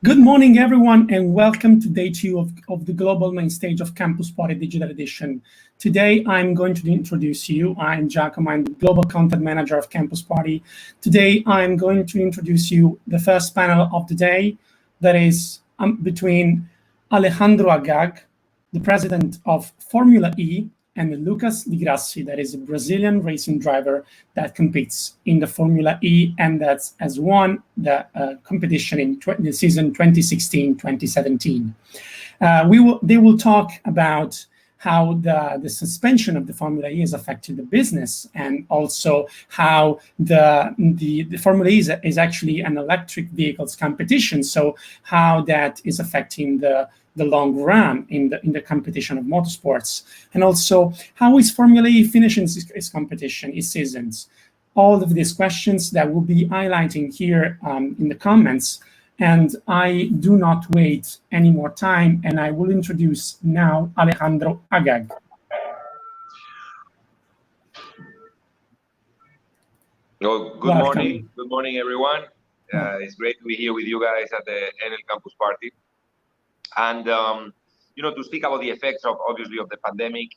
Good morning, everyone, and welcome to day two of the global main stage of Campus Party Digital Edition. Today, I'm going to introduce you. I'm Giacomo, I'm the Global Content Manager of Campus Party. Today, I'm going to introduce you the first panel of the day, that is between Alejandro Agag, the president of Formula E, and Lucas Di Grassi, that is a Brazilian racing driver that competes in the Formula E and that has won the competition in the season 2016-2017. They will talk about how the suspension of the Formula E has affected the business, and also how the Formula E is actually an electric vehicles competition, so how that is affecting the long run in the competition of motorsports, and also how is Formula E finishing its competition, its seasons. All of these questions that we'll be highlighting here in the comments. And I do not wait any more time, and I will introduce now Alejandro Agag. Well, good morning. Good morning, everyone. It's great to be here with you guys at the NL Campus Party. And, to speak about the effects of, obviously, of the pandemic,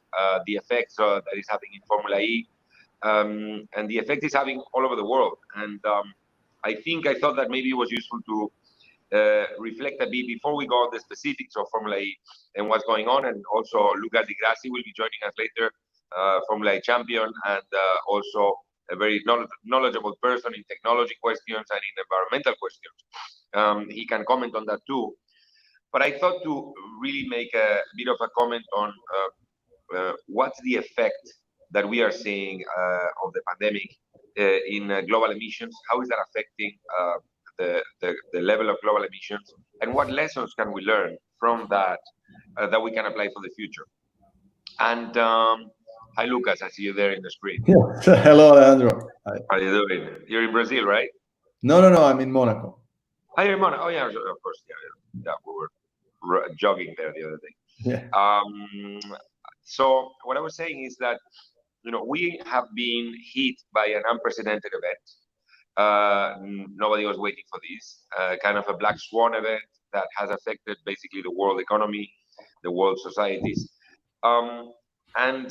the effects that is having in Formula E, and the effect it's having all over the world. And I thought that maybe it was useful to reflect a bit before we go on the specifics of Formula E and what's going on. And also Lucas Di Grassi will be joining us later, Formula E champion, and also a very knowledgeable person in technology questions and in environmental questions. He can comment on that too. But I thought to really make a bit of a comment on what's the effect that we are seeing of the pandemic in global emissions. How is that affecting the level of global emissions, and what lessons can we learn from that that we can apply for the future? And hi, Lucas, I see you there in the screen. Yeah. Hello, Alejandro. Hi. How are you doing? You're in Brazil, right? No, I'm in Monaco. Oh, you're in Monaco. Oh, yeah, of course. Yeah, we were jogging there the other day. Yeah. So what I was saying is that, we have been hit by an unprecedented event. Nobody was waiting for this, kind of a black swan event that has affected basically the world economy, the world societies. And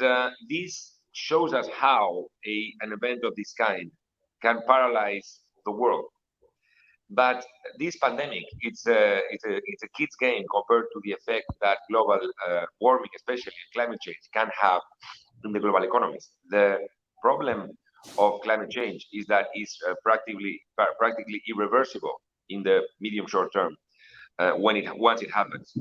this shows us how an event of this kind can paralyze the world. But this pandemic, it's a kid's game compared to the effect that global warming, especially climate change, can have in the global economies. The problem of climate change is that it's practically irreversible in the medium short term. Once it happens,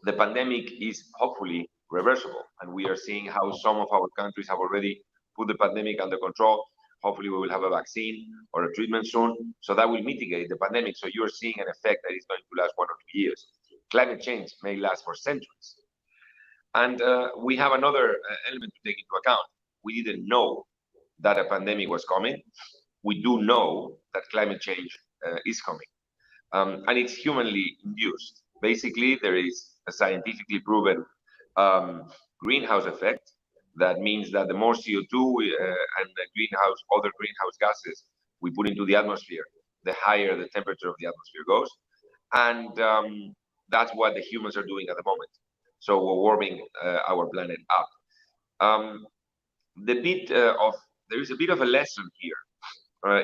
the pandemic is hopefully reversible, and we are seeing how some of our countries have already put the pandemic under control. Hopefully we will have a vaccine or a treatment soon, so that will mitigate the pandemic. So you're seeing an effect that is going to last 1 or 2 years. Climate change may last for centuries. And we have another element to take into account. We didn't know that a pandemic was coming. We do know that climate change is coming. And it's humanly induced. Basically, there is a scientifically proven greenhouse effect. That means that the more CO2 and other greenhouse gases we put into the atmosphere, the higher the temperature of the atmosphere goes. And that's what the humans are doing at the moment. So we're warming our planet up. There is a bit of a lesson here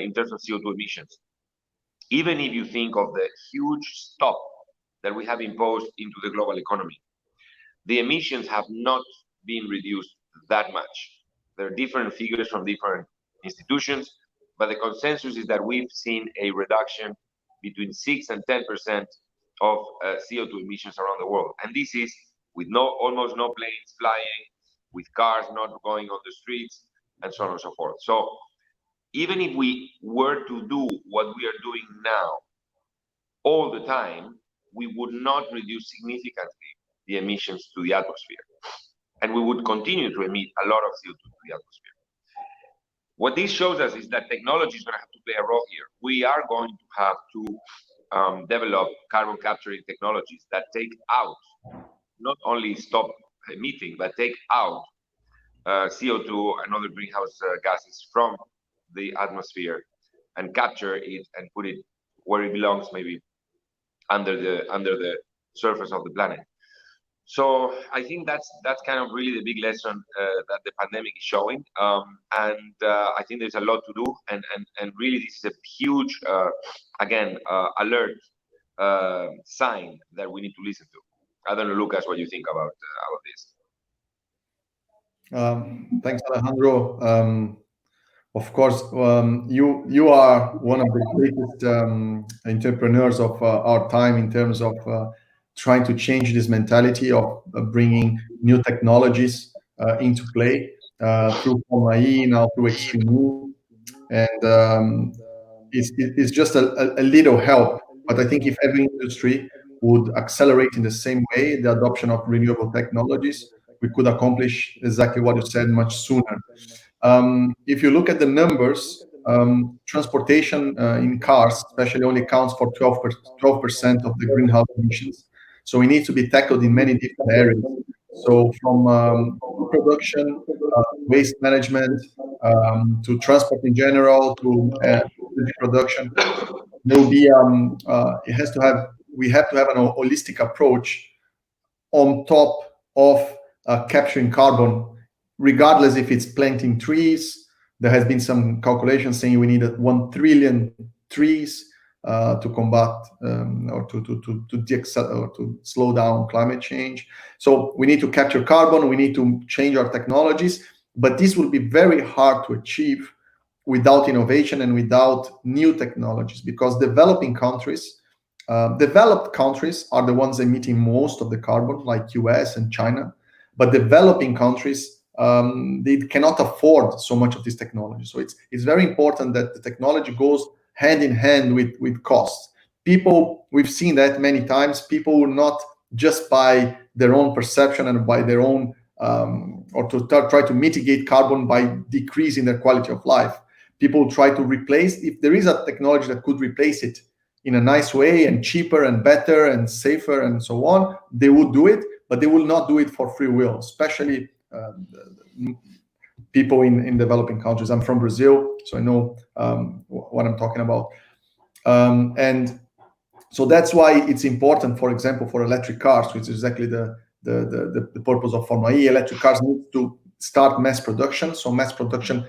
in terms of CO2 emissions. Even if you think of the huge stop that we have imposed into the global economy, the emissions have not been reduced that much. There are different figures from different institutions, but the consensus is that we've seen a reduction between 6 and 10% of CO2 emissions around the world. And this is with almost no planes flying, with cars not going on the streets, and so on and so forth. So even if we were to do what we are doing now all the time, we would not reduce significantly the emissions to the atmosphere. And we would continue to emit a lot of CO2 to the atmosphere. What this shows us is that technology is going to have to play a role here. We are going to have to develop carbon capturing technologies that take out, not only stop emitting, but take out CO2 and other greenhouse gases from the atmosphere and capture it and put it where it belongs, maybe under the surface of the planet. So I think that's kind of really the big lesson that the pandemic is showing, and I think there's a lot to do, and really this is a huge again alert sign that we need to listen to. I don't know, Lucas, what you think about this. Thanks, Alejandro. Of course, you are one of the greatest entrepreneurs of our time in terms of trying to change this mentality of bringing new technologies into play through Formula E, now through Extreme E. And it's just a little help. But I think if every industry would accelerate in the same way the adoption of renewable technologies, we could accomplish exactly what you said much sooner. If you look at the numbers, transportation in cars especially only accounts for 12% of the greenhouse emissions. So we need to be tackled in many different areas. So from food production, waste management, to transport in general, to energy production, there will be we have to have an holistic approach on top of capturing carbon, regardless if it's planting trees. There has been some calculations saying we need 1 trillion trees to combat or to slow down climate change. So we need to capture carbon, we need to change our technologies, but this will be very hard to achieve without innovation and without new technologies, because developed countries are the ones emitting most of the carbon, like US and China, but developing countries, they cannot afford so much of this technology. So it's very important that the technology goes hand in hand with costs. We've seen that many times, people will not just by their own perception and by their own, or to try to mitigate carbon by decreasing their quality of life. People try to replace, if there is a technology that could replace it in a nice way and cheaper and better and safer and so on, they would do it, but they will not do it for free will, especially people in developing countries. I'm from Brazil, so I know what I'm talking about. And so that's why it's important, for example, for electric cars, which is exactly the purpose of Formula E. Electric cars need to start mass production. So mass production,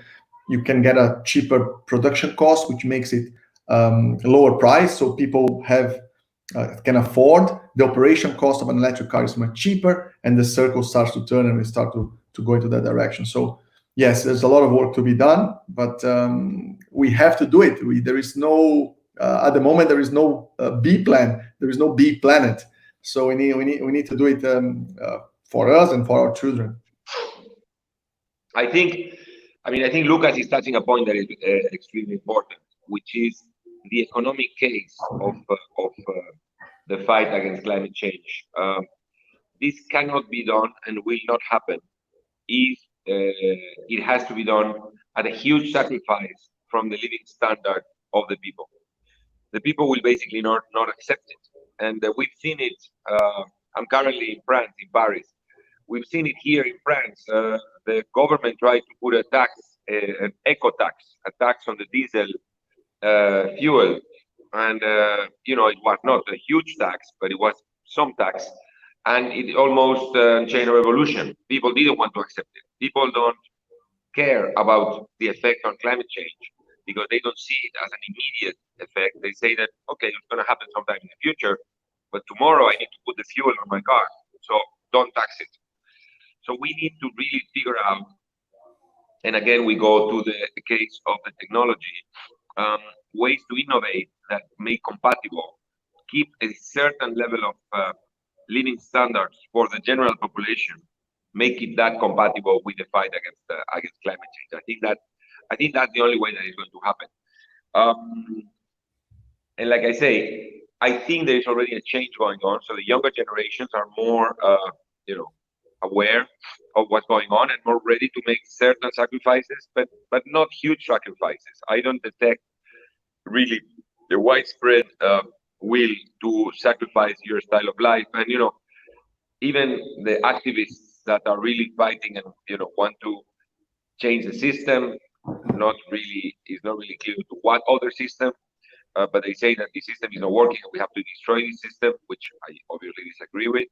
you can get a cheaper production cost, which makes it lower price. So people can afford. The operation cost of an electric car is much cheaper, and the circle starts to turn, and we start to go into that direction. So yes, there's a lot of work to be done, but we have to do it. There is no at the moment there is no B plan. There is no B planet. So we need to do it for us and for our children. I think Lucas is touching a point that is extremely important, which is the economic case of the fight against climate change. This cannot be done and will not happen if it has to be done at a huge sacrifice from the living standard of the people. The people will basically not accept it. And we've seen it. I'm currently in France, in Paris. We've seen it here in France. The government tried to put a tax, an eco tax, a tax on the diesel fuel. And, it was not a huge tax, but it was some tax. And it almost chain a revolution. People didn't want to accept it. People don't care about the effect on climate change because they don't see it as an immediate effect. They say that, okay, it's going to happen sometime in the future, but tomorrow I need to put the fuel on my car, so don't tax it. So we need to really figure out, and again, we go to the case of the technology, ways to innovate that make compatible, keep a certain level of living standards for the general population, make it that compatible with the fight against climate change. I think that's the only way that it's going to happen. And like I say, I think there is already a change going on. So the younger generations are more, aware of what's going on and more ready to make certain sacrifices, but not huge sacrifices. I don't detect really the widespread will to sacrifice your style of life. And even the activists that are really fighting and want to change the system, is not really clear to what other system. but they say that the system is not working and we have to destroy this system, which I obviously disagree with.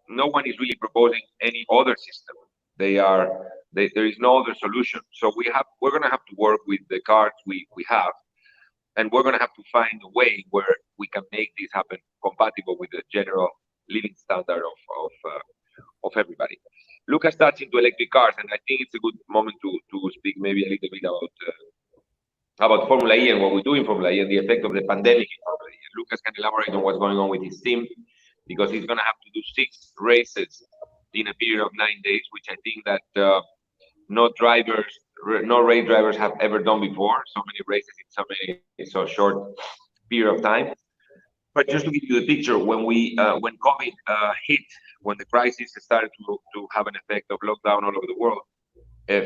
No one is really proposing any other system. There is no other solution. So we're going to have to work with the cards we have, and we're going to have to find a way where we can make this happen compatible with the general living standard of everybody. Lucas touched into electric cars, and I think it's a good moment to speak maybe a little bit about Formula E and what we do in Formula E and the effect of the pandemic in Formula E. Lucas can elaborate on what's going on with his team, because he's going to have to do 6 races in a period of 9 days, which I think that no race drivers have ever done before. So many races in so short period of time. But just to give you the picture, when COVID hit, when the crisis started to have an effect of lockdown all over the world,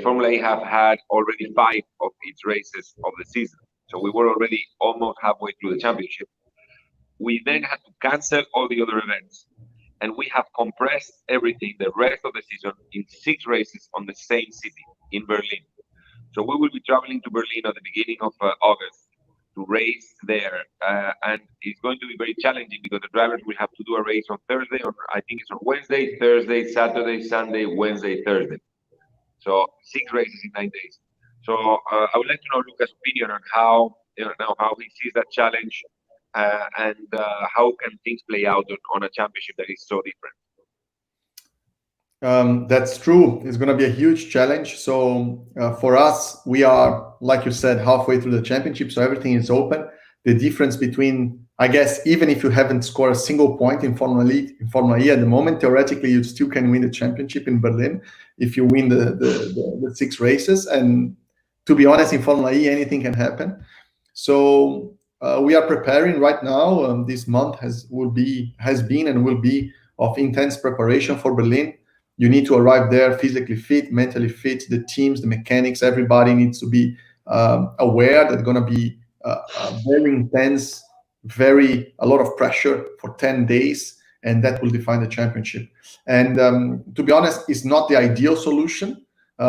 Formula E have had already 5 of its races of the season. So we were already almost halfway through the championship. We then had to cancel all the other events, and we have compressed everything, the rest of the season, in 6 races on the same city, in Berlin. So we will be traveling to Berlin at the beginning of August to race there, and it's going to be very challenging because the drivers will have to do a race on Thursday, or I think it's on Wednesday, Thursday, Saturday, Sunday, Wednesday, Thursday. So 6 races in 9 days. So I would like to know Lucas' opinion on how he sees that challenge, and how can things play out on a championship that is so different. That's true. It's going to be a huge challenge. So for us, we are, like you said, halfway through the championship, so everything is open. The difference between, I guess, even if you haven't scored a single point in Formula E at the moment, theoretically, you still can win the championship in Berlin if you win the 6 races. And to be honest, in Formula E, anything can happen. So we are preparing right now. This month has been and will be of intense preparation for Berlin. You need to arrive there physically fit, mentally fit. The teams, the mechanics, everybody needs to be aware that going to be very intense, a lot of pressure for 10 days, and that will define the championship. And to be honest, it's not the ideal solution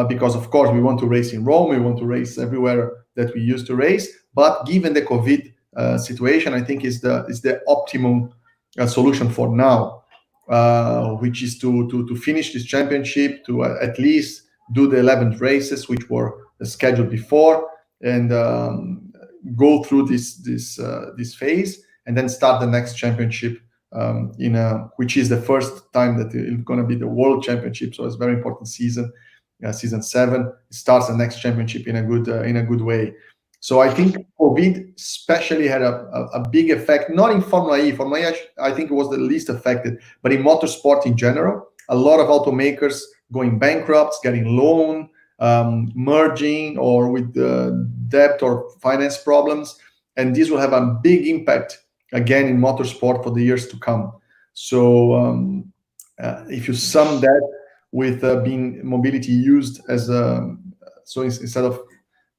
because, of course, we want to race in Rome, we want to race everywhere that we used to race. But given the COVID situation, I think is the optimum solution for now. Which is to finish this championship, to at least do the 11 races which were scheduled before, and go through this phase, and then start the next championship which is the first time that it's going to be the World Championship. So it's a very important season 7. It starts the next championship in a good way. So I think COVID especially had a big effect, not in Formula E. Formula E, I think it was the least affected, but in motorsport in general. A lot of automakers going bankrupt, getting loan, merging, or with debt or finance problems. And this will have a big impact, again, in motorsport for the years to come. So if you sum that with being mobility used as so instead of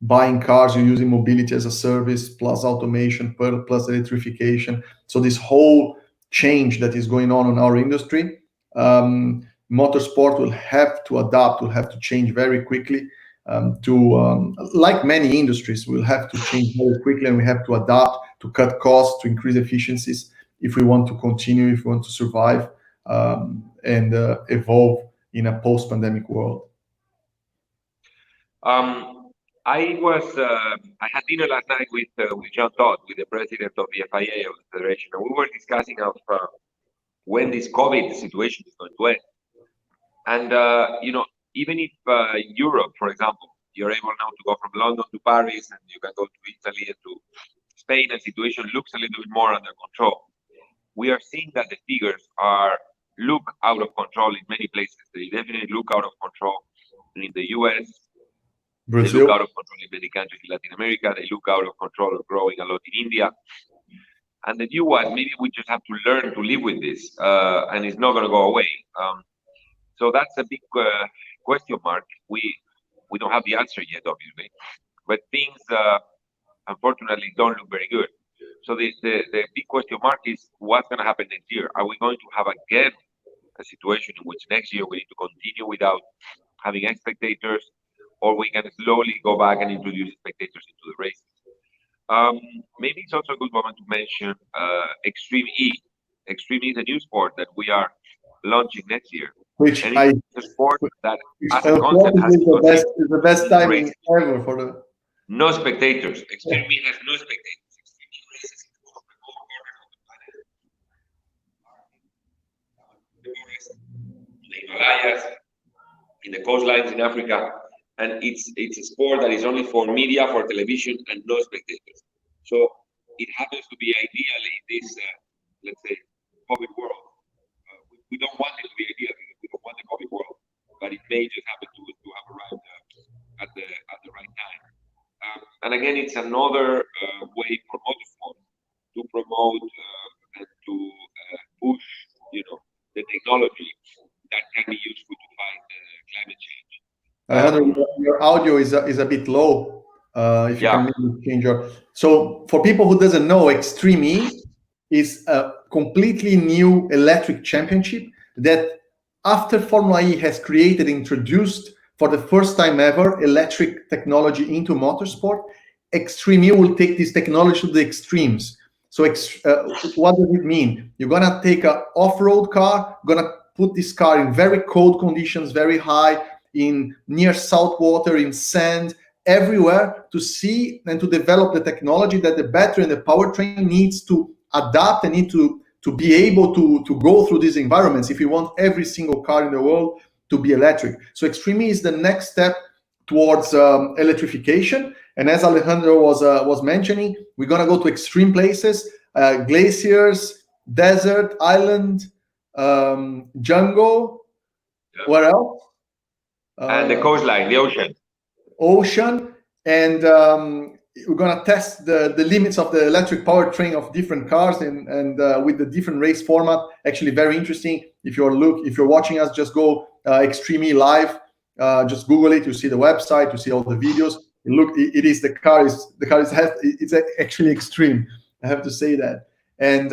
buying cars, you're using mobility as a service, plus automation, plus electrification. So this whole change that is going on in our industry, motorsport will have to adapt, will have to change very quickly like many industries, we'll have to change very quickly, and we have to adapt, to cut costs, to increase efficiencies if we want to continue, if we want to survive and evolve in a post-pandemic world. I had dinner last night with Jean Todt, with the president of the FIA, of the Federation, and we were discussing of when this COVID situation is going to end. And even if Europe, for example, you're able now to go from London to Paris, and you can go to Italy and to Spain, and the situation looks a little bit more under control. We are seeing that the figures look out of control in many places. They definitely look out of control in the US. Brazil. They look out of control in many countries in Latin America. They look out of control of growing a lot in India. And the view was, maybe we just have to learn to live with this, and it's not going to go away. So that's a big question mark. We don't have the answer yet, obviously, but things unfortunately don't look very good. So the big question mark is what's going to happen next year. Are we going to have again a situation in which next year we need to continue without having spectators, or we can slowly go back and introduce spectators into the races? maybe it's also a good moment to mention Extreme E. Extreme E is a new sport that we are launching next year. Which and it's a sport that, as a concept, has the best timing ever for the. No spectators. Extreme E has no spectators. Extreme E races in the most remote corners of the planet. In the Himalayas, in the coastlines in Africa, and it's a sport that is only for media, for television, and no spectators. So it happens to be ideal in this, let's say, COVID world. We don't want it to be ideal because we don't want the COVID world, but it may just happen to have arrived at the right time. And again, it's another way for motorsport to promote and to push, the technology that can be useful to fight climate change. Your audio is a bit low. If you can maybe change your. So for people who doesn't know, Extreme E is a completely new electric championship that, after Formula E has introduced for the first time ever electric technology into motorsport, Extreme E will take this technology to the extremes. So what does it mean? You're gonna take an off-road car, gonna put this car in very cold conditions, very high, in near salt water, in sand, everywhere, to see and to develop the technology that the battery and the powertrain needs to adapt and need to be able to go through these environments if you want every single car in the world to be electric. So Extreme E is the next step towards electrification. And as Alejandro was mentioning, we're gonna go to extreme places, glaciers, desert, island, jungle. Yeah. Where else? And the coastline, the ocean. Ocean, and we're gonna test the limits of the electric powertrain of different cars and with the different race format. Actually, very interesting. If you're watching us, just go Extreme E Live. Just Google it. You see the website. You see all the videos. The car is actually extreme. I have to say that. And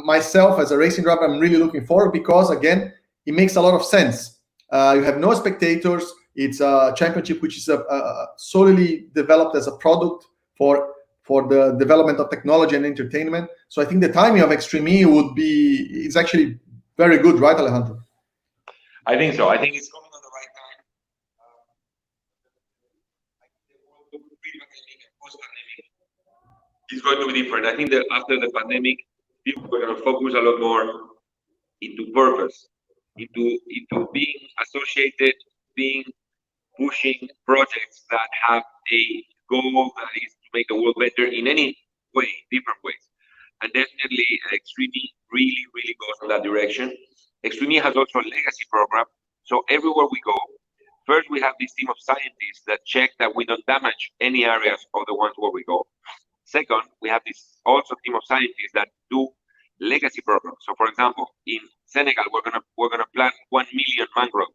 myself as a racing driver, I'm really looking forward because, again, it makes a lot of sense. You have no spectators. It's a championship which is solely developed as a product for the development of technology and entertainment. So I think the timing of Extreme E is actually very good, right, Alejandro? I think so. I think it's coming on the right time. I think the world pre-pandemic and post-pandemic is going to be different. I think that after the pandemic, people are going to focus a lot more into purpose, into being associated, pushing projects that have a goal that is to make the world better in any way, different ways. And definitely Extreme E really, really goes in that direction. Extreme E has also a legacy program. So everywhere we go, first we have this team of scientists that check that we don't damage any areas of the ones where we go. Second, we have this also team of scientists that do legacy programs. So for example, in Senegal, we're gonna plant 1 million mangroves.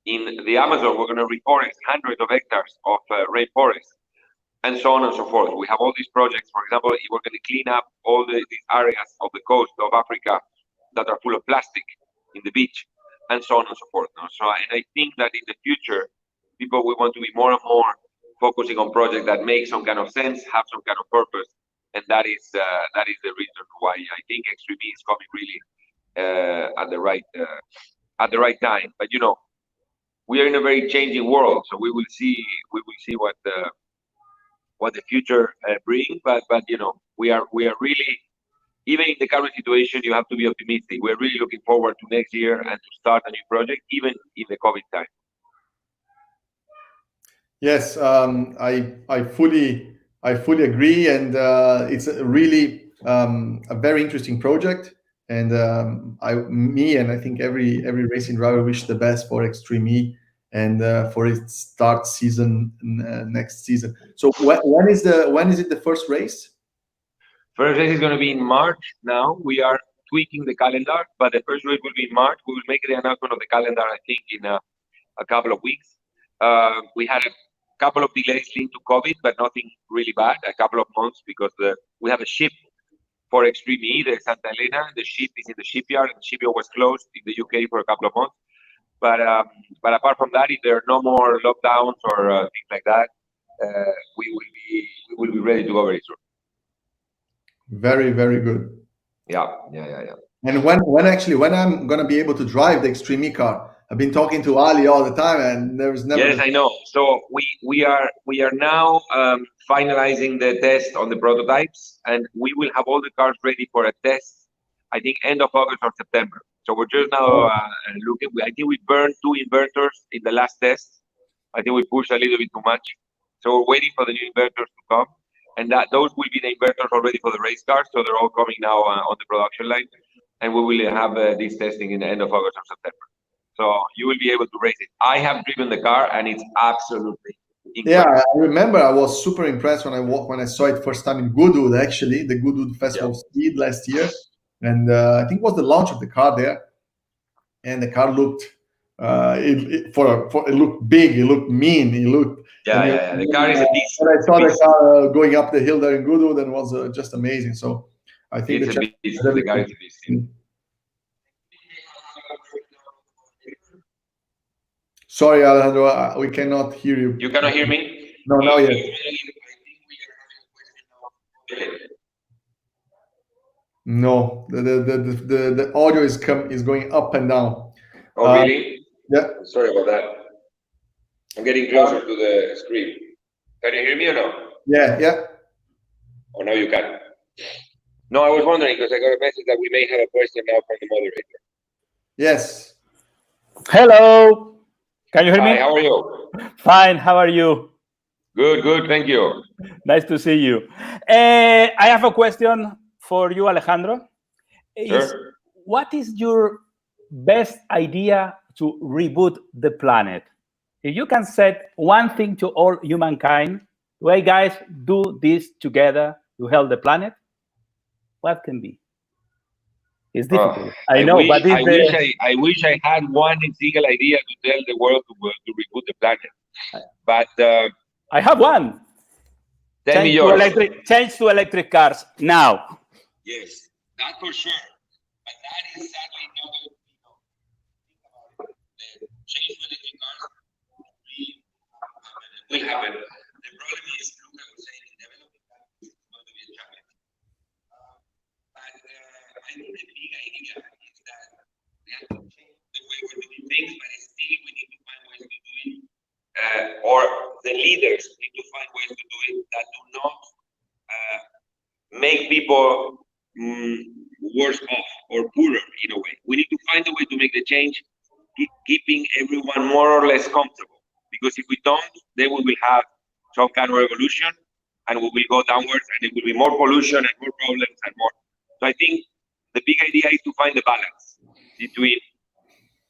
In the Amazon, we're going to reforest hundreds of hectares of rainforest, and so on and so forth. We have all these projects. For example, we're going to clean up all these areas of the coast of Africa that are full of plastic in the beach, and so on and so forth. And I think that in the future, people will want to be more and more focusing on projects that make some kind of sense, have some kind of purpose, and that is the reason why I think Extreme E is coming really at the right time. But we are in a very changing world, so we will see what the future brings. But we are really, even in the current situation, you have to be optimistic. We're really looking forward to next year and to start a new project, even in the COVID time. Yes, I fully agree, and it's really a very interesting project. And I think every racing driver wish the best for Extreme E and for its start season next season. So when is it the first race? First race is going to be in March. Now we are tweaking the calendar, but the first race will be in March. We will make the announcement of the calendar, I think, in a couple of weeks. We had a couple of delays linked to COVID, but nothing really bad. A couple of months because we have a ship for Extreme E, the Santa Elena. The ship is in the shipyard, and the shipyard was closed in the UK for a couple of months. But apart from that, if there are no more lockdowns or things like that, we will be ready to go very soon. Very, very good. Yeah. And when I'm gonna be able to drive the Extreme E car, I've been talking to Ali all the time, and there's never. Yes, I know. So we are now finalizing the test on the prototypes, and we will have all the cars ready for a test. I think end of August or September. So we're just now looking. I think we burned 2 inverters in the last test. I think we pushed a little bit too much. So we're waiting for the new inverters to come, and those will be the inverters already for the race cars. So they're all coming now on the production line, and we will have this testing in the end of August or September. So you will be able to race it. I have driven the car, and it's absolutely incredible. Yeah, I remember I was super impressed when I saw it first time in Goodwood, actually, the Goodwood Festival of Speed last year. And I think it was the launch of the car there. And the car looked, it looked big, it looked mean, it looked... Yeah. The car is a beast. When I saw the car going up the hill there in Goodwood, and was just amazing. So I think the car is a beast. Sorry, Alejandro, we cannot hear you. You cannot hear me? No, now yet. No, the audio is going up and down. Oh, really? Yeah. Sorry about that. I'm getting closer to the screen. Can you hear me or no? Yeah. Oh, now you can. No, I was wondering because I got a message that we may have a question now from the moderator. Yes. Hello. Can you hear me? Hi, how are you? Fine. How are you? Good. Thank you. Nice to see you. I have a question for you, Alejandro. Sure. What is your best idea to reboot the planet? If you can set one thing to all humankind, hey guys, do this together to help the planet, what can be? It's difficult. I know, but I wish I had one single idea to tell the world to reboot the planet. But I have one. Tell me yours. Change to electric cars now. Yes, that's for sure. But that is sadly not going to be. Change to electric cars will happen. The problem is, Luca was saying, in developing countries, it's going to be a challenge. But I think the big idea is that we have to change the way we're doing things, but still we need to find ways to do it. Or the leaders need to find ways to do it that do not make people worse off or poorer in a way. We need to find a way to make the change, keeping everyone more or less comfortable. Because if we don't, then we will have some kind of revolution, and we will go downwards, and it will be more pollution and more problems and more. So I think the big idea is to find the balance between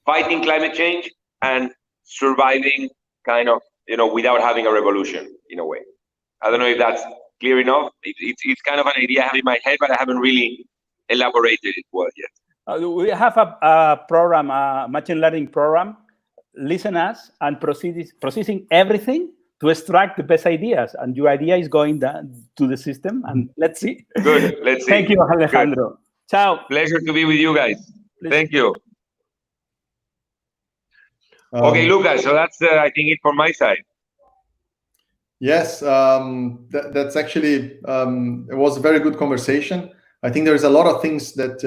fighting climate change and surviving kind of, without having a revolution in a way. I don't know if that's clear enough. It's kind of an idea I have in my head, but I haven't really elaborated it well yet. We have a program, a machine learning program, listen us and processing everything to extract the best ideas. And your idea is going down to the system, and let's see. Good, let's see. Thank you, Alejandro. Good. Ciao. Pleasure to be with you guys. Please. Thank you. Okay, Lucas, so that's, I think, it from my side. Yes, that's actually, it was a very good conversation. I think there's a lot of things that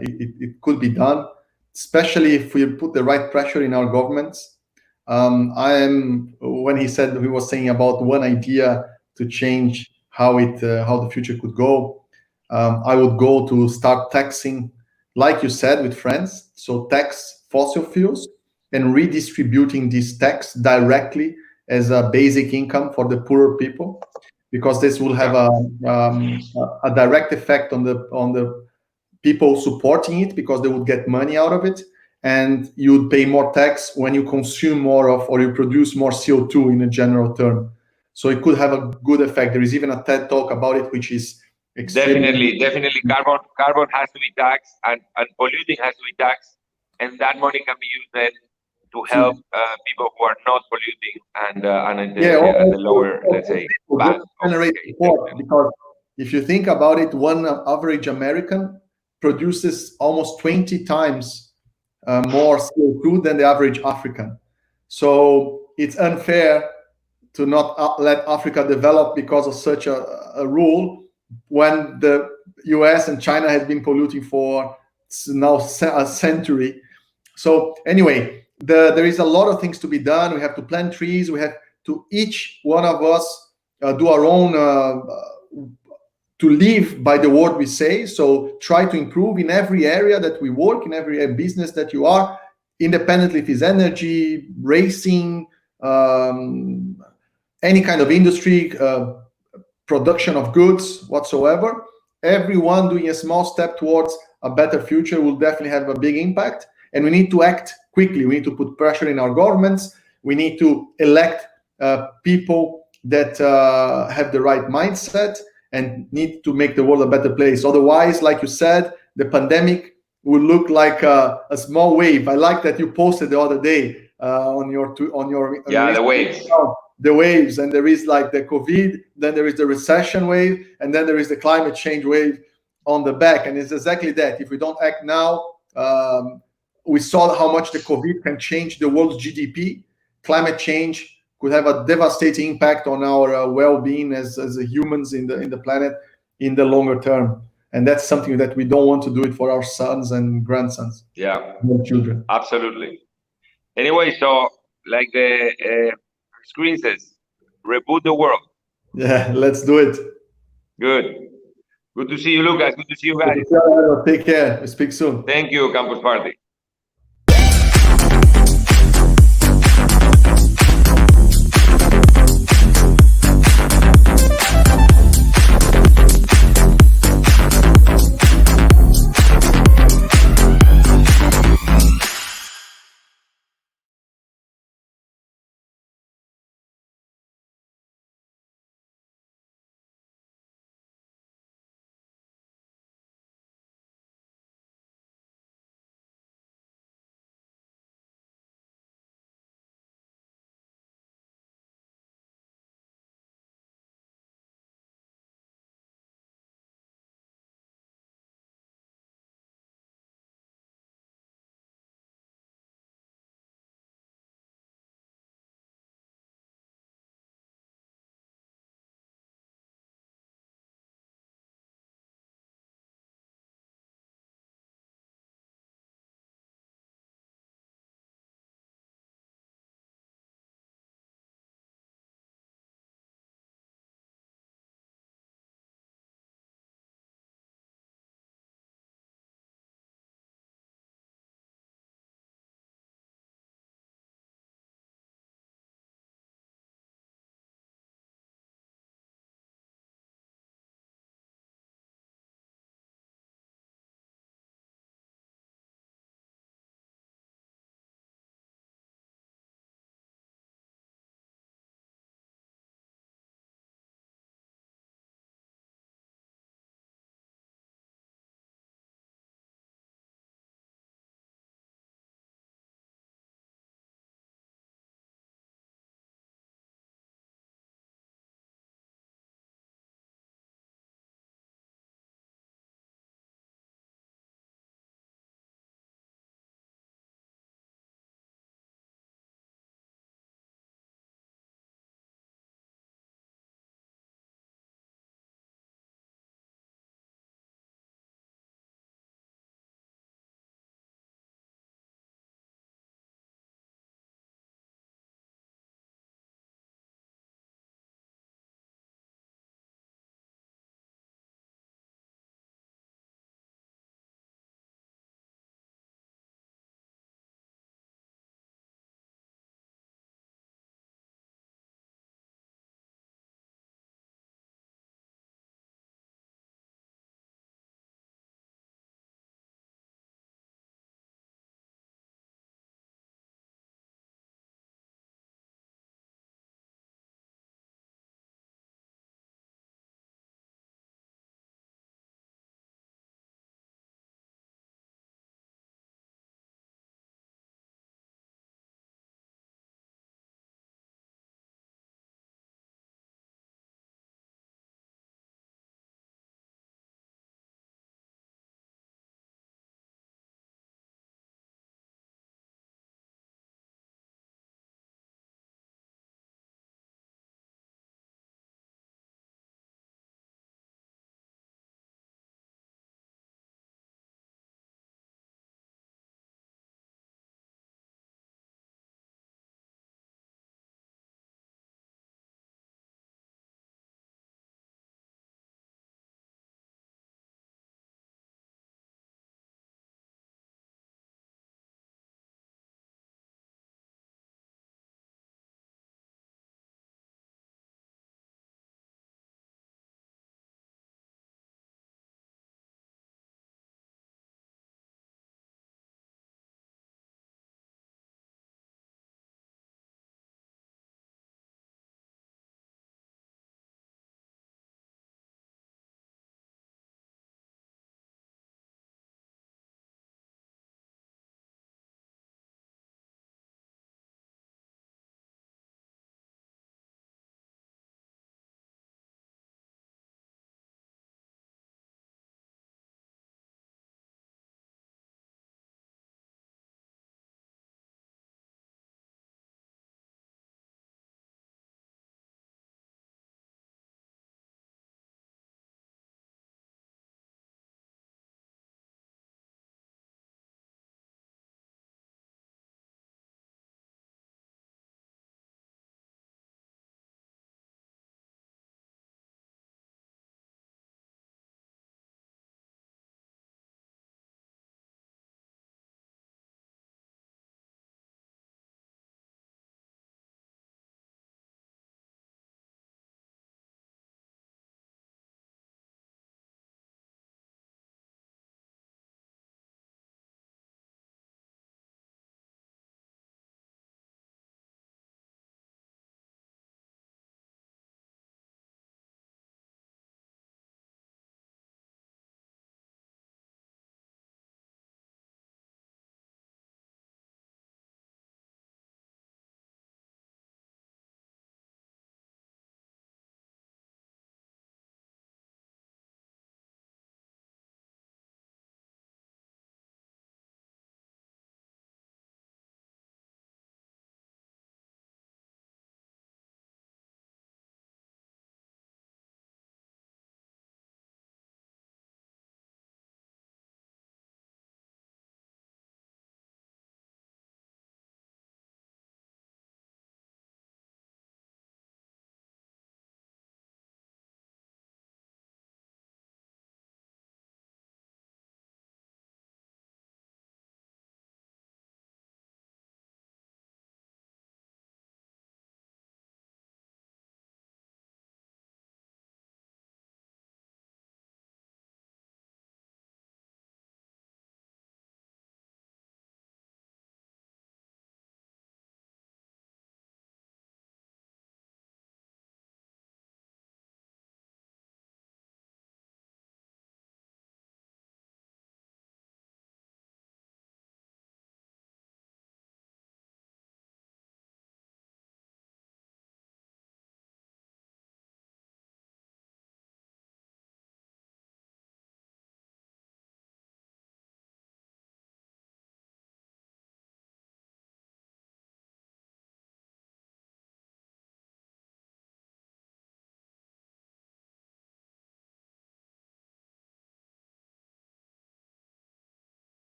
it could be done, especially if we put the right pressure in our governments. When he was saying about one idea to change how the future could go, I would go to start taxing, like you said, with friends. So tax fossil fuels and redistributing this tax directly as a basic income for the poorer people, because this will have a direct effect on the people supporting it, because they would get money out of it, and you would pay more tax when you consume more of, or you produce more CO2 in a general term. So it could have a good effect. There is even a TED talk about it, which is definitely carbon has to be taxed, and polluting has to be taxed, and that money can be used then to help people who are not polluting and the lower, let's say, band. Because if you think about it, one average American produces almost 20 times more CO2 than the average African. So it's unfair to not let Africa develop because of such a rule, when the US and China has been polluting for now a century. So anyway, there is a lot of things to be done. We have to plant trees. We have to, each one of us, do our own, to live by the word we say. So try to improve in every area that we work, in every business that you are, independently if it's energy, racing, any kind of industry, production of goods whatsoever. Everyone doing a small step towards a better future will definitely have a big impact. And we need to act quickly. We need to put pressure in our governments. We need to elect people that have the right mindset and need to make the world a better place. Otherwise, like you said, the pandemic will look like a small wave. I like that you posted the other day on your the waves. The waves, and there is like the COVID, then there is the recession wave, and then there is the climate change wave on the back. And it's exactly that. If we don't act now, we saw how much the COVID can change the world's GDP. Climate change could have a devastating impact on our well-being as humans in the planet in the longer term. And that's something that we don't want to do it for our sons and grandsons. Yeah, children. Absolutely. Anyway, so like the screen says, reboot the world. Yeah, let's do it. Good. Good to see you, Lucas. Good to see you guys. Take care. Speak soon. Thank you, Campus Party.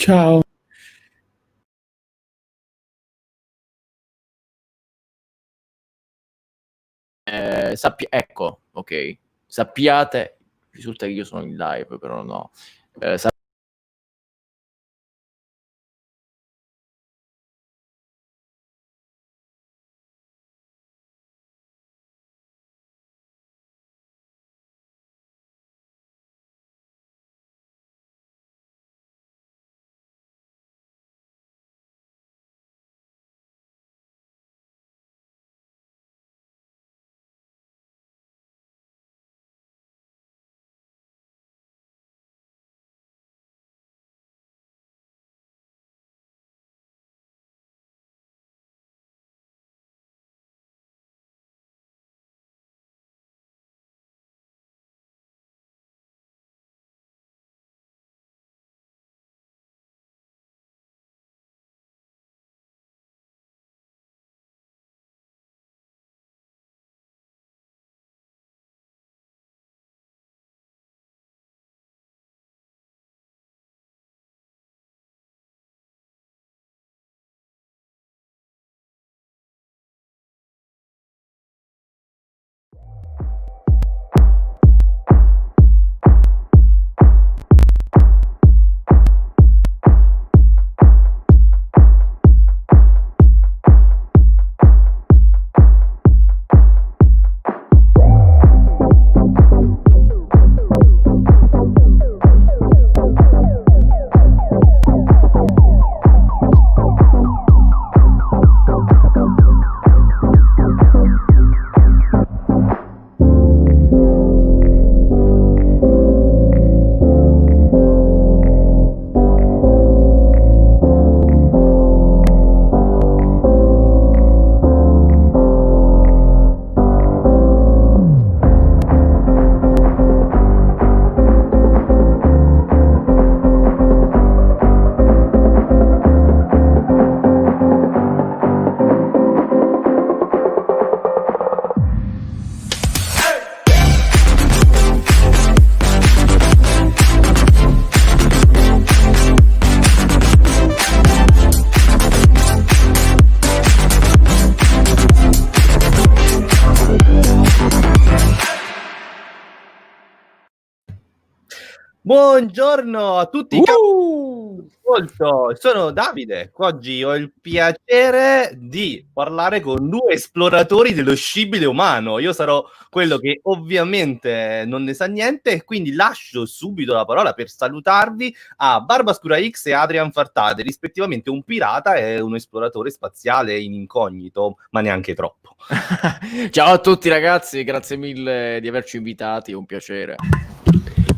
Ciao. Ecco, ok. Sappiate, risulta che io sono in live, però no. Buongiorno a tutti. Ascolto, sono Davide. Oggi ho il piacere di parlare con due esploratori dello scibile umano. Io sarò quello che ovviamente non ne sa niente e quindi lascio subito la parola per salutarvi a Barbascura X e Adrian Fartate, rispettivamente un pirata e un esploratore spaziale in incognito, ma neanche troppo. Ciao a tutti ragazzi, grazie mille di averci invitati, è un piacere.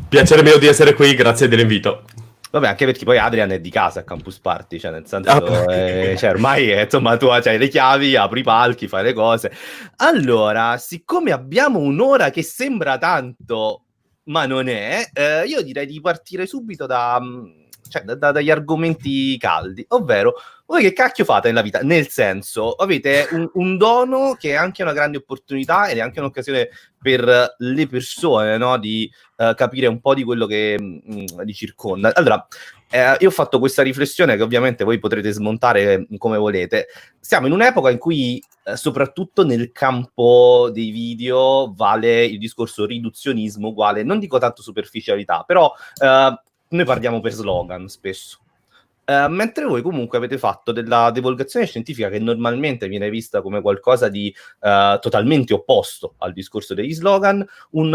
Piacere mio di essere qui, grazie dell'invito. Vabbè, anche perché poi Adrian è di casa a Campus Party, cioè nel senso, cioè, ormai insomma tu hai le chiavi, apri i palchi, fai le cose. Allora, siccome abbiamo un'ora che sembra tanto, ma non è, io direi di partire subito dagli argomenti caldi, ovvero voi che cacchio fate nella vita? Nel senso, avete un dono che è anche una grande opportunità ed è anche un'occasione per le persone, no? Di capire un po' di quello che li circonda. Allora, io ho fatto questa riflessione che ovviamente voi potrete smontare come volete. Siamo in un'epoca in cui, soprattutto nel campo dei video, vale il discorso riduzionismo uguale, non dico tanto superficialità, però noi parliamo per slogan spesso. Mentre voi comunque avete fatto della divulgazione scientifica che normalmente viene vista come qualcosa di totalmente opposto al discorso degli slogan, un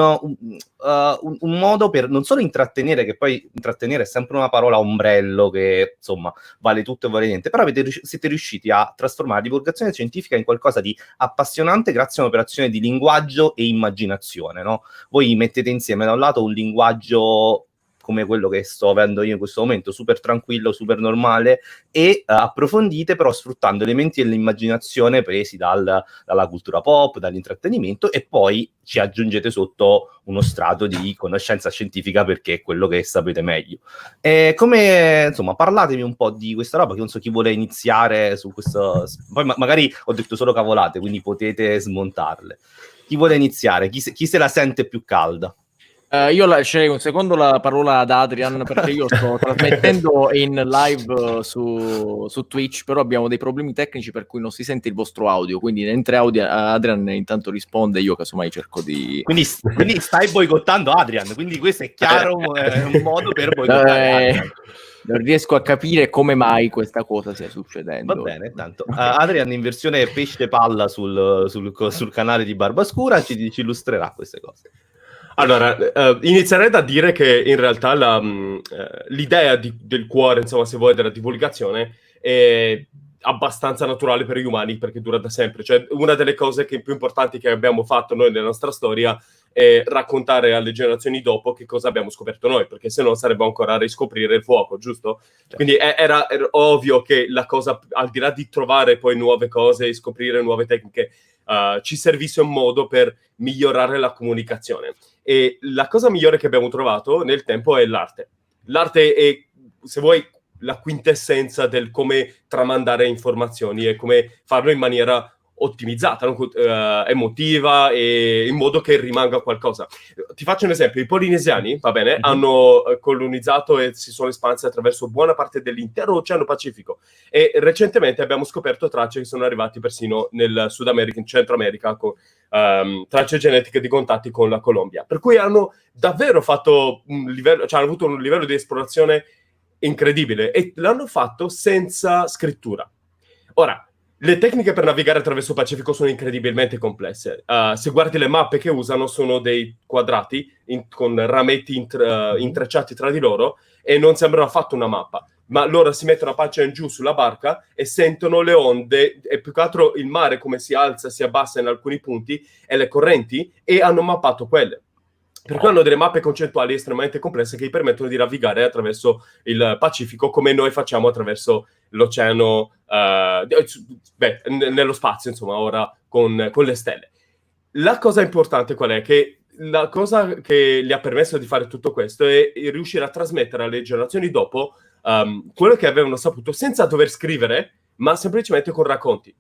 modo per non solo intrattenere, che poi intrattenere è sempre una parola ombrello che insomma vale tutto e vale niente, però siete riusciti a trasformare la divulgazione scientifica in qualcosa di appassionante grazie a un'operazione di linguaggio e immaginazione, no? Voi mettete insieme da un lato un linguaggio come quello che sto avendo io in questo momento, super tranquillo, super normale, e approfondite però sfruttando elementi dell'immaginazione presi dalla cultura pop, dall'intrattenimento, e poi ci aggiungete sotto uno strato di conoscenza scientifica perché è quello che sapete meglio. Insomma, parlatemi un po' di questa roba, che non so chi vuole iniziare su questo, poi magari ho detto solo cavolate, quindi potete smontarle. Chi vuole iniziare? Chi se la sente più calda? Io lascerei un secondo la parola ad Adrian, perché io sto trasmettendo in live su Twitch, però abbiamo dei problemi tecnici per cui non si sente il vostro audio, quindi mentre Adrian intanto risponde, io casomai cerco di... Quindi stai boicottando Adrian, quindi questo è chiaro, un modo per boicottare Adrian. Non riesco a capire come mai questa cosa stia succedendo. Va bene, tanto. Adrian in versione pesce palla sul canale di Barbascura ci illustrerà queste cose. Allora, inizierei da dire che in realtà l'idea del cuore, insomma, se vuoi, della divulgazione è abbastanza naturale per gli umani, perché dura da sempre. Cioè, una delle cose più importanti che abbiamo fatto noi nella nostra storia è raccontare alle generazioni dopo che cosa abbiamo scoperto noi, perché se no sarebbe ancora a riscoprire il fuoco, giusto? Quindi era ovvio che la cosa, al di là di trovare poi nuove cose e scoprire nuove tecniche, ci servisse un modo per migliorare la comunicazione. E la cosa migliore che abbiamo trovato nel tempo è l'arte. L'arte è, se vuoi, la quintessenza del come tramandare informazioni e come farlo in maniera ottimizzata, emotiva e in modo che rimanga qualcosa. Ti faccio un esempio: i polinesiani, va bene, hanno colonizzato e si sono espansi attraverso buona parte dell'intero Oceano Pacifico, e recentemente abbiamo scoperto tracce che sono arrivate persino nel Sud America, in Centro America, con tracce genetiche di contatti con la Colombia, per cui hanno davvero fatto un livello, cioè hanno avuto un livello di esplorazione incredibile, e l'hanno fatto senza scrittura. Ora, le tecniche per navigare attraverso il Pacifico sono incredibilmente complesse. Se guardi le mappe che usano, sono dei quadrati con rametti intrecciati tra di loro, e non sembrano affatto una mappa. Ma loro si mettono a pancia in giù sulla barca e sentono le onde, e più che altro il mare come si alza e si abbassa in alcuni punti, e le correnti, e hanno mappato quelle. Per cui hanno delle mappe concettuali estremamente complesse che gli permettono di navigare attraverso il Pacifico come noi facciamo attraverso l'oceano, nello spazio, insomma, ora con le stelle. La cosa importante qual è? Che la cosa che gli ha permesso di fare tutto questo è riuscire a trasmettere alle generazioni dopo quello che avevano saputo senza dover scrivere, ma semplicemente con racconti.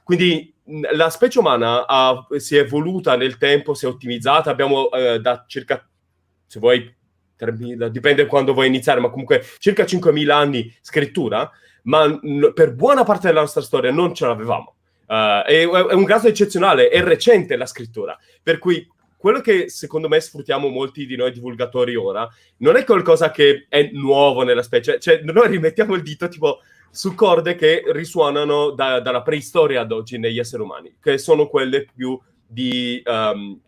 Quindi la specie umana si è evoluta nel tempo, si è ottimizzata. Abbiamo da circa, se vuoi, 3.000, dipende quando vuoi iniziare, ma comunque circa 5.000 anni scrittura, ma per buona parte della nostra storia non ce l'avevamo. È un caso eccezionale, è recente la scrittura, per cui quello che secondo me sfruttiamo molti di noi divulgatori ora non è qualcosa che è nuovo nella specie, cioè noi rimettiamo il dito tipo su corde che risuonano dalla preistoria ad oggi negli esseri umani, che sono quelle più di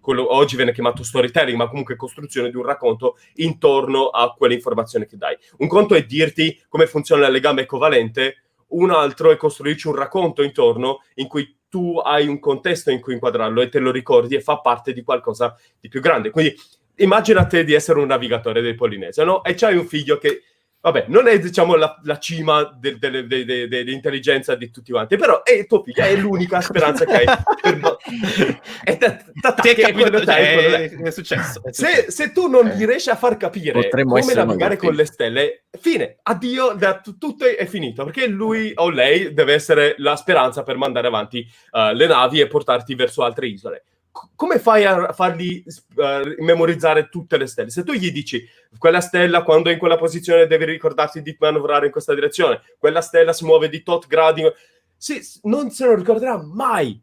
quello oggi viene chiamato storytelling, ma comunque costruzione di un racconto intorno a quelle informazioni che dai. Un conto è dirti come funziona il legame covalente, un altro è costruirci un racconto intorno in cui tu hai un contesto in cui inquadrarlo e te lo ricordi e fa parte di qualcosa di più grande. Quindi immagina te di essere un navigatore del Polinesia, no? E c'hai un figlio che, vabbè, non è, diciamo, la cima dell'intelligenza di tutti quanti, però è tuo figlio, è l'unica speranza che hai. È successo. Se tu non gli riesci a far capire Potremmo come essere navigare con le stelle, fine, addio, tutto è finito, perché lui o lei deve essere la speranza per mandare avanti le navi e portarti verso altre isole. Come fai a fargli memorizzare tutte le stelle? Se tu gli dici quella stella quando è in quella posizione devi ricordarti di manovrare in questa direzione, quella stella si muove di tot gradi, sì, non se lo ricorderà mai.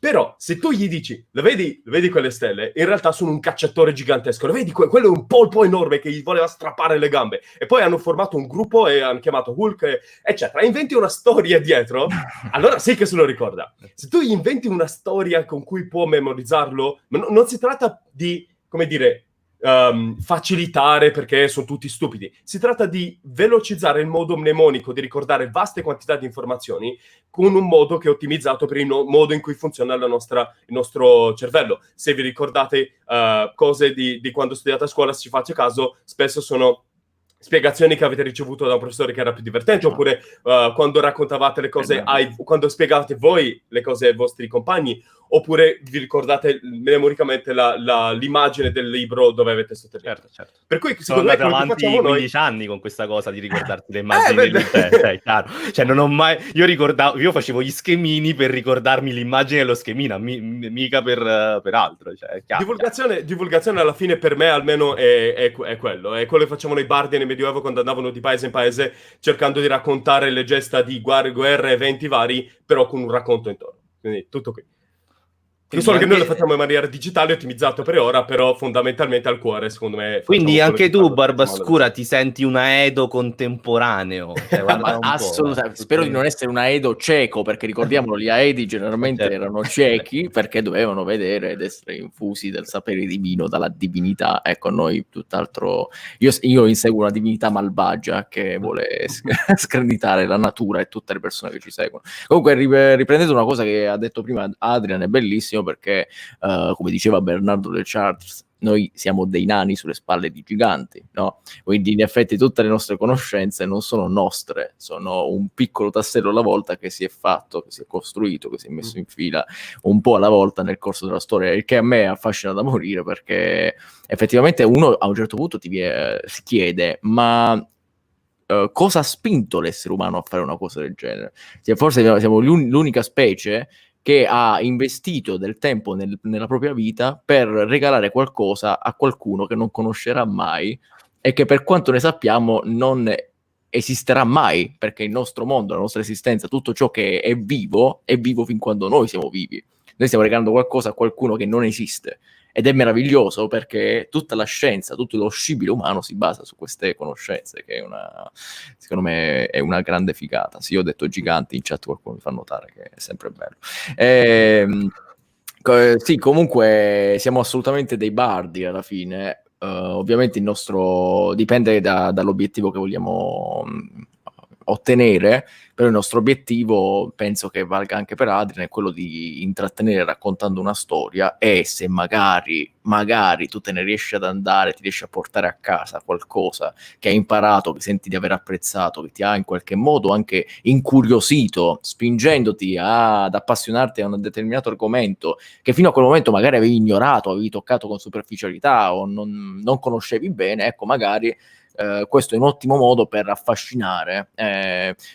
Però se tu gli dici lo vedi quelle stelle, in realtà sono un cacciatore gigantesco, lo vedi, quello è un polpo enorme che gli voleva strappare le gambe, e poi hanno formato un gruppo e hanno chiamato Hulk, eccetera. Inventi una storia dietro, allora sì che se lo ricorda. Se tu gli inventi una storia con cui può memorizzarlo, non si tratta di, come dire, facilitare perché sono tutti stupidi, si tratta di velocizzare il modo mnemonico di ricordare vaste quantità di informazioni con un modo che è ottimizzato per il modo in cui funziona il nostro cervello. Se vi ricordate cose di quando studiate a scuola, se ci fate caso, spesso sono spiegazioni che avete ricevuto da un professore che era più divertente, oppure quando raccontavate le cose quando spiegavate voi le cose ai vostri compagni, oppure vi ricordate memoricamente l'immagine del libro dove avete sottolineato. Certo. Per cui Sono secondo me andati quello che avanti facciamo 15 noi... anni con questa cosa di ricordarti le immagini del libro, è chiaro. Cioè, non ho mai... Io facevo gli schemini per ricordarmi l'immagine dello schemino, mica per altro. Cioè, è chiaro, Divulgazione alla fine per me almeno è quello. È quello che facevano i bardi nel Medioevo quando andavano di paese in paese cercando di raccontare le gesta di guerre, eventi vari, però con un racconto intorno. Quindi tutto qui. Solo che noi lo facciamo in maniera digitale, ottimizzato per ora, però fondamentalmente al cuore, secondo me... Quindi anche tu, Barbascura, Barbascura, ti senti una Edo contemporaneo? Cioè, guarda un Assolutamente, po', spero di non essere un Aedo cieco, perché ricordiamolo, gli Aedi generalmente certo. erano ciechi perché dovevano vedere ed essere infusi del sapere divino, dalla divinità. Ecco, noi tutt'altro... Io inseguo una divinità malvagia che vuole screditare la natura e tutte le persone che ci seguono. Comunque, riprendendo una cosa che ha detto prima Adrian, è bellissimo perché, come diceva Bernardo de Chartres, noi siamo dei nani sulle spalle di giganti, no? Quindi in effetti tutte le nostre conoscenze non sono nostre, sono un piccolo tassello alla volta che si è fatto, che si è costruito, che si è messo in fila un po' alla volta nel corso della storia, il che a me affascina da morire, perché effettivamente uno a un certo punto si chiede, ma cosa ha spinto l'essere umano a fare una cosa del genere? Cioè, forse siamo l'unica specie che ha investito del tempo nella propria vita per regalare qualcosa a qualcuno che non conoscerà mai e che, per quanto ne sappiamo, non esisterà mai, perché il nostro mondo, la nostra esistenza, tutto ciò che è vivo fin quando noi siamo vivi. Noi stiamo regalando qualcosa a qualcuno che non esiste. Ed è meraviglioso perché tutta la scienza, tutto lo scibile umano si basa su queste conoscenze, che secondo me è una grande figata. Sì, io ho detto giganti, in chat qualcuno mi fa notare che è sempre bello. Sì, comunque siamo assolutamente dei bardi alla fine. Ovviamente il nostro dipende dall'obiettivo che vogliamo ottenere, però il nostro obiettivo, penso che valga anche per Adrian, è quello di intrattenere raccontando una storia, e se magari tu te ne riesci ad andare, ti riesci a portare a casa qualcosa che hai imparato, che senti di aver apprezzato, che ti ha in qualche modo anche incuriosito, spingendoti ad appassionarti a un determinato argomento che fino a quel momento magari avevi ignorato, avevi toccato con superficialità o non conoscevi bene, ecco, magari questo è un ottimo modo per affascinare.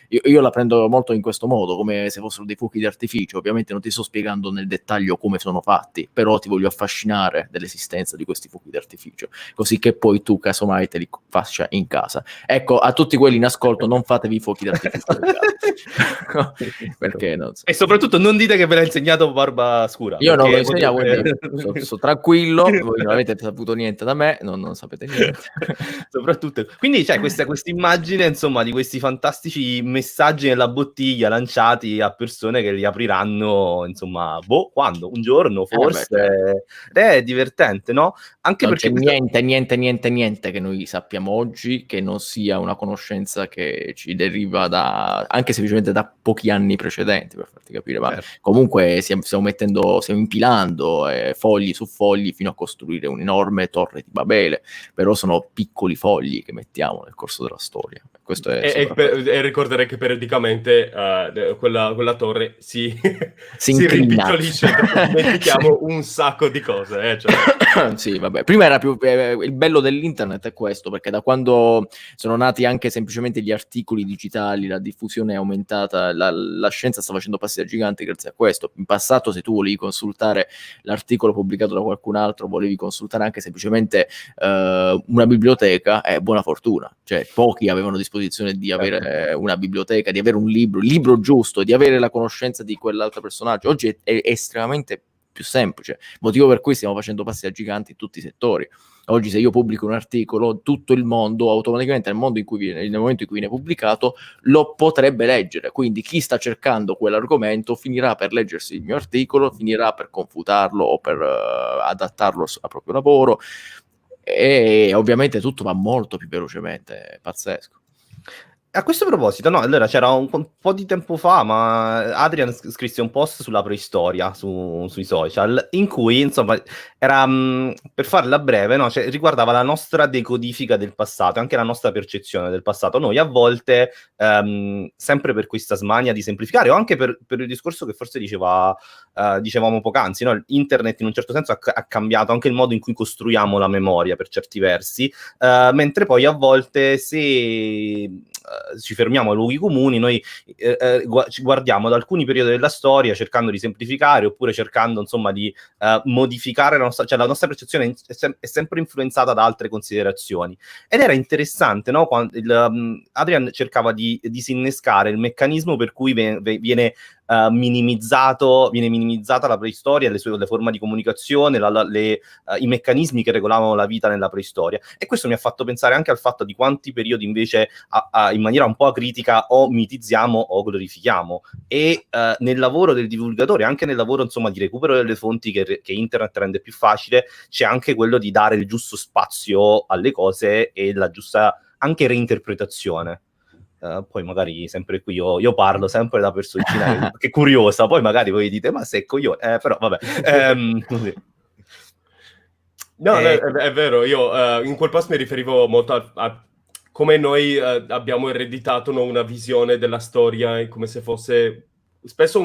Io la prendo molto in questo modo, come se fossero dei fuochi d'artificio. Ovviamente non ti sto spiegando nel dettaglio come sono fatti, però ti voglio affascinare dell'esistenza di questi fuochi d'artificio, così che poi tu casomai te li faccia in casa. Ecco, a tutti quelli in ascolto, non fatevi i fuochi d'artificio in casa. Perché non so. E soprattutto non dite che ve l'ha insegnato Barbascura. Io non lo insegno, quindi sto tranquillo, voi non avete saputo niente da me, non sapete niente. Soprattutto, quindi c'è questa immagine, insomma, di questi fantastici messaggi nella bottiglia lanciati a persone che li apriranno, insomma, quando? Un giorno, forse. Certo. È divertente, no? Anche non perché c'è niente che noi sappiamo oggi che non sia una conoscenza che ci deriva anche semplicemente da pochi anni precedenti, per farti capire, ma comunque stiamo impilando fogli su fogli fino a costruire un'enorme torre di Babele, però sono piccoli fogli che mettiamo nel corso della storia. Questo e ricorderei che periodicamente quella torre si rimpicciolisce, dimentichiamo un sacco di cose. Sì, vabbè. Prima era più il bello dell'internet è questo, perché da quando sono nati anche semplicemente gli articoli digitali, la diffusione è aumentata, la scienza sta facendo passi da giganti grazie a questo. In passato, se tu volevi consultare l'articolo pubblicato da qualcun altro, volevi consultare anche semplicemente una biblioteca, buona fortuna. Cioè, pochi avevano a disposizione di avere una biblioteca, di avere un libro, il libro giusto, di avere la conoscenza di quell'altro personaggio. Oggi è estremamente più semplice, motivo per cui stiamo facendo passi da giganti in tutti i settori. Oggi se io pubblico un articolo, tutto il mondo automaticamente nel momento in cui viene pubblicato lo potrebbe leggere, quindi chi sta cercando quell'argomento finirà per leggersi il mio articolo, finirà per confutarlo o per adattarlo al proprio lavoro, e ovviamente tutto va molto più velocemente, è pazzesco. A questo proposito, no, allora c'era un po' di tempo fa, ma Adrian scrisse un post sulla preistoria sui social, in cui, insomma, era, per farla breve, no, cioè, riguardava la nostra decodifica del passato, anche la nostra percezione del passato. Noi a volte, sempre per questa smania di semplificare, o anche per il discorso che forse dicevamo poc'anzi, no? Internet in un certo senso ha cambiato anche il modo in cui costruiamo la memoria per certi versi, mentre poi a volte se ci fermiamo ai luoghi comuni, noi ci guardiamo ad alcuni periodi della storia cercando di semplificare, oppure cercando insomma di modificare la nostra percezione è sempre influenzata da altre considerazioni. Ed era interessante, no? Quando Adrian cercava di disinnescare il meccanismo per cui viene minimizzata la preistoria, le forme di comunicazione, i meccanismi che regolavano la vita nella preistoria. E questo mi ha fatto pensare anche al fatto di quanti periodi invece in maniera un po' acritica o mitizziamo o glorifichiamo. E nel lavoro del divulgatore, anche nel lavoro insomma di recupero delle fonti che internet rende più facile, c'è anche quello di dare il giusto spazio alle cose e la giusta anche reinterpretazione. Poi magari sempre qui io parlo sempre da personcina che è curiosa, poi magari voi dite ma sei coglione, però vabbè. Così. No, è vero, io in quel post mi riferivo molto a come noi abbiamo ereditato una visione della storia come se fosse spesso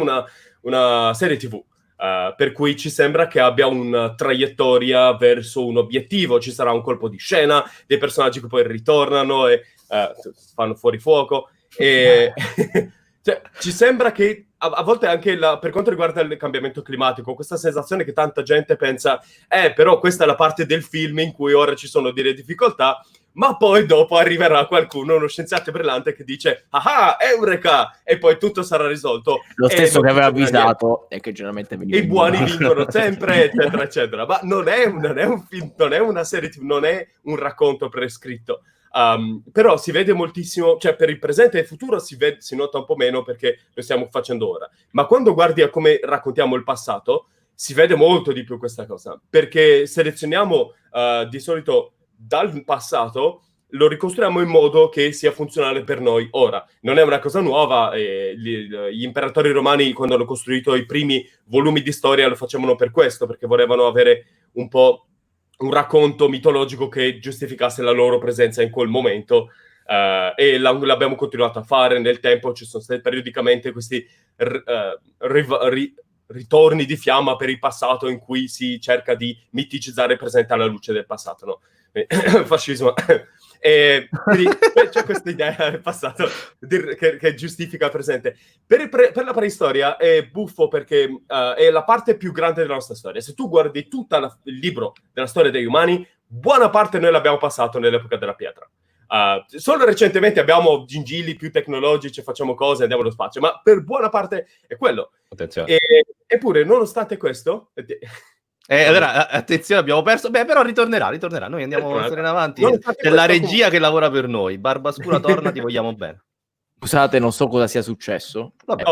una serie TV. Per cui ci sembra che abbia una traiettoria verso un obiettivo, ci sarà un colpo di scena, dei personaggi che poi ritornano e fanno fuori fuoco. E cioè, ci sembra che a volte anche per quanto riguarda il cambiamento climatico, questa sensazione che tanta gente pensa però questa è la parte del film in cui ora ci sono delle difficoltà, ma poi dopo arriverà qualcuno, uno scienziato brillante che dice ah, eureka, e poi tutto sarà risolto. Lo stesso che aveva avvisato e che generalmente veniva i buoni vincono sempre, eccetera eccetera. Ma non è un film, non è una serie TV, non è un racconto prescritto. Però si vede moltissimo, cioè per il presente e il futuro si nota un po' meno perché lo stiamo facendo ora, ma quando guardi a come raccontiamo il passato si vede molto di più questa cosa, perché selezioniamo di solito dal passato, lo ricostruiamo in modo che sia funzionale per noi ora. Non è una cosa nuova, gli imperatori romani quando hanno costruito i primi volumi di storia lo facevano per questo, perché volevano avere un po' un racconto mitologico che giustificasse la loro presenza in quel momento, e l'abbiamo continuato a fare nel tempo. Ci sono stati periodicamente questi ritorni di fiamma per il passato in cui si cerca di miticizzare il presente alla luce del passato, no? Fascismo. E quindi c'è questa idea del passato che giustifica il presente. Per la preistoria è buffo perché è la parte più grande della nostra storia. Se tu guardi tutto il libro della storia degli umani, buona parte noi l'abbiamo passato nell'epoca della pietra. Solo recentemente abbiamo gingilli più tecnologici, facciamo cose, andiamo allo spazio, ma per buona parte è quello. Attenzione. Eppure, nonostante questo... allora, attenzione, abbiamo perso. Beh, però ritornerà. Noi andiamo sereno avanti. C'è la regia che lavora per noi. Barbascura, torna, ti vogliamo bene. Scusate, non so cosa sia successo. Vabbè,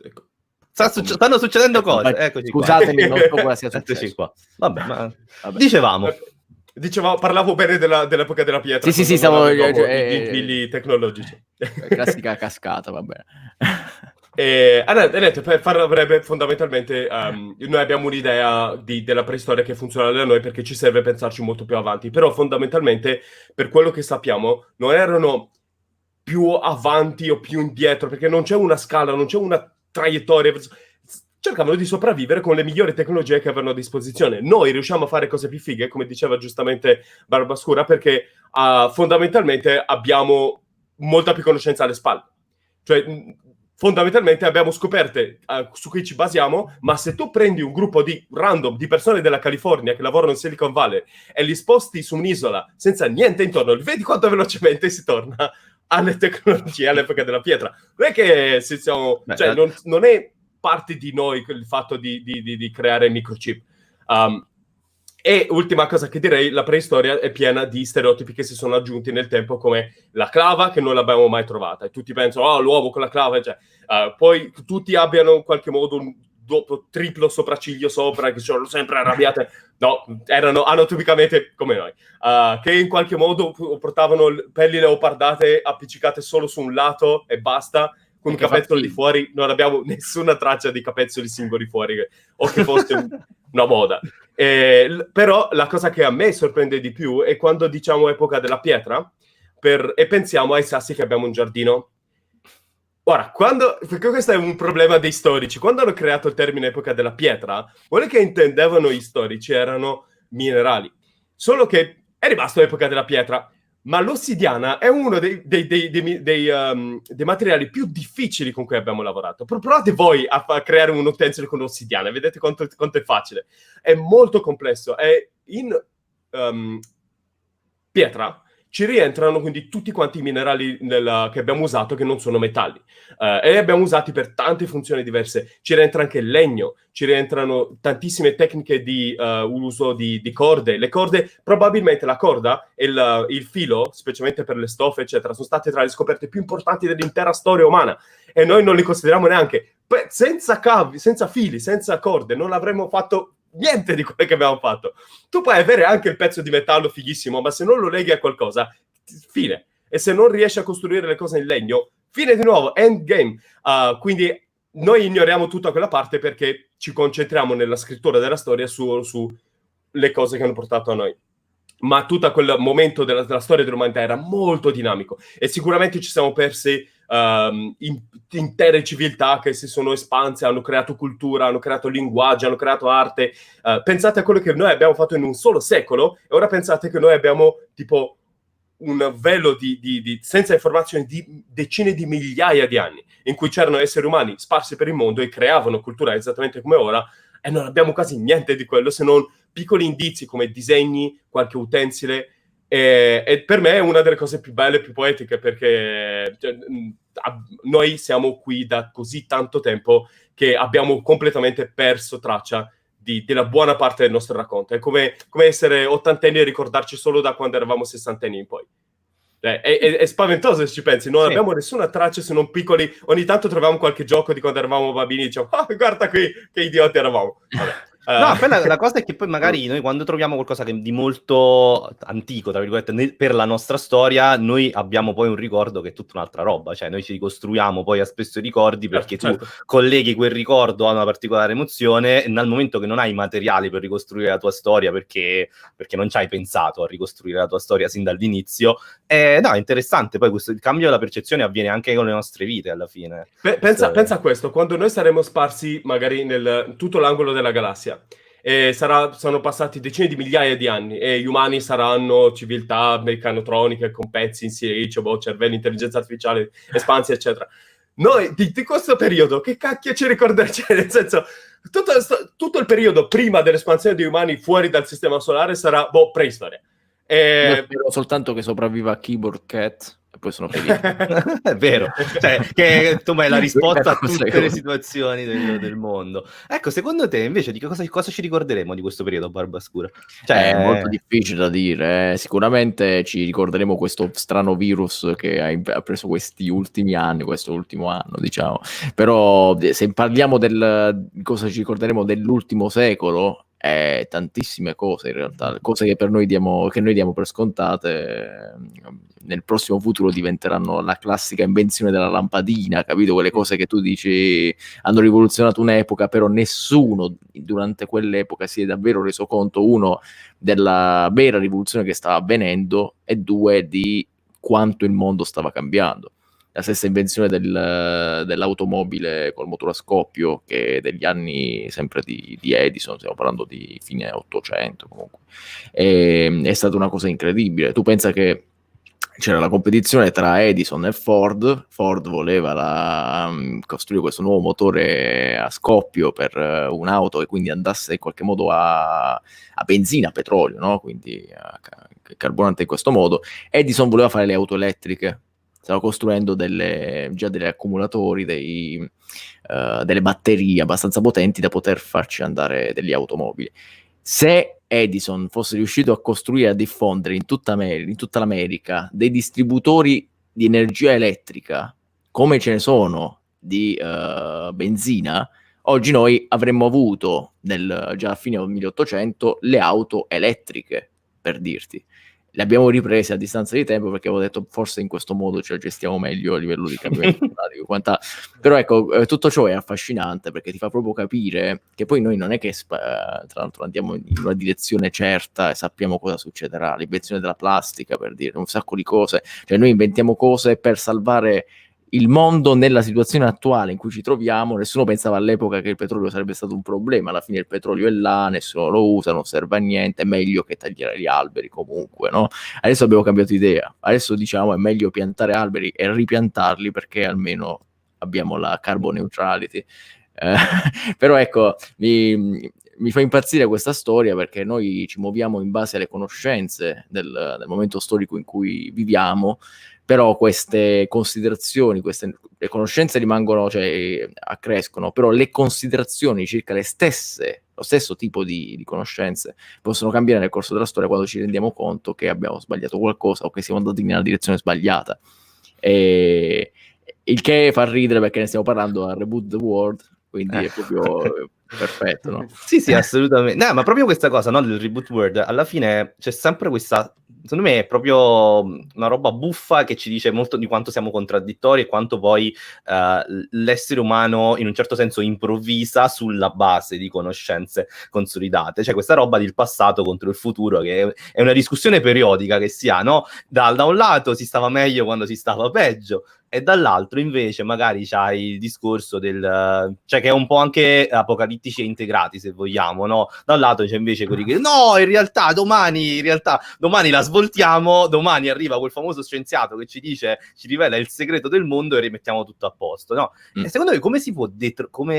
ecco. Stanno succedendo cose. Eccoci scusatemi, qua. non so cosa sia successo. Qua. Vabbè. Dicevamo, parlavo bene dell'epoca della pietra. Sì, stavo i gingilli tecnologici. Classica cascata, va bene. Per farla breve, fondamentalmente noi abbiamo un'idea della preistoria che funziona da noi perché ci serve pensarci molto più avanti, però fondamentalmente per quello che sappiamo non erano più avanti o più indietro, perché non c'è una scala, non c'è una traiettoria, cercavano di sopravvivere con le migliori tecnologie che avevano a disposizione. Noi riusciamo a fare cose più fighe, come diceva giustamente Barbascura, perché fondamentalmente abbiamo molta più conoscenza alle spalle, cioè fondamentalmente abbiamo scoperte su cui ci basiamo, ma se tu prendi un gruppo di random di persone della California che lavorano in Silicon Valley e li sposti su un'isola senza niente intorno, vedi quanto velocemente si torna alle tecnologie all'epoca della pietra. Non è che non è parte di noi il fatto di creare microchip. E ultima cosa che direi, la preistoria è piena di stereotipi che si sono aggiunti nel tempo, come la clava che non l'abbiamo mai trovata e tutti pensano l'uomo con la clava, cioè, poi tutti abbiano in qualche modo dopo triplo sopracciglio sopra, che sono sempre arrabbiate. No, erano anatomicamente come noi, che in qualche modo portavano pelli leopardate appiccicate solo su un lato e basta, con un capezzolo di fuori. Non abbiamo nessuna traccia di capezzoli singoli fuori, o che fosse una moda. Però la cosa che a me sorprende di più è quando diciamo epoca della pietra e pensiamo ai sassi che abbiamo in giardino. Ora, perché questo è un problema dei storici, quando hanno creato il termine epoca della pietra, quello che intendevano gli storici erano minerali, solo che è rimasto epoca della pietra, ma l'ossidiana è uno dei materiali più difficili con cui abbiamo lavorato. Provate voi a creare un utensile con l'ossidiana, vedete quanto è facile. È molto complesso, e in pietra ci rientrano quindi tutti quanti i minerali che abbiamo usato che non sono metalli, e li abbiamo usati per tante funzioni diverse. Ci rientra anche il legno, ci rientrano tantissime tecniche di uso di corde. Le corde, probabilmente la corda e il filo, specialmente per le stoffe eccetera, sono state tra le scoperte più importanti dell'intera storia umana, e noi non li consideriamo neanche. Senza cavi, senza fili, senza corde non avremmo fatto niente di quello che abbiamo fatto. Tu puoi avere anche il pezzo di metallo fighissimo, ma se non lo leghi a qualcosa, fine. E se non riesci a costruire le cose in legno, fine di nuovo, endgame. Quindi noi ignoriamo tutta quella parte perché ci concentriamo nella scrittura della storia su le cose che hanno portato a noi. Ma tutto quel momento della storia dell'umanità era molto dinamico, e sicuramente ci siamo persi intere civiltà che si sono espanse, hanno creato cultura, hanno creato linguaggio, hanno creato arte. Pensate a quello che noi abbiamo fatto in un solo secolo, e ora pensate che noi abbiamo tipo un velo senza informazioni di decine di migliaia di anni, in cui c'erano esseri umani sparsi per il mondo e creavano cultura esattamente come ora, e non abbiamo quasi niente di quello, se non piccoli indizi come disegni, qualche utensile. E per me è una delle cose più belle e più poetiche, perché noi siamo qui da così tanto tempo che abbiamo completamente perso traccia della buona parte del nostro racconto. È come essere ottantenni e ricordarci solo da quando eravamo sessantenni in poi. È spaventoso se ci pensi, non abbiamo nessuna traccia se non piccoli. Ogni tanto troviamo qualche gioco di quando eravamo bambini e diciamo guarda qui che idioti eravamo. Vabbè. No, poi la cosa è che poi magari noi quando troviamo qualcosa di molto antico, tra virgolette, per la nostra storia, noi abbiamo poi un ricordo che è tutta un'altra roba, cioè noi ci ricostruiamo poi a spesso i ricordi perché tu colleghi quel ricordo a una particolare emozione, e nel momento che non hai materiali per ricostruire la tua storia perché non ci hai pensato a ricostruire la tua storia sin dall'inizio, no, è interessante. Poi il cambio della percezione avviene anche con le nostre vite alla fine. Pensa a questo, quando noi saremo sparsi magari nel tutto l'angolo della galassia, sono passati decine di migliaia di anni e gli umani saranno civiltà meccanotroniche con pezzi in silicio, cervelli, intelligenza artificiale espansi eccetera. Noi di questo periodo che cacchio ci ricorderemo? Cioè, nel senso, tutto il periodo prima dell'espansione degli umani fuori dal sistema solare sarà preistoria. Io spero soltanto che sopravviva Keyboard Cat e poi sono felice. È vero, cioè che insomma è la risposta a tutte le situazioni del mondo. Ecco, secondo te invece di cosa ci ricorderemo di questo periodo, Barbascura? Cioè, è molto difficile da dire. Sicuramente ci ricorderemo questo strano virus che ha preso questi ultimi anni, questo ultimo anno, diciamo. Però se parliamo di cosa ci ricorderemo dell'ultimo secolo, tantissime cose in realtà, cose che noi diamo per scontate, nel prossimo futuro diventeranno la classica invenzione della lampadina, capito? Quelle cose che tu dici hanno rivoluzionato un'epoca, però nessuno durante quell'epoca si è davvero reso conto, uno, della vera rivoluzione che stava avvenendo, e due, di quanto il mondo stava cambiando. La stessa invenzione dell'automobile col motore a scoppio, che degli anni sempre di Edison, stiamo parlando di fine 800 comunque, è stata una cosa incredibile. Tu pensa che c'era la competizione tra Edison e Ford voleva costruire questo nuovo motore a scoppio per un'auto che quindi andasse in qualche modo a benzina, a petrolio, no? Quindi a carburante in questo modo. Edison voleva fare le auto elettriche, stava costruendo già degli accumulatori, delle batterie abbastanza potenti da poter farci andare degli automobili. Se Edison fosse riuscito a costruire, a diffondere in tutta l'America dei distributori di energia elettrica come ce ne sono di benzina, Oggi noi avremmo avuto già a fine del 1800 le auto elettriche, per dirti. Le abbiamo riprese a distanza di tempo perché avevo detto forse in questo modo ce la gestiamo meglio a livello di cambiamento climatico. Però ecco, tutto ciò è affascinante perché ti fa proprio capire che poi noi non è che tra l'altro andiamo in una direzione certa e sappiamo cosa succederà. L'invenzione della plastica, per dire, un sacco di cose. Cioè noi inventiamo cose per salvare il mondo nella situazione attuale in cui ci troviamo. Nessuno pensava all'epoca che il petrolio sarebbe stato un problema. Alla fine il petrolio è là, nessuno lo usa, non serve a niente, è meglio che tagliare gli alberi comunque, no? Adesso abbiamo cambiato idea, adesso diciamo è meglio piantare alberi e ripiantarli perché almeno abbiamo la carbon neutrality. Però ecco, mi fa impazzire questa storia perché noi ci muoviamo in base alle conoscenze del momento storico in cui viviamo, però queste considerazioni, le conoscenze rimangono, cioè accrescono, però le considerazioni circa lo stesso tipo di conoscenze possono cambiare nel corso della storia quando ci rendiamo conto che abbiamo sbagliato qualcosa o che siamo andati nella direzione sbagliata. Il che fa ridere perché ne stiamo parlando a Reboot the World, quindi è proprio perfetto, no? Sì, assolutamente. No, ma proprio questa cosa, no, del reboot world, alla fine c'è sempre questa, secondo me è proprio una roba buffa che ci dice molto di quanto siamo contraddittori e quanto poi l'essere umano in un certo senso improvvisa sulla base di conoscenze consolidate. Cioè questa roba del passato contro il futuro, che è una discussione periodica che si ha, no? Da un lato si stava meglio quando si stava peggio, e dall'altro invece magari c'hai il discorso cioè che è un po' anche apocalittici e integrati, se vogliamo, no? Da un lato c'è invece quelli che no, in realtà domani la svoltiamo, domani arriva quel famoso scienziato che ci rivela il segreto del mondo e rimettiamo tutto a posto, no? E secondo me come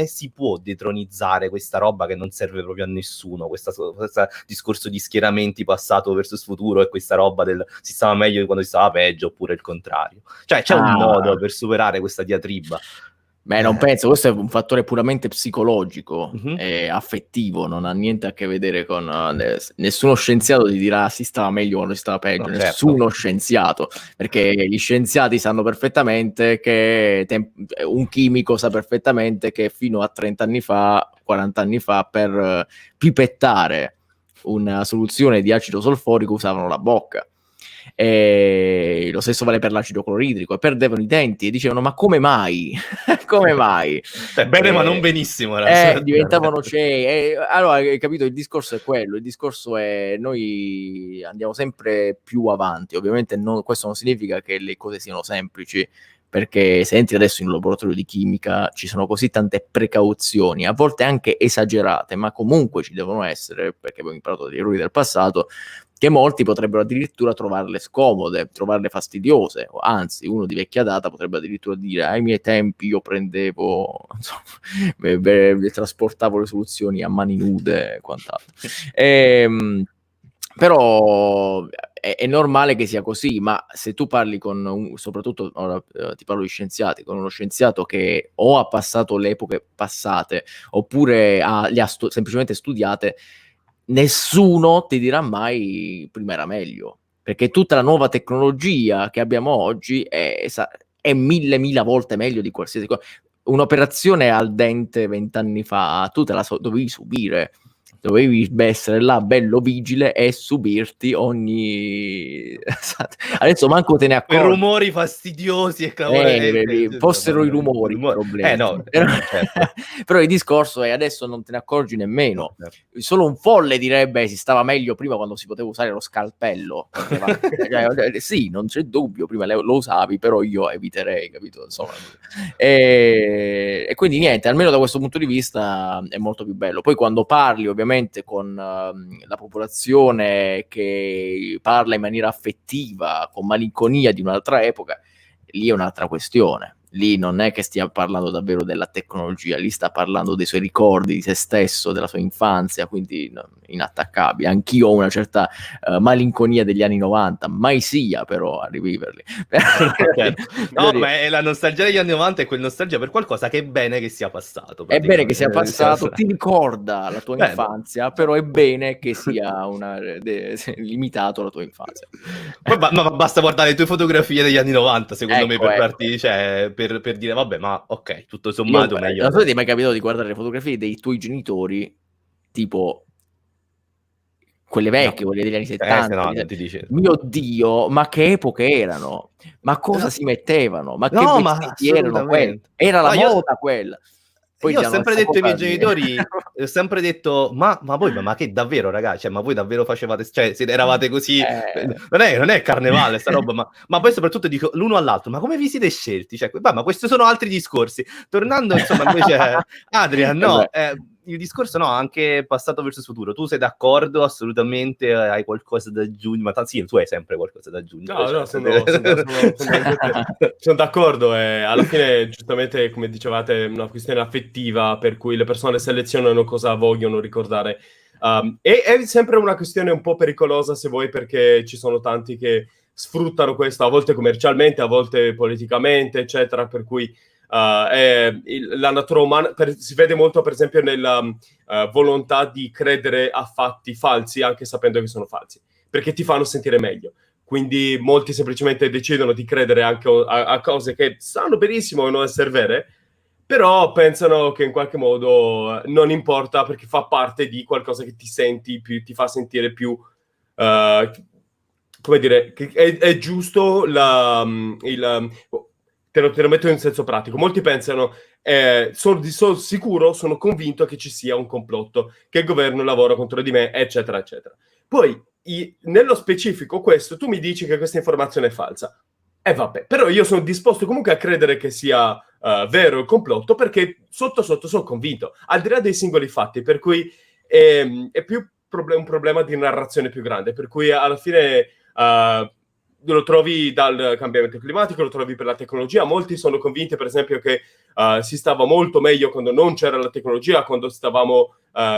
si può detronizzare questa roba che non serve proprio a nessuno, questo discorso di schieramenti passato versus futuro e questa roba del si stava meglio di quando si stava peggio oppure il contrario? Cioè c'è un modo per superare questa diatriba? Beh, non penso, questo è un fattore puramente psicologico e affettivo, non ha niente a che vedere con nessuno scienziato ti dirà si stava meglio quando si stava peggio, no, nessuno scienziato, perché gli scienziati sanno perfettamente che un chimico sa perfettamente che fino a 30 anni fa, 40 anni fa, per pipettare una soluzione di acido solforico usavano la bocca. E lo stesso vale per l'acido cloridrico, e perdevano i denti e dicevano ma come mai? Come mai? Bene ma non benissimo, diventavano ciechi. Allora hai capito, il discorso è quello, il discorso è noi andiamo sempre più avanti, ovviamente questo non significa che le cose siano semplici, perché se entri adesso in un laboratorio di chimica ci sono così tante precauzioni, a volte anche esagerate, ma comunque ci devono essere, perché abbiamo imparato dagli errori del passato, che molti potrebbero addirittura trovarle scomode, trovarle fastidiose, o anzi uno di vecchia data potrebbe addirittura dire ai miei tempi io prendevo, insomma, trasportavo le soluzioni a mani nude e quant'altro. Però è normale che sia così, ma se tu parli soprattutto ora ti parlo di scienziati, con uno scienziato che o ha passato le epoche passate oppure le ha semplicemente studiate, nessuno ti dirà mai prima era meglio, perché tutta la nuova tecnologia che abbiamo oggi è mille volte meglio di qualsiasi cosa. Un'operazione al dente 20 anni fa tu te la dovevi subire, dovevi essere là bello vigile e subirti ogni adesso manco te ne accorgi, quei rumori fastidiosi e fossero i rumori il problema. No, certo. Però il discorso è adesso non te ne accorgi nemmeno, solo un folle direbbe si stava meglio prima quando si poteva usare lo scalpello, sì, non c'è dubbio, prima lo usavi, però io eviterei, capito? Insomma, e quindi niente, almeno da questo punto di vista è molto più bello. Poi quando parli ovviamente con la popolazione che parla in maniera affettiva, con malinconia di un'altra epoca, lì è un'altra questione. Lì non è che stia parlando davvero della tecnologia, lì sta parlando dei suoi ricordi, di se stesso, della sua infanzia, quindi inattaccabile. Anch'io ho una certa malinconia degli anni 90, mai sia però a riviverli. No, ma è la nostalgia degli anni 90, è quel nostalgia per qualcosa che è bene che sia passato. È bene che sia passato, ti ricorda la tua infanzia, però è bene che sia limitato alla tua infanzia. Ma basta guardare le tue fotografie degli anni 90, secondo me, per farti, cioè, per dire vabbè, ma ok, tutto sommato meglio. Non so se ti è mai capitato di guardare le fotografie dei tuoi genitori, tipo quelle vecchie, No. quelle degli anni 70. No, non ti dice. Mio Dio, ma che epoche erano? Ma cosa No. si mettevano? Ma che No, ma vestiti erano quelli? assolutamente. Era la Ma io- moda quella. Poi Io ho già non sempre so detto ai miei cosa dire. genitori, ho sempre detto, ma voi, ma che davvero, ragazzi? Cioè, ma voi davvero facevate, cioè, eravate così? Non è carnevale sta roba, ma poi soprattutto dico l'uno all'altro, ma come vi siete scelti? Cioè, ma questi sono altri discorsi. Tornando, insomma, invece, Adrian, no, il discorso no, anche passato versus futuro. Tu sei d'accordo assolutamente? Hai qualcosa da aggiungere? Ma sì, tu hai sempre qualcosa da aggiungere. No, Cioè, sono d'accordo. E alla fine, giustamente, come dicevate, è una questione affettiva per cui le persone selezionano cosa vogliono ricordare. E è sempre una questione un po' pericolosa, se vuoi, perché ci sono tanti che sfruttano questo, a volte commercialmente, a volte politicamente, eccetera, per cui la natura umana si vede molto, per esempio, nella volontà di credere a fatti falsi, anche sapendo che sono falsi, perché ti fanno sentire meglio. Quindi molti semplicemente decidono di credere anche a cose che sanno benissimo non essere vere, però pensano che in qualche modo non importa, perché fa parte di qualcosa che ti senti più, ti fa sentire più come dire, che è giusto te lo metto in senso pratico. Molti pensano, sono sicuro, sono convinto che ci sia un complotto, che il governo lavora contro di me, eccetera, eccetera. Poi, nello specifico, tu mi dici che questa informazione è falsa. Vabbè, però io sono disposto comunque a credere che sia vero il complotto, perché sotto sotto sono convinto, al di là dei singoli fatti, per cui è più un problema di narrazione più grande, per cui alla fine lo trovi dal cambiamento climatico, lo trovi per la tecnologia. Molti sono convinti, per esempio, che si stava molto meglio quando non c'era la tecnologia, quando stavamo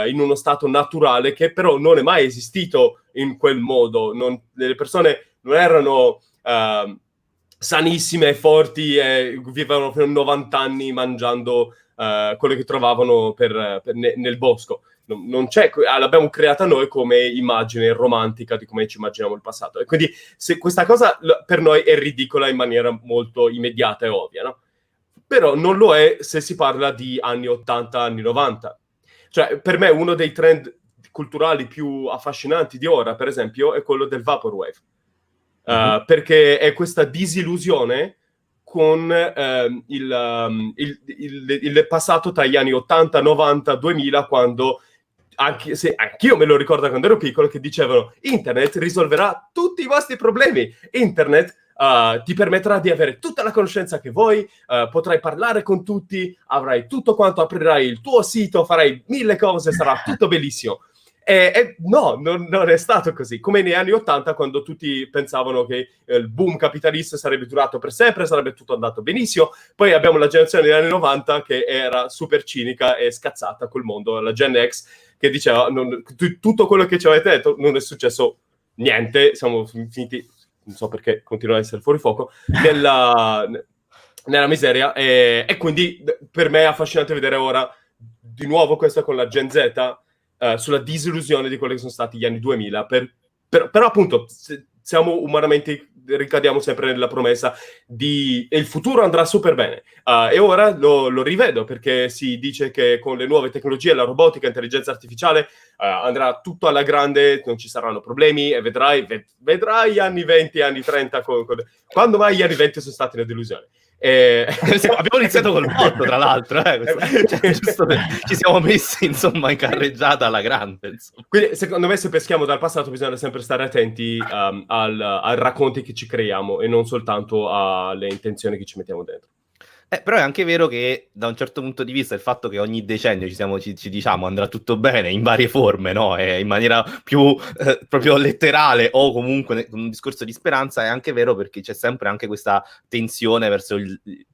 in uno stato naturale, che però non è mai esistito in quel modo. Le persone non erano sanissime e forti e vivevano per 90 anni mangiando quello che trovavano nel bosco. Non c'è, l'abbiamo creata noi come immagine romantica di come ci immaginiamo il passato. E quindi questa cosa per noi è ridicola in maniera molto immediata e ovvia, no? Però non lo è se si parla di anni 80, anni 90. Cioè, per me uno dei trend culturali più affascinanti di ora, per esempio, è quello del Vaporwave. Perché è questa disillusione con il passato tra gli anni 80, 90, 2000, quando anch'io me lo ricordo quando ero piccolo, che dicevano internet risolverà tutti i vostri problemi, internet ti permetterà di avere tutta la conoscenza che vuoi, potrai parlare con tutti, avrai tutto quanto, aprirai il tuo sito, farai 1000 cose, sarà tutto bellissimo. No, non è stato così. Come negli anni 80, quando tutti pensavano che il boom capitalista sarebbe durato per sempre, sarebbe tutto andato benissimo. Poi abbiamo la generazione degli anni 90 che era super cinica e scazzata col mondo, la Gen X, che diceva tutto quello che ci avete detto non è successo niente, siamo finiti, non so perché continuano ad essere fuori fuoco, nella miseria. E quindi per me è affascinante vedere ora di nuovo questa con la Gen Z, sulla disillusione di quelli che sono stati gli anni 2000, però appunto siamo umanamente, ricadiamo sempre nella promessa di il futuro andrà super bene, e ora lo rivedo, perché si dice che con le nuove tecnologie, la robotica, l'intelligenza artificiale, andrà tutto alla grande, non ci saranno problemi, e vedrai gli anni 20, anni 30, quando mai gli anni 20 sono stati una delusione. Abbiamo iniziato col botto, tra l'altro, cioè, giusto ci siamo messi insomma in carreggiata alla grande, insomma. Quindi secondo me, se peschiamo dal passato, bisogna sempre stare attenti ai racconti che ci creiamo e non soltanto alle intenzioni che ci mettiamo dentro. Però è anche vero che da un certo punto di vista il fatto che ogni decennio ci diciamo andrà tutto bene in varie forme, no? In maniera più proprio letterale, o comunque con un discorso di speranza, è anche vero, perché c'è sempre anche questa tensione verso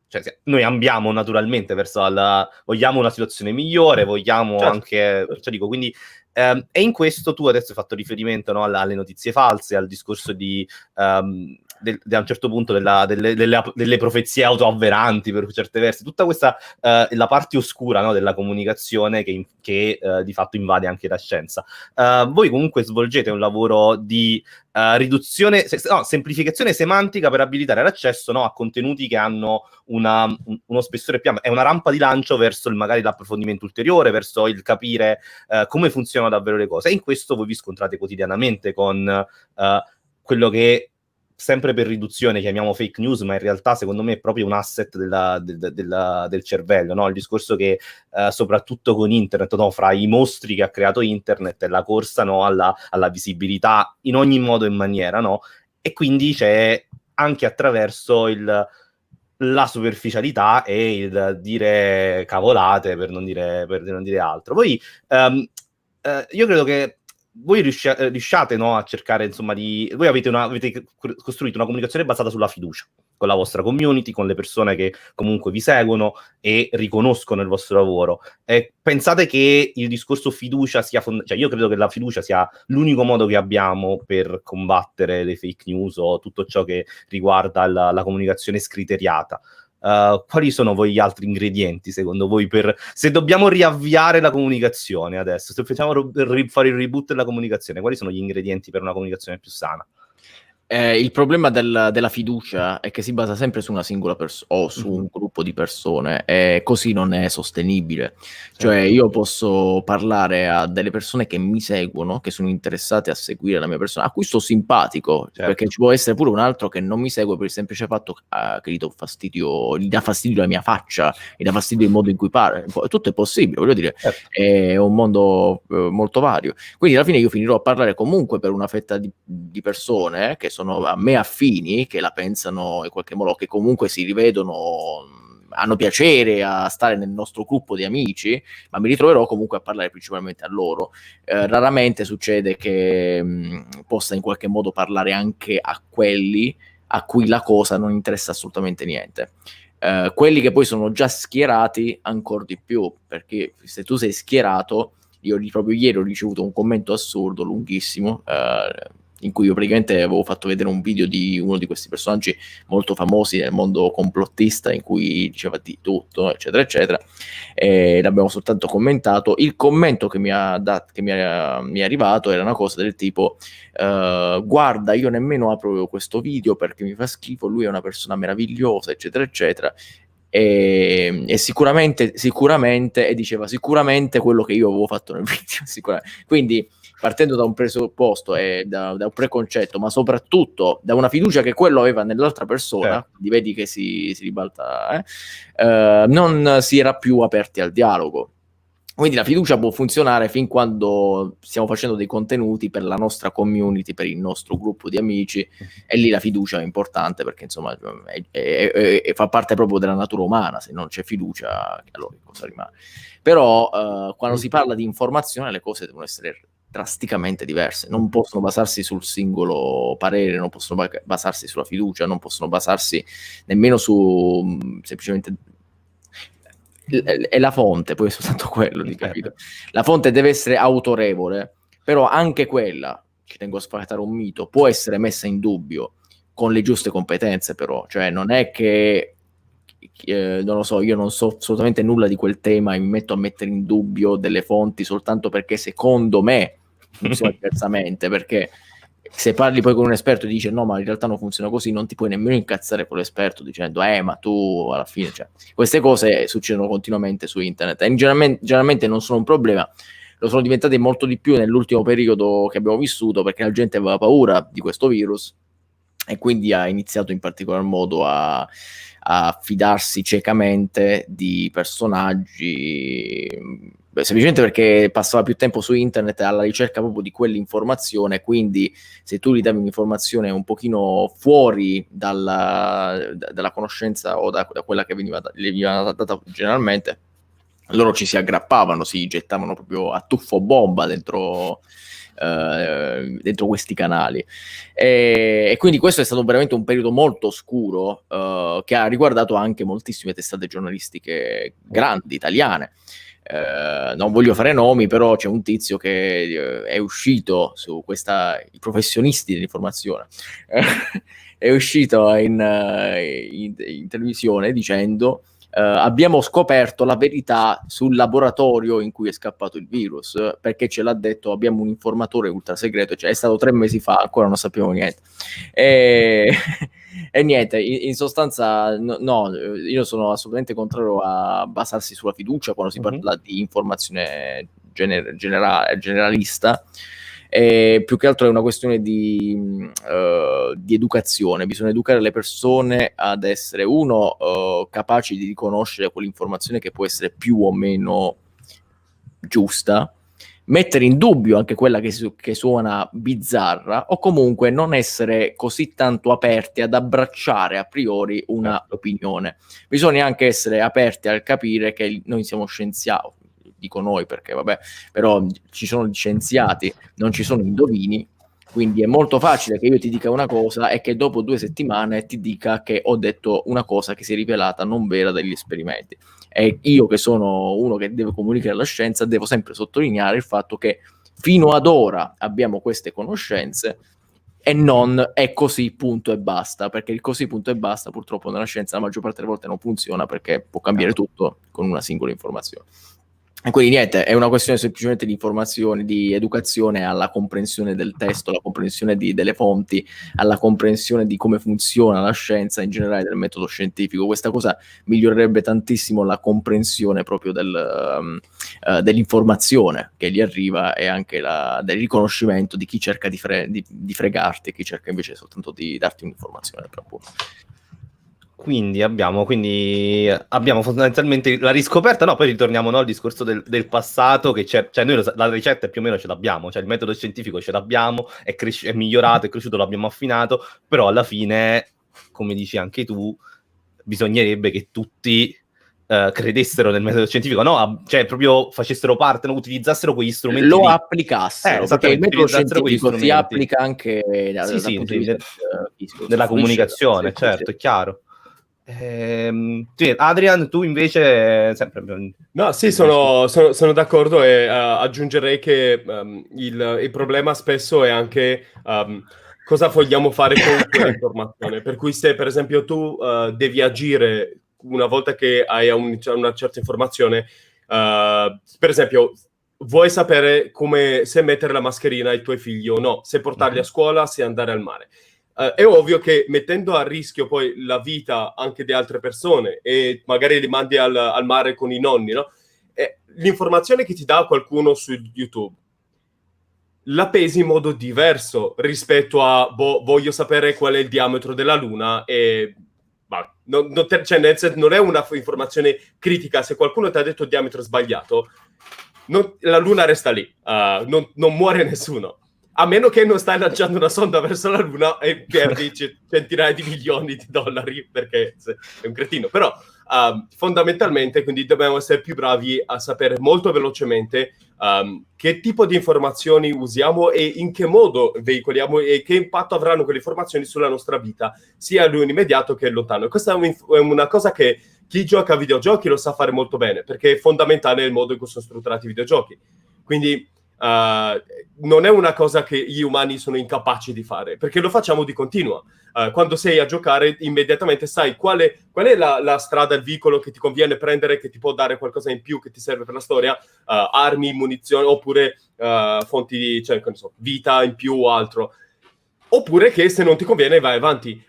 cioè, noi ambiamo naturalmente verso vogliamo una situazione migliore, vogliamo anche, perciò dico, quindi e in questo tu adesso hai fatto riferimento, no, alle notizie false, al discorso a un certo punto delle profezie autoavveranti per certe versi, tutta questa la parte oscura, no, della comunicazione che di fatto invade anche la scienza. Voi comunque svolgete un lavoro di semplificazione semantica per abilitare l'accesso, no, a contenuti che hanno uno spessore più ampio. È una rampa di lancio verso magari l'approfondimento ulteriore, verso il capire come funzionano davvero le cose. E in questo voi vi scontrate quotidianamente con quello che sempre per riduzione chiamiamo fake news, ma in realtà secondo me è proprio un asset del cervello, no? Il discorso che soprattutto con internet, no? Fra i mostri che ha creato internet, è la corsa, no? alla visibilità in ogni modo e maniera, no? E quindi c'è anche attraverso la superficialità e il dire cavolate, per non dire altro. Poi io credo che voi riusciate, no, a cercare, insomma, voi avete costruito una comunicazione basata sulla fiducia con la vostra community, con le persone che comunque vi seguono e riconoscono il vostro lavoro. Pensate che il discorso fiducia sia cioè io credo che la fiducia sia l'unico modo che abbiamo per combattere le fake news o tutto ciò che riguarda la comunicazione scriteriata. Quali sono poi gli altri ingredienti secondo voi se dobbiamo riavviare la comunicazione adesso, se facciamo fare il reboot della comunicazione, quali sono gli ingredienti per una comunicazione più sana? Il problema della fiducia è che si basa sempre su una singola persona o su un gruppo di persone, e così non è sostenibile. Cioè io posso parlare a delle persone che mi seguono, che sono interessate a seguire la mia persona, a cui sto simpatico, perché ci può essere pure un altro che non mi segue per il semplice fatto che gli dà fastidio la mia faccia, gli dà fastidio il modo in cui parla. Tutto è possibile, voglio dire, è un mondo molto vario. Quindi alla fine io finirò a parlare comunque per una fetta di persone che sono a me affini, che la pensano in qualche modo, che comunque si rivedono, hanno piacere a stare nel nostro gruppo di amici, ma mi ritroverò comunque a parlare principalmente a loro. Raramente succede che possa in qualche modo parlare anche a quelli a cui la cosa non interessa assolutamente niente. Quelli che poi sono già schierati ancora di più, perché se tu sei schierato, io proprio ieri ho ricevuto un commento assurdo, lunghissimo, in cui io praticamente avevo fatto vedere un video di uno di questi personaggi molto famosi nel mondo complottista, in cui diceva di tutto, eccetera, eccetera, e l'abbiamo soltanto commentato. Il commento che mi è arrivato era una cosa del tipo guarda, io nemmeno apro questo video perché mi fa schifo, lui è una persona meravigliosa, eccetera, eccetera. E sicuramente, e diceva sicuramente quello che io avevo fatto nel video, sicuramente. Quindi partendo da un presupposto e da un preconcetto, ma soprattutto da una fiducia che quello aveva nell'altra persona, vedi che si ribalta, non si era più aperti al dialogo. Quindi la fiducia può funzionare fin quando stiamo facendo dei contenuti per la nostra community, per il nostro gruppo di amici, e lì la fiducia è importante perché insomma fa parte proprio della natura umana. Se non c'è fiducia, allora cosa rimane? Però quando si parla di informazione le cose devono essere drasticamente diverse, non possono basarsi sul singolo parere, non possono basarsi sulla fiducia, non possono basarsi nemmeno su semplicemente è la fonte, poi è soltanto quello di capito. La fonte deve essere autorevole, però anche quella, ci tengo a sfatare un mito, può essere messa in dubbio con le giuste competenze, però, cioè non è che non lo so, io non so assolutamente nulla di quel tema e mi metto a mettere in dubbio delle fonti soltanto perché secondo me funziona diversamente, perché se parli poi con un esperto e dice no, ma in realtà non funziona così, non ti puoi nemmeno incazzare con l'esperto dicendo ma tu alla fine, cioè, queste cose succedono continuamente su internet e generalmente non sono un problema, lo sono diventate molto di più nell'ultimo periodo che abbiamo vissuto, perché la gente aveva paura di questo virus e quindi ha iniziato in particolar modo a fidarsi ciecamente di personaggi, semplicemente perché passava più tempo su internet alla ricerca proprio di quell'informazione. Quindi se tu gli davi un'informazione un pochino fuori dalla conoscenza o da quella che veniva data generalmente, loro ci si aggrappavano, si gettavano proprio a tuffo bomba dentro questi canali, e quindi questo è stato veramente un periodo molto oscuro che ha riguardato anche moltissime testate giornalistiche grandi italiane. non voglio fare nomi, però c'è un tizio che è uscito su i professionisti dell'informazione, è uscito in televisione dicendo abbiamo scoperto la verità sul laboratorio in cui è scappato il virus, perché ce l'ha detto, abbiamo un informatore ultra segreto, cioè è stato 3 mesi fa, ancora non sappiamo niente. E niente, in sostanza no, io sono assolutamente contrario a basarsi sulla fiducia quando si parla di informazione generalista. Più che altro è una questione di educazione. Bisogna educare le persone ad essere capaci di riconoscere quell'informazione che può essere più o meno giusta, mettere in dubbio anche quella che suona bizzarra, o comunque non essere così tanto aperti ad abbracciare a priori una opinione. Bisogna anche essere aperti al capire che noi siamo scienziati, dico noi perché vabbè, però ci sono gli scienziati, non ci sono indovini, quindi è molto facile che io ti dica una cosa e che dopo 2 settimane ti dica che ho detto una cosa che si è rivelata non vera dagli esperimenti. E io, che sono uno che deve comunicare la scienza, devo sempre sottolineare il fatto che fino ad ora abbiamo queste conoscenze e non è così punto e basta, perché il così punto e basta purtroppo nella scienza la maggior parte delle volte non funziona, perché può cambiare tutto con una singola informazione. E quindi niente, è una questione semplicemente di informazione, di educazione alla comprensione del testo, alla comprensione delle fonti, alla comprensione di come funziona la scienza in generale, del metodo scientifico. Questa cosa migliorerebbe tantissimo la comprensione proprio dell'informazione che gli arriva, e anche del riconoscimento di chi cerca di fregarti e chi cerca invece soltanto di darti un'informazione per appunto. Quindi abbiamo fondamentalmente la riscoperta, no, poi ritorniamo al discorso del passato, che cioè noi la ricetta più o meno ce l'abbiamo, cioè il metodo scientifico ce l'abbiamo, è migliorato, è cresciuto, l'abbiamo affinato, però alla fine, come dici anche tu, bisognerebbe che tutti credessero nel metodo scientifico, no? Cioè proprio facessero parte, no? Utilizzassero quegli strumenti. Lo applicassero, perché il metodo scientifico si applica anche dal punto di vista fisico, della comunicazione, certo, è chiaro. Adrian, tu invece sempre... No, sì, sono d'accordo, e aggiungerei che il problema spesso è anche cosa vogliamo fare con quell'informazione. Per cui se per esempio tu devi agire una volta che hai una certa informazione, per esempio vuoi sapere se mettere la mascherina ai tuoi figli o no, se portarli a scuola, se andare al mare. È ovvio che mettendo a rischio poi la vita anche di altre persone, e magari li mandi al mare con i nonni, no? L'informazione che ti dà qualcuno su YouTube la pesi in modo diverso rispetto a voglio sapere qual è il diametro della Luna, e non è una informazione critica. Se qualcuno ti ha detto il diametro sbagliato, la Luna resta lì, non muore nessuno. A meno che non stai lanciando una sonda verso la Luna e perdi centinaia di milioni di dollari, perché è un cretino. Però fondamentalmente, quindi dobbiamo essere più bravi a sapere molto velocemente che tipo di informazioni usiamo e in che modo veicoliamo, e che impatto avranno quelle informazioni sulla nostra vita, sia nell'immediato che lontano. E questa è una cosa che chi gioca a videogiochi lo sa fare molto bene, perché è fondamentale il modo in cui sono strutturati i videogiochi. Quindi non è una cosa che gli umani sono incapaci di fare, perché lo facciamo di continuo. Quando sei a giocare, immediatamente sai qual è la strada, il vicolo che ti conviene prendere, che ti può dare qualcosa in più, che ti serve per la storia, armi, munizioni, oppure fonti di, cioè, non so, vita in più o altro. Oppure che se non ti conviene vai avanti.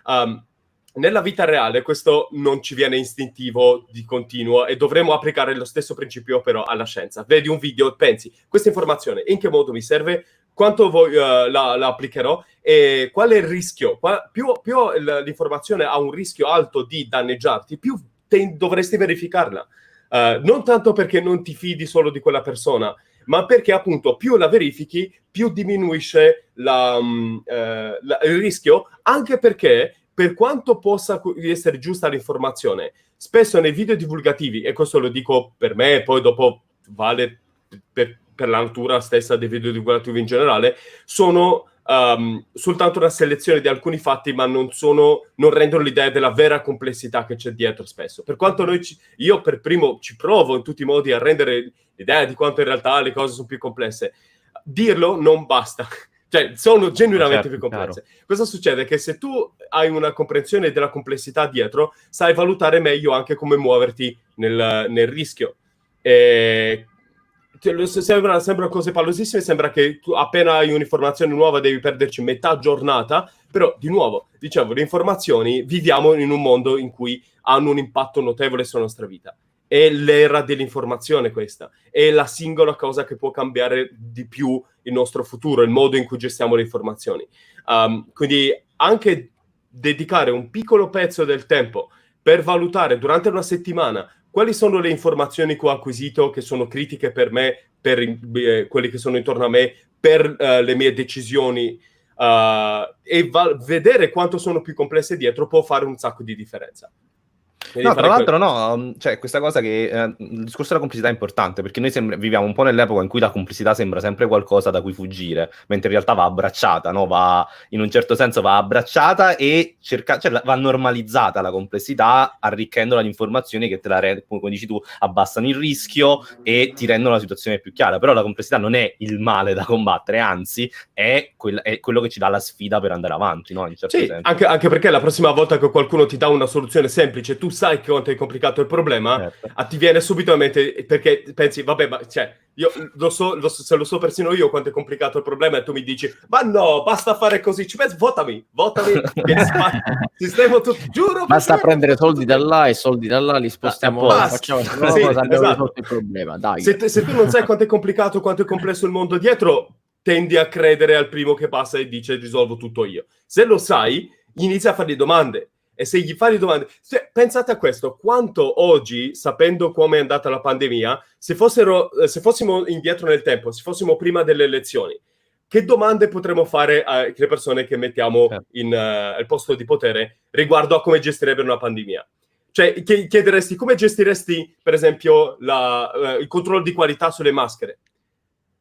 Nella vita reale questo non ci viene istintivo di continuo, e dovremmo applicare lo stesso principio però alla scienza. Vedi un video e pensi, questa informazione in che modo mi serve, quanto la applicherò, e qual è il rischio. Più l'informazione ha un rischio alto di danneggiarti, più dovresti verificarla. Non tanto perché non ti fidi solo di quella persona, ma perché appunto più la verifichi, più diminuisce il rischio, anche perché per quanto possa essere giusta l'informazione, spesso nei video divulgativi, e questo lo dico per me, e poi dopo vale per la natura stessa dei video divulgativi in generale, sono soltanto una selezione di alcuni fatti, ma non rendono l'idea della vera complessità che c'è dietro spesso. Per quanto io per primo ci provo in tutti i modi a rendere l'idea di quanto in realtà le cose sono più complesse, dirlo non basta. Cioè, sono genuinamente più complesse. Chiaro. Cosa succede? Che se tu hai una comprensione della complessità dietro, sai valutare meglio anche come muoverti nel rischio. Sembra cose pallosissime, sembra che tu appena hai un'informazione nuova devi perderci metà giornata, però di nuovo, dicevo, le informazioni, viviamo in un mondo in cui hanno un impatto notevole sulla nostra vita. È l'era dell'informazione questa, è la singola cosa che può cambiare di più il nostro futuro, il modo in cui gestiamo le informazioni. Quindi anche dedicare un piccolo pezzo del tempo per valutare durante una settimana quali sono le informazioni che ho acquisito che sono critiche per me, per quelli che sono intorno a me, per le mie decisioni, e vedere quanto sono più complesse dietro può fare un sacco di differenza. No, tra l'altro cioè questa cosa che il discorso della complessità è importante, perché noi viviamo un po' nell'epoca in cui la complessità sembra sempre qualcosa da cui fuggire, mentre in realtà va abbracciata, no? In un certo senso va abbracciata e va normalizzata la complessità, arricchendola di informazioni che come dici tu, abbassano il rischio e ti rendono la situazione più chiara. Però la complessità non è il male da combattere, anzi è quello che ci dà la sfida per andare avanti, no? In un certo senso. Anche perché la prossima volta che qualcuno ti dà una soluzione semplice, tu sai quanto è complicato il problema, ti viene subito a mente, perché pensi, vabbè, ma io se lo so persino io quanto è complicato il problema, e tu mi dici, ma no, basta fare così, ci pensi, votami, sistemo tutto, giuro. Basta prendere soldi da là e soldi da là, li spostiamo, facciamo cosa, abbiamo risolto il problema, dai. Se tu non sai quanto è complicato, quanto è complesso il mondo dietro, tendi a credere al primo che passa e dice risolvo tutto io. Se lo sai, inizia a fargli domande. E se gli fai le domande, pensate a questo, quanto oggi, sapendo come è andata la pandemia, se fossimo indietro nel tempo, se fossimo prima delle elezioni, che domande potremmo fare alle persone che mettiamo al posto di potere riguardo a come gestirebbero una pandemia? Cioè, chiederesti come gestiresti, per esempio, il controllo di qualità sulle maschere?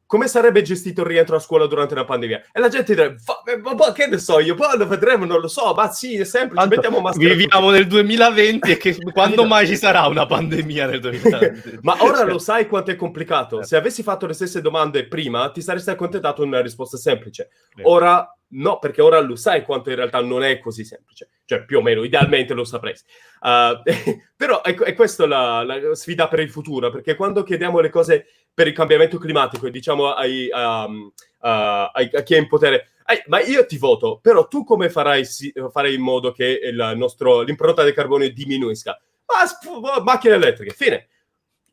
Come sarebbe gestito il rientro a scuola durante una pandemia? E la gente direbbe, ma che ne so io, poi lo vedremo, non lo so, ma sì, è semplice, mettiamo maschera. Viviamo nel 2020 e quando mai ci sarà una pandemia nel 2020? Ma ora lo sai quanto è complicato. Se avessi fatto le stesse domande prima, ti saresti accontentato di una risposta semplice. Ora no, perché ora lo sai quanto in realtà non è così semplice. Cioè, più o meno, idealmente lo sapresti. Però è questa la sfida per il futuro, perché quando chiediamo le cose per il cambiamento climatico e diciamo a chi è in potere, ma io ti voto, però tu come farai in modo che l'impronta del carbonio diminuisca? Macchine elettriche, fine.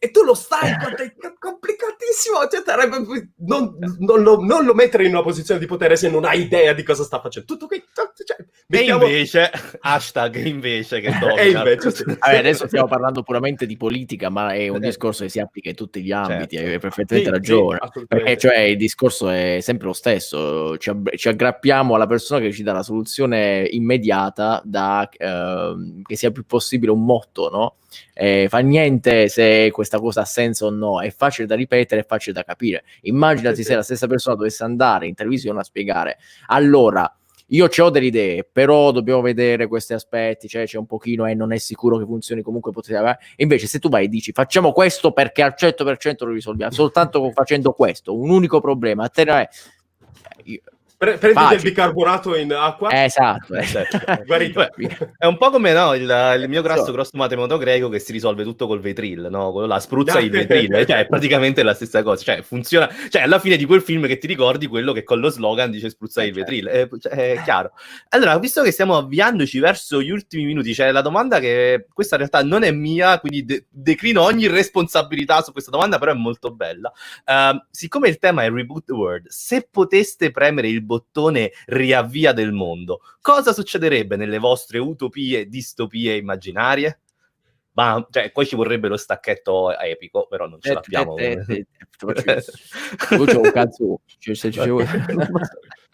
E tu lo sai quanto è complicatissimo, cioè, non lo mettere in una posizione di potere se non hai idea di cosa sta facendo. Tutto qui, invece, hashtag invece, che sì. Adesso stiamo parlando puramente di politica, ma è un discorso che si applica in tutti gli ambiti, hai perfettamente ragione. Perché cioè il discorso è sempre lo stesso, ci aggrappiamo alla persona che ci dà la soluzione immediata che sia più possibile un motto, no? Fa niente se questa cosa ha senso o no, è facile da ripetere, è facile da capire. Immaginati se la stessa persona dovesse andare in televisione a spiegare, allora io ho delle idee, però dobbiamo vedere questi aspetti, cioè c'è un pochino e non è sicuro che funzioni, comunque potrebbe. Invece se tu vai e dici facciamo questo perché al 100% lo risolviamo, soltanto facendo questo, un unico problema, a te non è... Prendi del bicarbonato in acqua. Esatto. Guarito. È un po' come il mio grosso matemato greco che si risolve tutto col vetril, no? Quello là spruzza il vetril, cioè è praticamente la stessa cosa, cioè funziona, cioè alla fine di quel film che ti ricordi quello che con lo slogan dice spruzza il vetril, è chiaro. Allora, visto che stiamo avviandoci verso gli ultimi minuti, c'è la domanda che questa in realtà non è mia, quindi declino ogni responsabilità su questa domanda, però è molto bella. Siccome il tema è Reboot the World, se poteste premere il bottone riavvia del mondo, cosa succederebbe nelle vostre utopie, distopie immaginarie? Ma cioè, poi ci vorrebbe lo stacchetto epico, però non ce l'abbiamo. Un cazzo.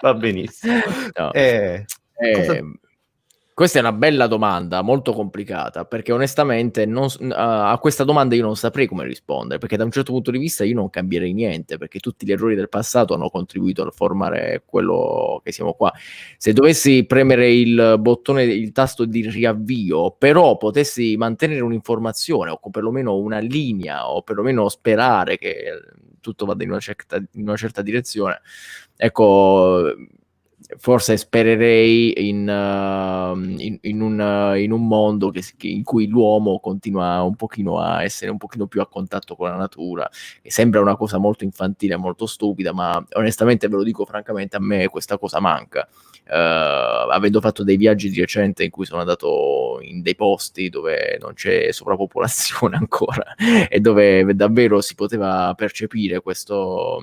Va benissimo. No. Questa è una bella domanda, molto complicata, perché onestamente a questa domanda io non saprei come rispondere, perché da un certo punto di vista io non cambierei niente, perché tutti gli errori del passato hanno contribuito a formare quello che siamo qua. Se dovessi premere il tasto di riavvio, però potessi mantenere un'informazione, o perlomeno una linea, o perlomeno sperare che tutto vada in una certa direzione, ecco, forse spererei in un mondo in cui l'uomo continua un pochino a essere un pochino più a contatto con la natura, che sembra una cosa molto infantile, molto stupida, ma onestamente ve lo dico francamente, a me questa cosa manca. Avendo fatto dei viaggi di recente in cui sono andato in dei posti dove non c'è sovrappopolazione ancora e dove davvero si poteva percepire questo,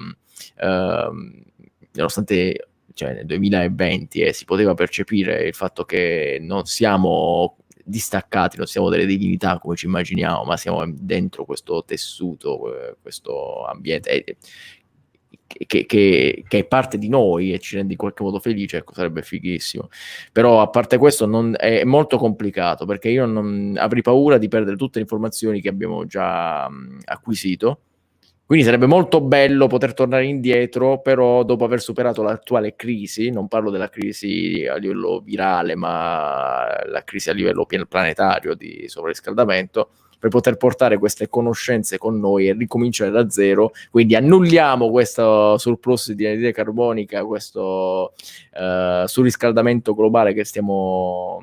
nonostante, cioè nel 2020 si poteva percepire il fatto che non siamo distaccati, non siamo delle divinità come ci immaginiamo, ma siamo dentro questo tessuto, questo ambiente che è parte di noi e ci rende in qualche modo felice, ecco, sarebbe fighissimo. Però a parte questo è molto complicato, perché io non avrei paura di perdere tutte le informazioni che abbiamo già acquisito. Quindi sarebbe molto bello poter tornare indietro, però dopo aver superato l'attuale crisi, non parlo della crisi a livello virale, ma la crisi a livello planetario di sovrariscaldamento, per poter portare queste conoscenze con noi e ricominciare da zero. Quindi annulliamo questo surplus di anidride carbonica, questo surriscaldamento globale che stiamo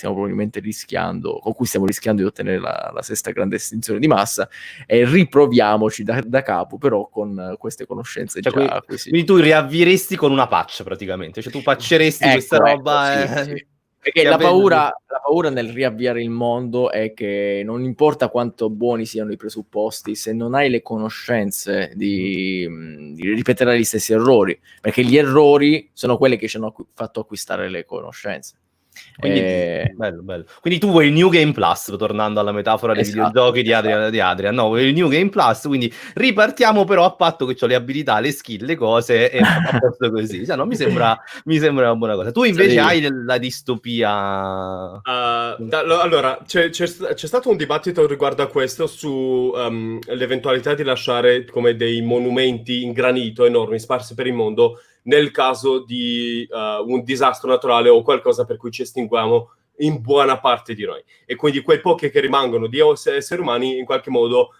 probabilmente rischiando, con cui stiamo rischiando di ottenere la sesta grande estinzione di massa, e riproviamoci da capo, però con queste conoscenze già acquisite. Quindi tu riavviresti con una patch praticamente, cioè tu patcheresti questa roba. Sì. Perché la paura nel riavviare il mondo è che non importa quanto buoni siano i presupposti, se non hai le conoscenze di ripetere gli stessi errori, perché gli errori sono quelli che ci hanno fatto acquistare le conoscenze. Quindi, bello. Quindi tu vuoi il New Game Plus, tornando alla metafora dei videogiochi di Adrian. No, vuoi il New Game Plus, quindi ripartiamo però a patto che ho le abilità, le skill, le cose, e a posto così. Cioè, no, mi sembra una buona cosa. Tu invece hai la distopia. Allora, c'è stato un dibattito riguardo a questo su l'eventualità di lasciare come dei monumenti in granito enormi sparsi per il mondo nel caso di un disastro naturale o qualcosa per cui ci estinguiamo in buona parte di noi. E quindi quei pochi che rimangono di esseri umani, in qualche modo,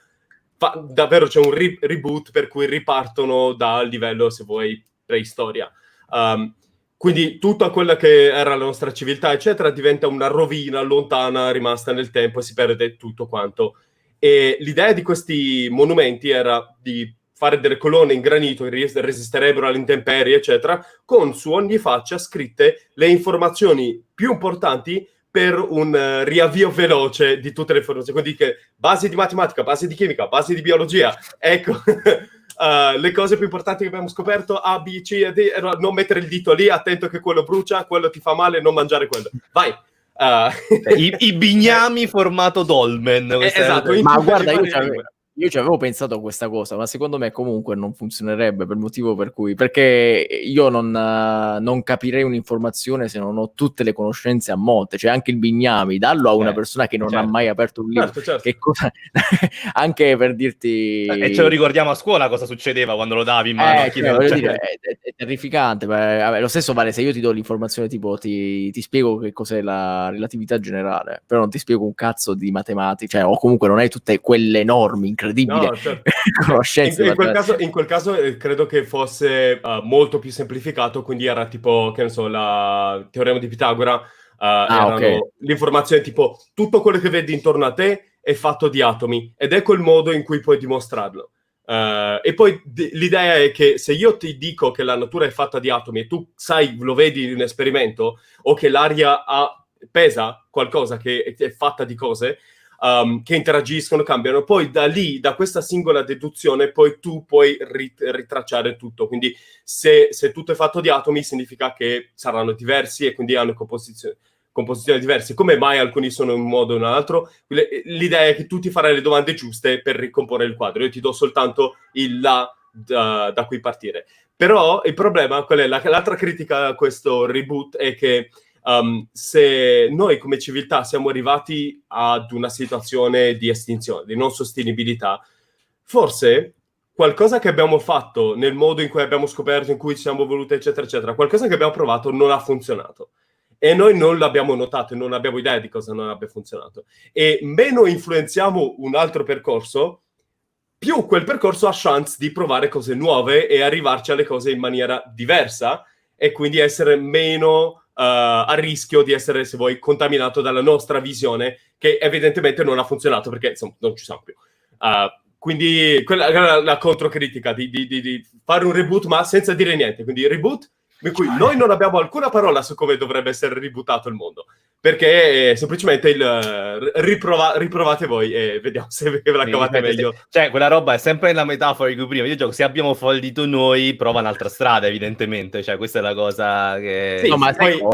davvero c'è un reboot per cui ripartono dal livello, se vuoi, preistoria. Quindi tutta quella che era la nostra civiltà, eccetera, diventa una rovina lontana, rimasta nel tempo, e si perde tutto quanto. E l'idea di questi monumenti era di fare delle colonne in granito che resisterebbero alle intemperie, eccetera, con su ogni faccia scritte le informazioni più importanti per un riavvio veloce di tutte le informazioni. Quindi che basi di matematica, basi di chimica, basi di biologia, ecco, le cose più importanti che abbiamo scoperto, A, B, C e D, non mettere il dito lì, attento che quello brucia, quello ti fa male, non mangiare quello. Vai! I bignami formato dolmen. Esatto, ma guarda, io ci avevo pensato a questa cosa, ma secondo me comunque non funzionerebbe, per il motivo per cui, perché io non capirei un'informazione se non ho tutte le conoscenze a monte, cioè anche il bignami, dallo a una persona che non ha mai aperto un libro, certo. Che cosa... anche per dirti... E ce lo ricordiamo a scuola cosa succedeva quando lo davi in mano a chi non voglio dire, è terrificante. Vabbè, lo stesso vale se io ti do l'informazione, tipo ti spiego che cos'è la relatività generale, però non ti spiego un cazzo di matematica, cioè, o comunque non hai tutte quelle norme incredibile conoscenze. In quel caso credo che fosse molto più semplificato, quindi era tipo, che ne so, la teorema di Pitagora, l'informazione tipo tutto quello che vedi intorno a te è fatto di atomi, ed ecco il modo in cui puoi dimostrarlo. E poi l'idea è che se io ti dico che la natura è fatta di atomi e tu sai, lo vedi in un esperimento, o che l'aria pesa qualcosa che è fatta di cose che interagiscono, cambiano, poi da lì, da questa singola deduzione, poi tu puoi ritracciare tutto. Quindi se tutto è fatto di atomi, significa che saranno diversi e quindi hanno composizioni diverse. Come mai alcuni sono in un modo o in un altro? L'idea è che tu ti farai le domande giuste per ricomporre il quadro. Io ti do soltanto il là da cui partire. Però il problema, qual è l'altra critica a questo reboot, è che se noi come civiltà siamo arrivati ad una situazione di estinzione, di non sostenibilità, forse qualcosa che abbiamo fatto nel modo in cui abbiamo scoperto, in cui ci siamo evoluti, eccetera, eccetera, qualcosa che abbiamo provato non ha funzionato. E noi non l'abbiamo notato e non abbiamo idea di cosa non abbia funzionato. E meno influenziamo un altro percorso, più quel percorso ha chance di provare cose nuove e arrivarci alle cose in maniera diversa e quindi essere meno a rischio di essere, se vuoi, contaminato dalla nostra visione, che evidentemente non ha funzionato perché insomma, non ci siamo più. Quindi quella è la controcritica di fare un reboot ma senza dire niente. Quindi reboot in cui noi non abbiamo alcuna parola su come dovrebbe essere rebootato il mondo, perché semplicemente riprovate voi e vediamo se ve la cavate meglio. Cioè, quella roba è sempre la metafora di cui prima io gioco, se abbiamo fallito noi, prova un'altra strada, evidentemente, cioè questa è la cosa che... Sì, no, ma sai poi...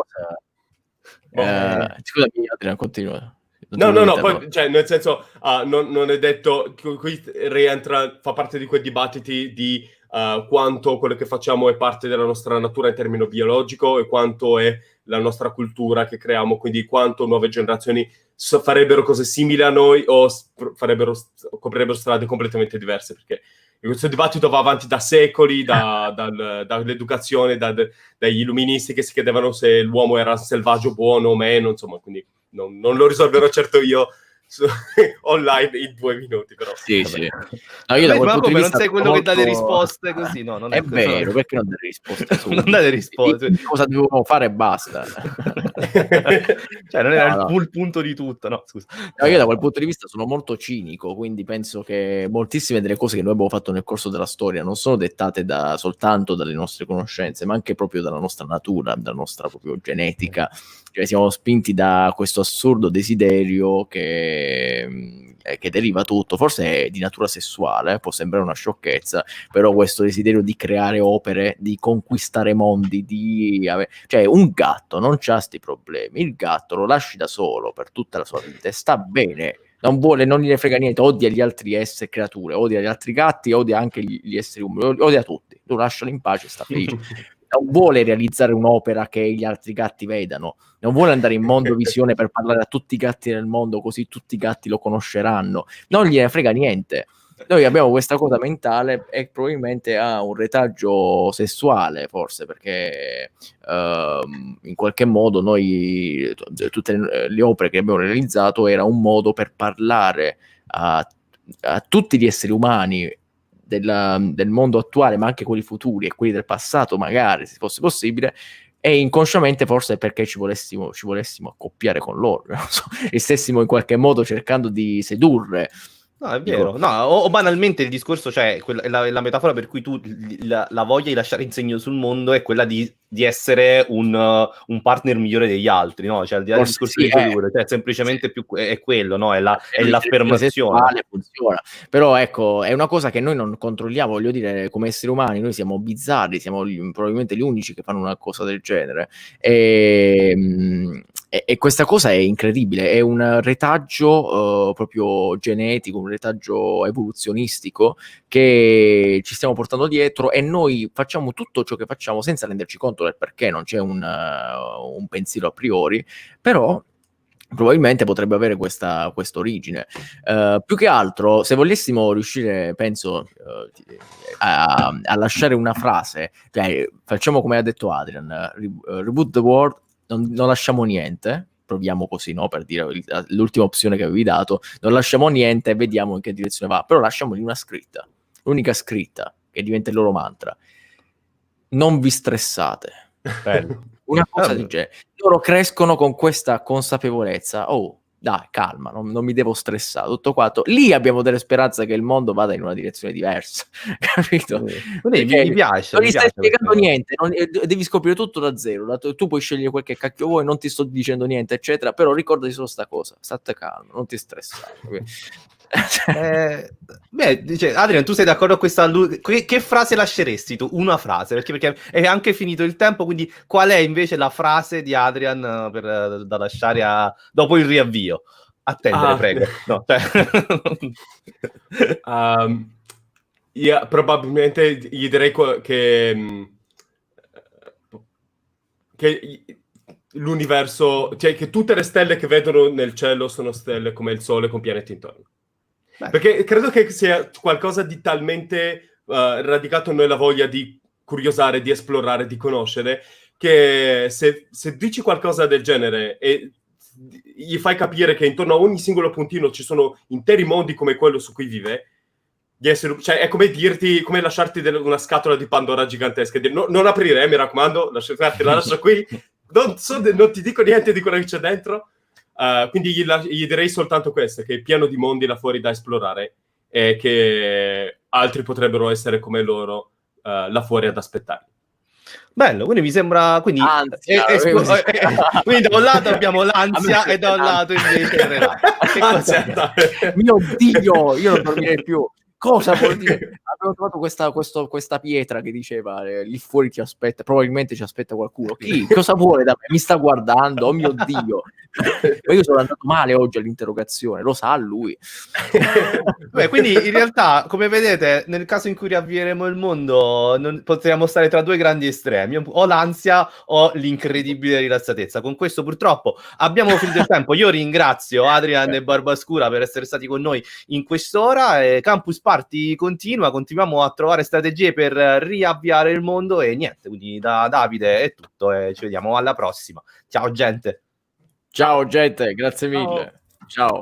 cosa? Scusami, Adrian, continua. No, poi, cioè, nel senso, non è detto, qui rientra, fa parte di quei dibattiti di quanto quello che facciamo è parte della nostra natura in termini biologico e quanto è la nostra cultura che creiamo, quindi quanto nuove generazioni farebbero cose simili a noi o coprirebbero strade completamente diverse, perché questo dibattito va avanti da secoli, dall'educazione, dagli illuministi che si chiedevano se l'uomo era selvaggio buono o meno, insomma, quindi non lo risolverò certo io online in 2 minuti, però. Sì, sì. No, io da quel Ma punto di come, vista non sei quello molto... che dà le risposte così? No, non è vero, perché non dare risposte non dare risposte. cosa dovevamo fare e basta. Cioè, non era il punto di tutto, no, scusa. No, io da quel punto di vista sono molto cinico, quindi penso che moltissime delle cose che noi abbiamo fatto nel corso della storia non sono dettate soltanto dalle nostre conoscenze, ma anche proprio dalla nostra natura, dalla nostra proprio genetica. Cioè siamo spinti da questo assurdo desiderio che deriva tutto, forse è di natura sessuale, può sembrare una sciocchezza, però questo desiderio di creare opere, di conquistare mondi, cioè un gatto non c'ha sti problemi, il gatto lo lasci da solo per tutta la sua vita e sta bene, non gliene frega niente, odia gli altri esseri, creature, odia gli altri gatti, odia anche gli esseri umani, odia tutti, tu lascialo in pace, sta felice. Non vuole realizzare un'opera che gli altri gatti vedano, non vuole andare in mondovisione per parlare a tutti i gatti del mondo, così tutti i gatti lo conosceranno, non gliene frega niente. Noi abbiamo questa cosa mentale e probabilmente ha un retaggio sessuale, forse, perché in qualche modo noi, tutte le opere che abbiamo realizzato era un modo per parlare a tutti gli esseri umani del mondo attuale, ma anche quelli futuri e quelli del passato, magari, se fosse possibile, e inconsciamente forse perché ci volessimo accoppiare con loro, non so, e stessimo in qualche modo cercando di sedurre. No, è vero. No, o banalmente il discorso, cioè la metafora per cui tu la voglia di lasciare il segno sul mondo è quella di essere un partner migliore degli altri, no? Cioè al di là del discorso di sedurre, cioè semplicemente più è quello, no? È l'affermazione. Funziona. Però ecco, è una cosa che noi non controlliamo, voglio dire, come esseri umani noi siamo bizzarri, siamo probabilmente gli unici che fanno una cosa del genere. E questa cosa è incredibile, è un retaggio proprio genetico, un retaggio evoluzionistico che ci stiamo portando dietro e noi facciamo tutto ciò che facciamo senza renderci conto del perché, non c'è un pensiero a priori, però probabilmente potrebbe avere questa origine. Più che altro, se volessimo riuscire, penso, a lasciare una frase, cioè, facciamo come ha detto Adrian, reboot the world, non lasciamo niente, proviamo così, no? Per dire l'ultima opzione che avevi dato, non lasciamo niente e vediamo in che direzione va, però lasciamogli una scritta, l'unica scritta che diventa il loro mantra: non vi stressate. Una cosa del genere. Loro crescono con questa consapevolezza: oh, dai, calma, non mi devo stressare, tutto quanto. Lì abbiamo delle speranze che il mondo vada in una direzione diversa, capito? Mi piace. Non gli stai spiegando niente, devi scoprire tutto da zero. Tu puoi scegliere quel che cacchio vuoi, non ti sto dicendo niente, eccetera, però ricordati solo sta cosa, state calmo, non ti stressare. Dice, Adrian, tu sei d'accordo con questa che frase lasceresti tu? Una frase, perché è anche finito il tempo, quindi qual è invece la frase di Adrian da lasciare dopo il riavvio? Attendere, prego. No, io probabilmente gli direi che l'universo, cioè che tutte le stelle che vedono nel cielo sono stelle come il Sole con pianeti intorno. Beh. Perché credo che sia qualcosa di talmente radicato in noi la voglia di curiosare, di esplorare, di conoscere, che se dici qualcosa del genere e gli fai capire che intorno a ogni singolo puntino ci sono interi mondi come quello su cui vive, cioè è come dirti, come lasciarti una scatola di Pandora gigantesca e dire non aprire, mi raccomando, la lascio qui, non ti dico niente di quello che c'è dentro. Quindi gli direi soltanto questo, che è pieno di mondi là fuori da esplorare e che altri potrebbero essere come loro là fuori ad aspettare. Bello, quindi mi sembra... Quindi, Ansia, quindi da un lato abbiamo l'ansia e da un lato invece il relax. Mio Dio, io non dormirei più. Cosa vuol dire? Abbiamo trovato questa pietra che diceva lì fuori ti aspetta, probabilmente ci aspetta qualcuno. Chi? Cosa vuole da me? Mi sta guardando, oh mio Dio. Ma io sono andato male oggi all'interrogazione, lo sa lui. Beh, quindi in realtà, come vedete, nel caso in cui riavvieremo il mondo, potremmo stare tra due grandi estremi, o l'ansia o l'incredibile rilassatezza. Con questo purtroppo abbiamo finito il tempo. Io ringrazio Adrian e Barbascura per essere stati con noi in quest'ora. Campus Party continuiamo a trovare strategie per riavviare il mondo e niente, quindi da Davide è tutto e ci vediamo alla prossima. Ciao gente. Ciao gente, grazie mille. Ciao.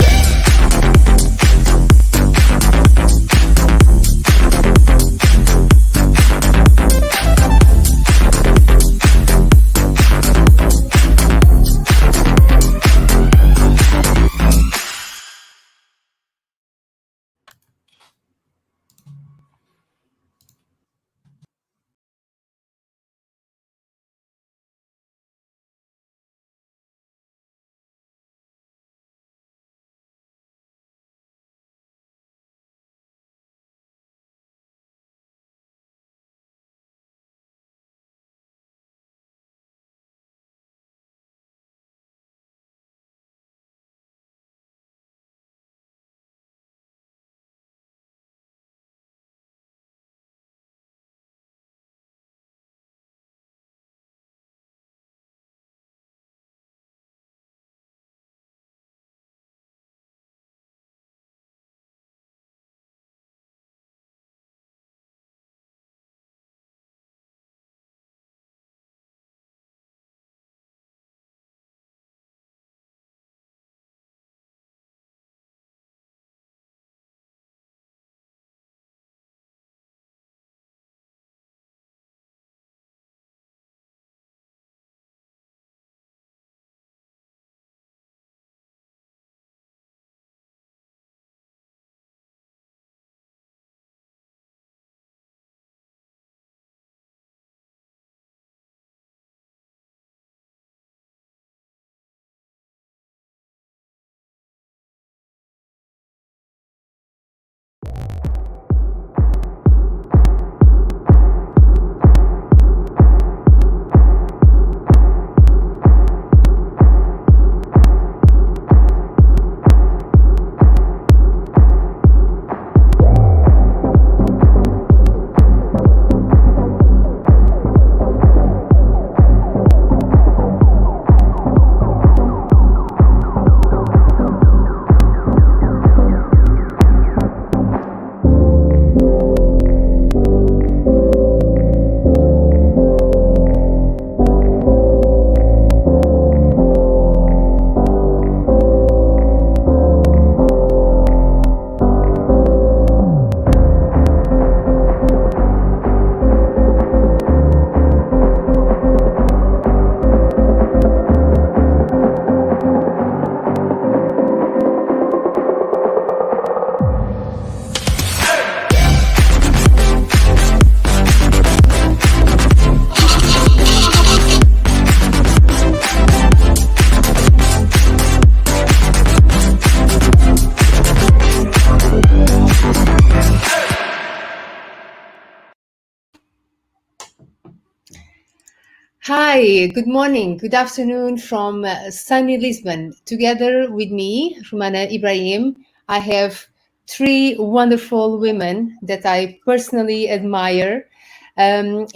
Hi, good morning, good afternoon from sunny Lisbon. Together with me, Rumana Ibrahim, I have three wonderful women that I personally admire. And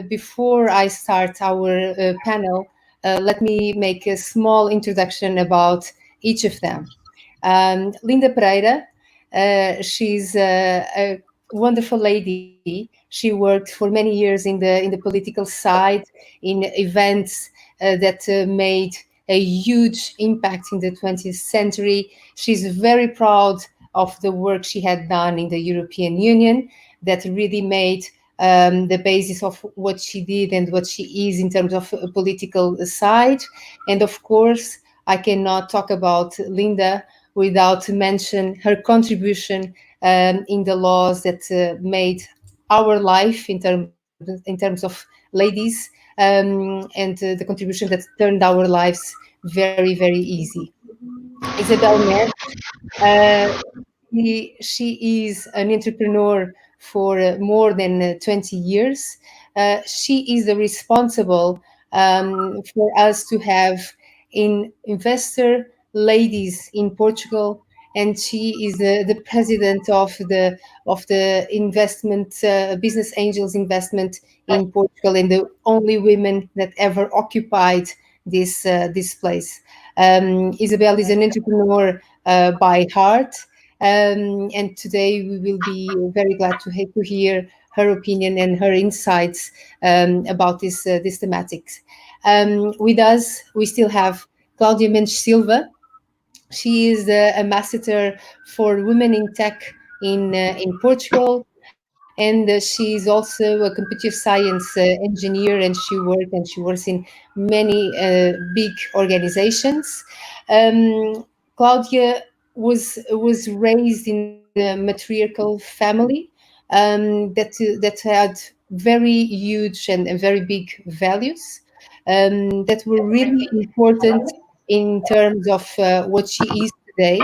before I start our panel, let me make a small introduction about each of them. Linda Pereira, she's a wonderful lady. She worked for many years in the political side, in events that made a huge impact in the 20th century. She's very proud of the work she had done in the European Union that really made the basis of what she did and what she is in terms of political side. And of course, I cannot talk about Linda without mention her contribution in the laws that made our life in terms of ladies and the contribution that turned our lives very, very easy. Isabel Net, she is an entrepreneur for more than 20 years. She is the responsible for us to have investor ladies in Portugal, and she is the president of the investment business angels investment in Portugal, and the only women that ever occupied this place. Isabel is an entrepreneur by heart, and today we will be very glad to hear her opinion and her insights about this thematics. With us, we still have Claudia Mendes Silva. She is the ambassador for Women in Tech in Portugal, and she is also a computer science engineer, and she works in many big organizations. Claudia was raised in a matriarchal family that had very huge and very big values that were really important in terms of what she is today.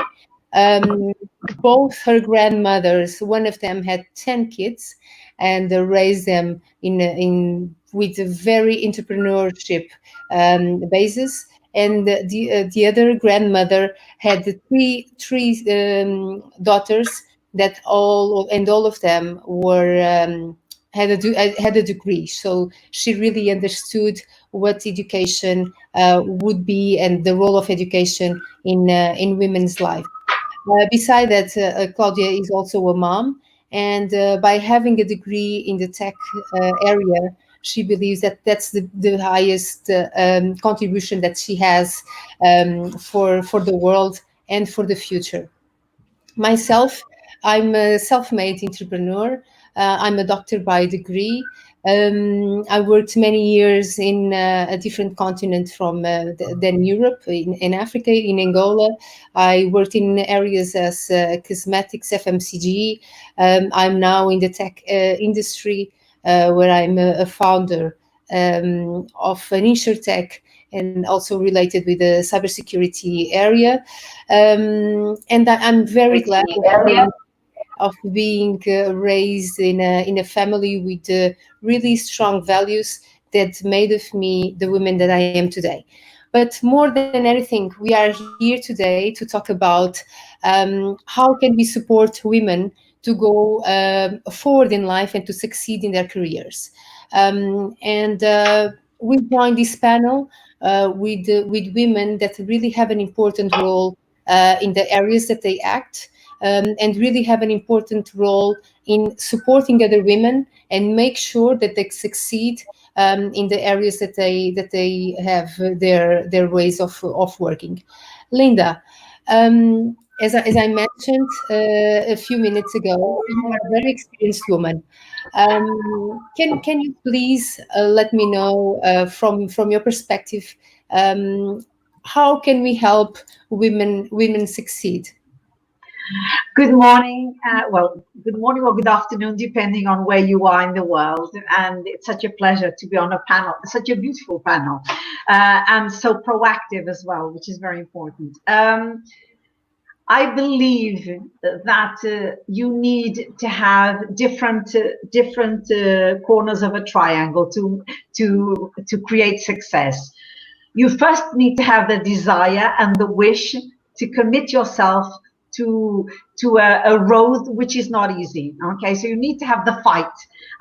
Both her grandmothers, one of them had 10 kids, and raised them with a very entrepreneurship basis. And the other grandmother had three daughters that all of them were had a degree. So she really understood what education would be and the role of education in women's life. Beside that, Claudia is also a mom, and by having a degree in the tech area, she believes that that's the highest contribution that she has for the world and for the future. Myself, I'm a self-made entrepreneur. I'm a doctor by degree. I worked many years in a different continent than Europe, in Africa, in Angola. I worked in areas as cosmetics, FMCG. I'm now in the tech industry, where I'm a founder of an insurtech, and also related with the cybersecurity area. And I'm very glad of being raised in a family with really strong values that made of me the woman that I am today. But more than anything, we are here today to talk about how can we support women to go forward in life and to succeed in their careers. We joined this panel with women that really have an important role in the areas that they act, and really have an important role in supporting other women and make sure that they succeed in the areas that they have their ways of working. Linda, as I mentioned a few minutes ago, you are a very experienced woman. Can you please let me know from your perspective, how can we help women succeed? Good morning. Good morning or good afternoon, depending on where you are in the world. And it's such a pleasure to be on a panel, such a beautiful panel, and so proactive as well, which is very important. I believe that you need to have different corners of a triangle to create success. You first need to have the desire and the wish to commit yourself to a road which is not easy. Okay, so you need to have the fight.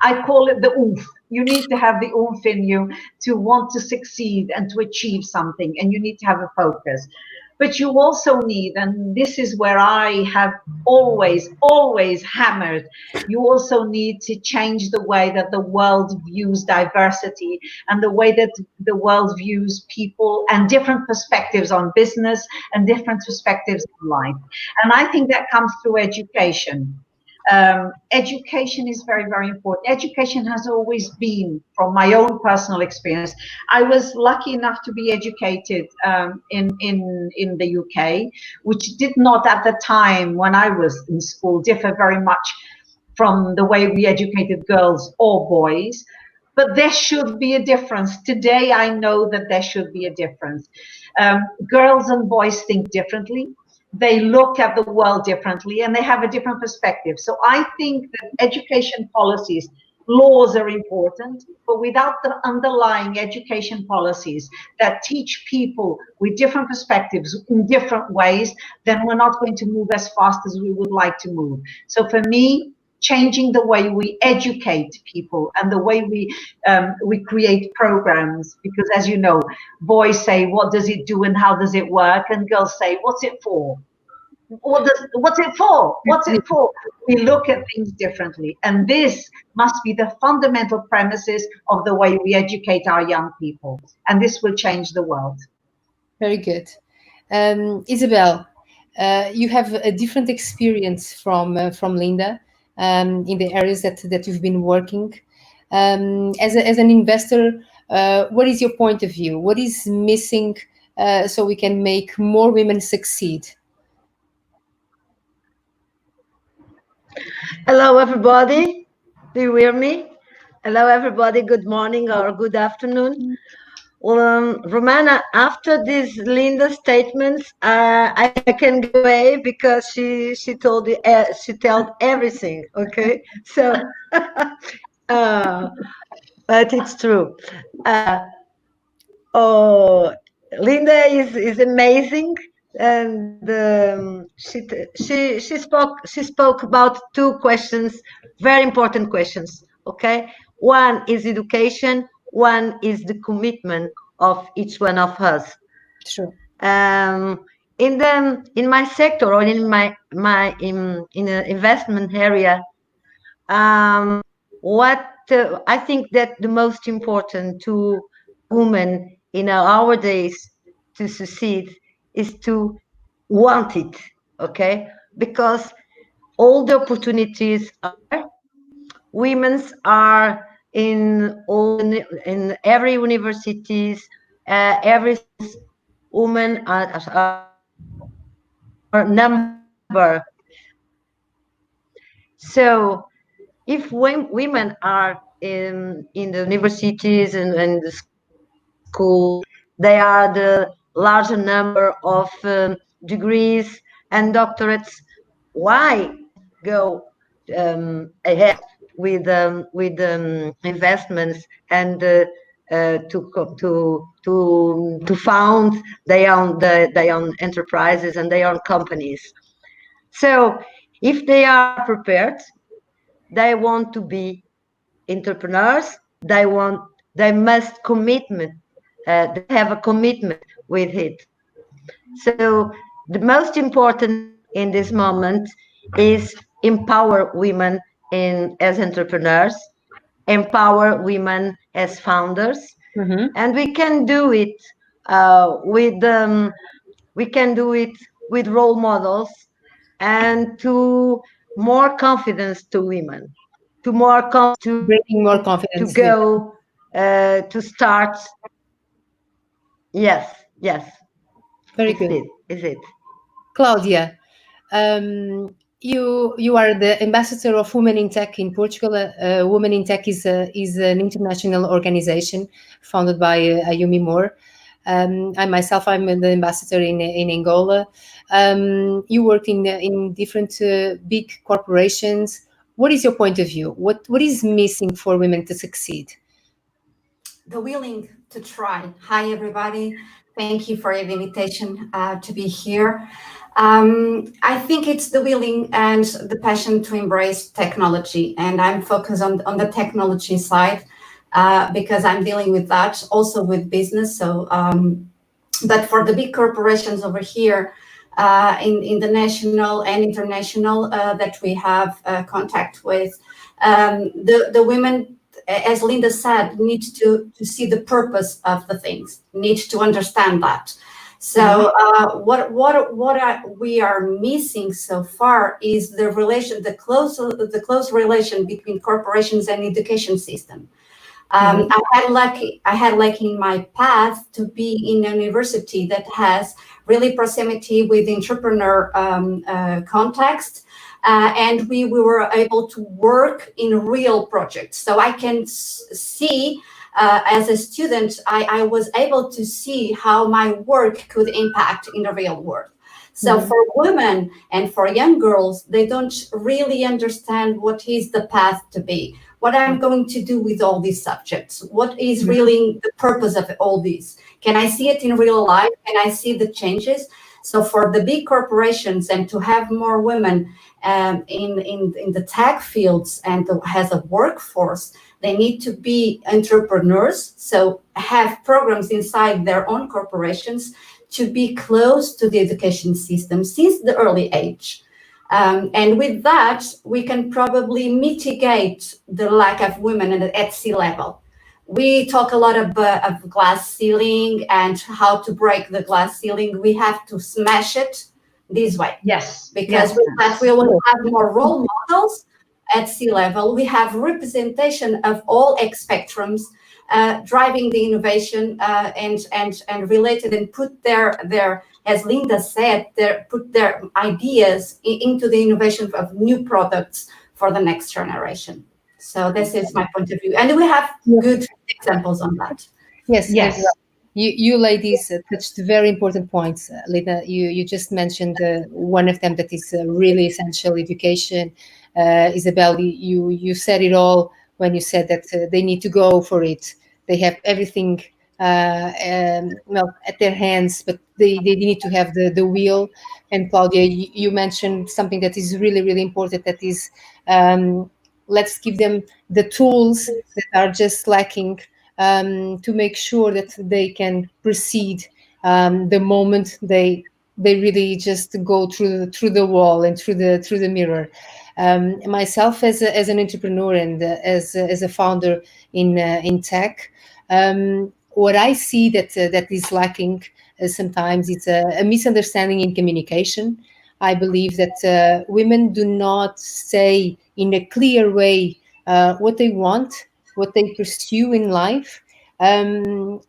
I call it the oomph. You need to have the oomph in you to want to succeed and to achieve something, and you need to have a focus. But you also need, and this is where I have always hammered, you also need to change the way that the world views diversity and the way that the world views people and different perspectives on business and different perspectives on life. And I think that comes through education. Education is very, very important. Education has always been, from my own personal experience, I was lucky enough to be educated in the UK, which did not at the time when I was in school differ very much from the way we educated girls or boys. But there should be a difference. Today, I know that there should be a difference. Girls and boys think differently. They look at the world differently, and they have a different perspective. So I think that education policies, laws are important, but without the underlying education policies that teach people with different perspectives in different ways, then we're not going to move as fast as we would like to move. So for me, changing the way we educate people and the way we create programs, because as you know, boys say, what does it do and how does it work? And girls say, what's it for? What's it for? What's it for? We look at things differently. And this must be the fundamental premises of the way we educate our young people. And this will change the world. Very good. Isabel, you have a different experience from Linda in the areas that you've been working. As an investor, what is your point of view? What is missing so we can make more women succeed? Hello, everybody. Do you hear me? Hello, everybody. Good morning or good afternoon. Romana, after these Linda statements, I can go away because she told everything. Okay, so but it's true. Linda is amazing, and she spoke about two questions, very important questions. Okay, one is education, one is the commitment of each one of us. Sure. In my sector or in in the investment area, what I think that the most important to women in our days to succeed is to want it, okay? Because all the opportunities are, women's are in every universities, every woman are number. So if women are in the universities and the schools, they are the larger number of degrees and doctorates. Why go ahead with investments and to found their own enterprises and their own companies? So if they are prepared, they want to be entrepreneurs. They must commitment. They have a commitment with it. So the most important in this moment is empower women as entrepreneurs, empower women as founders, and we can do it with role models and to more confidence to women, to bringing more confidence to go to start. Yes. Very good. Is it Claudia? You are the ambassador of Women in Tech in Portugal. Women in Tech is an international organization founded by Ayumi Moore. I myself, I'm the ambassador in Angola. You work in different big corporations. What is your point of view? What is missing for women to succeed? the willing to try. Hi, everybody. Thank you for the invitation to be here. I think it's the willing and the passion to embrace technology. And I'm focused on the technology side because I'm dealing with that, also with business. So, but for the big corporations over here, in the national and international that we have contact with, the women, as Linda said, need to see the purpose of the things, need to understand that. So what we are missing so far is the relation, the close relation between corporations and education system. I had lucky in my path to be in a university that has really proximity with entrepreneur context, and we were able to work in real projects. So I can see, as a student, I was able to see how my work could impact in the real world. So for women and for young girls, they don't really understand what is the path to be. What I'm going to do with all these subjects? What is really the purpose of all this? Can I see it in real life? Can I see the changes? So for the big corporations and to have more women in the tech fields and as a workforce, they need to be entrepreneurs. So have programs inside their own corporations to be close to the education system since the early age. And with that, we can probably mitigate the lack of women at C-level. We talk a lot of glass ceiling and how to break the glass ceiling. We have to smash it this way. Yes. Because with that, we will have more role models at C-level. We have representation of all X spectrums driving the innovation and related and put their, as Linda said, put their ideas into the innovation of new products for the next generation. So this is my point of view. And we have good examples on that. Yes. You ladies touched very important points. Linda, you just mentioned one of them that is really essential, education. Isabel, you said it all when you said that they need to go for it. They have everything at their hands, but they need to have the will. And Claudia, you mentioned something that is really, really important, that is let's give them the tools that are just lacking to make sure that they can proceed the moment they really just go through the wall and through the mirror. Myself as an entrepreneur and as a founder in tech, what I see that is lacking sometimes it's a misunderstanding in communication. I believe that women do not say in a clear way what they want, what they pursue in life, and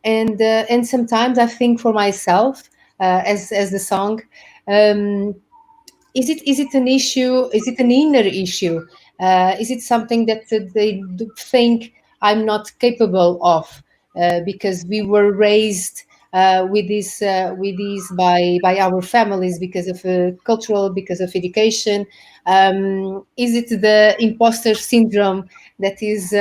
sometimes I think for myself, as the song, is it an issue? Is it an inner issue? Is it something that they think I'm not capable of because we were raised with these by our families because of cultural, because of education? Is it the imposter syndrome that is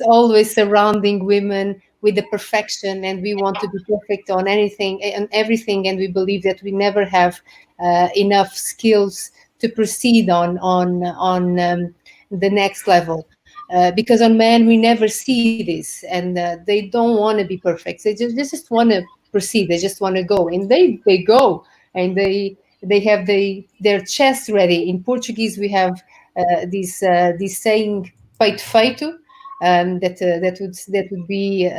always surrounding women with the perfection, and we want to be perfect on anything and everything, and we believe that we never have enough skills to proceed on the next level? Because on men we never see this, and they don't want to be perfect. They just want to proceed. They just want to go, and they go, and they have their chest ready. In Portuguese, we have this saying "peito feito," that would be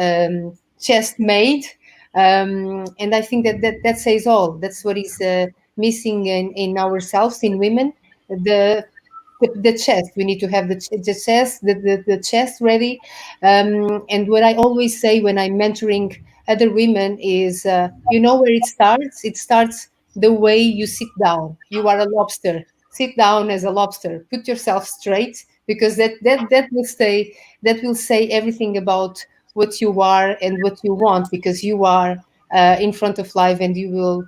chest made, and I think that says all. That's what is missing in ourselves, in women. The chest. We need to have the chest ready. And what I always say when I'm mentoring other women is, you know where it starts? It starts the way you sit down. You are a lobster. Sit down as a lobster. Put yourself straight, because that will say everything about what you are and what you want, because you are in front of life, and you will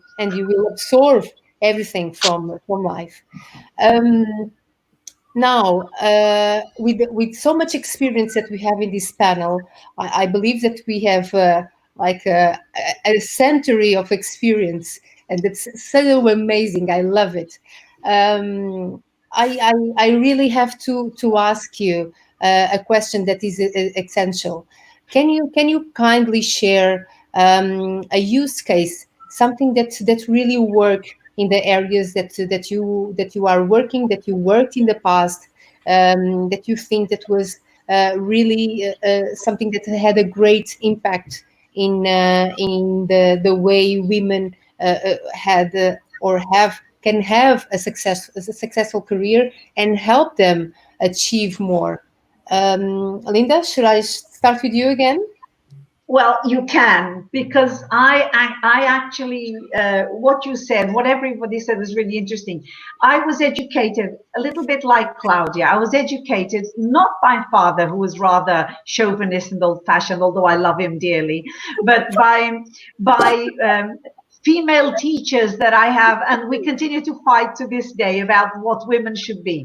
absorb everything from life. Now, with so much experience that we have in this panel, I believe that we have like a century of experience, and it's so amazing. I love it. I really have to ask you a question that is essential. Can you kindly share a use case, something that really work in the areas that you are working, that you worked in the past, that you think that was really something that had a great impact in the way women had or can have a successful career and help them achieve more. Linda, should I start with you again? Well, you can, because I actually, what you said, what everybody said was really interesting. I was educated a little bit like Claudia. I was educated not by father, who was rather chauvinist and old-fashioned, although I love him dearly, but by female teachers that I have, and we continue to fight to this day about what women should be.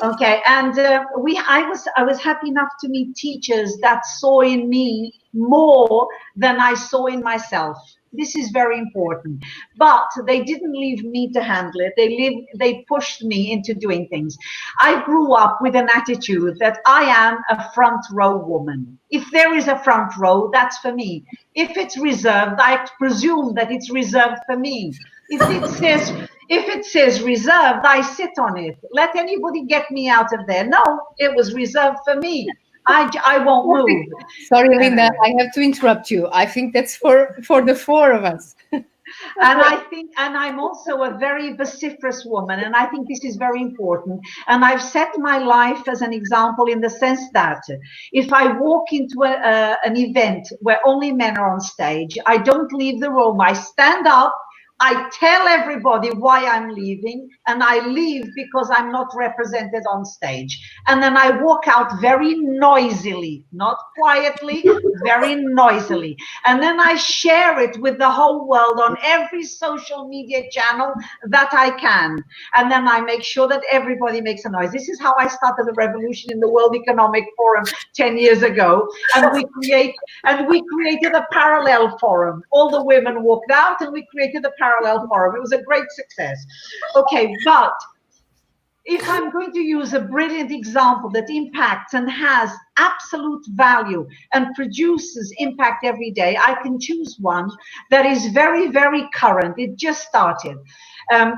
Okay, and I was happy enough to meet teachers that saw in me more than I saw in myself. This is very important. But they didn't leave me to handle it. They pushed me into doing things. I grew up with an attitude that I am a front row woman. If there is a front row, that's for me. If it's reserved, I presume that it's reserved for me. If it says reserved, I sit on it. Let anybody get me out of there. No, it was reserved for me. I won't move. Sorry, Linda, I have to interrupt you. I think that's for the four of us. And I'm also a very vociferous woman, and I think this is very important. And I've set my life as an example in the sense that if I walk into an event where only men are on stage, I don't leave the room. I stand up, I tell everybody why I'm leaving, and I leave because I'm not represented on stage. And then I walk out very noisily, not quietly, very noisily. And then I share it with the whole world on every social media channel that I can. And then I make sure that everybody makes a noise. This is how I started the revolution in the World Economic Forum 10 years ago. And we created a parallel forum. All the women walked out and we created a parallel forum. It was a great success. Okay, but if I'm going to use a brilliant example that impacts and has absolute value and produces impact every day, I can choose one that is very, very current. It just started.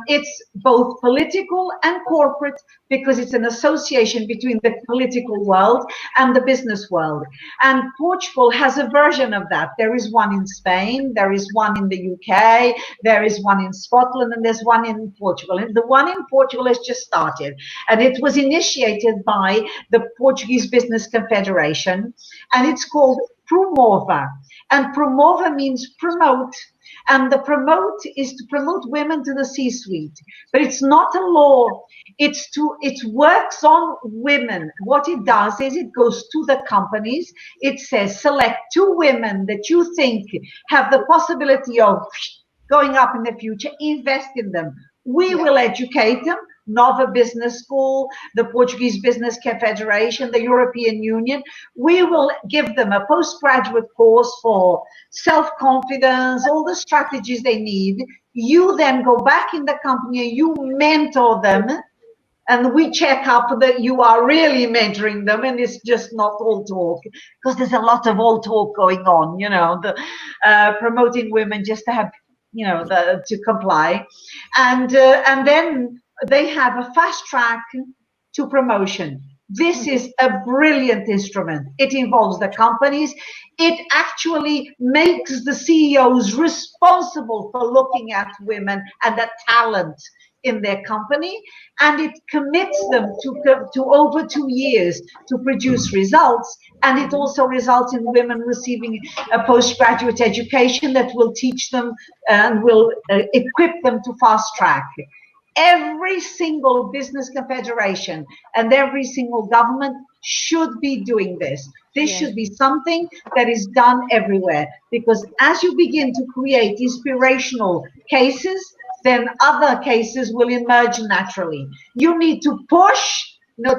It's both political and corporate because it's an association between the political world and the business world. And Portugal has a version of that. There is one in Spain, there is one in the UK, there is one in Scotland, and there's one in Portugal. And the one in Portugal has just started. And it was initiated by the Portuguese Business Confederation, and it's called Promova. And Promova means promote. And the promote is to promote women to the C-suite, but it's not a law. It works on women. What it does is it goes to the companies. It says, select 2 women that you think have the possibility of going up in the future, invest in them. We will educate them. Nova Business School, the Portuguese Business Confederation, the European Union. We will give them a postgraduate course for self-confidence, all the strategies they need. You then go back in the company, you mentor them, and we check up that you are really mentoring them and it's just not all talk, because there's a lot of all talk going on, you know, promoting women just to have, you know, to comply. And then they have a fast track to promotion. This is a brilliant instrument. It involves the companies. It actually makes the CEOs responsible for looking at women and the talent in their company, and it commits them to over 2 years to produce results. And it also results in women receiving a postgraduate education that will teach them and will equip them to fast track. Every single business confederation and every single government should be doing this. This should be something that is done everywhere, because as you begin to create inspirational cases, then other cases will emerge naturally. You need to push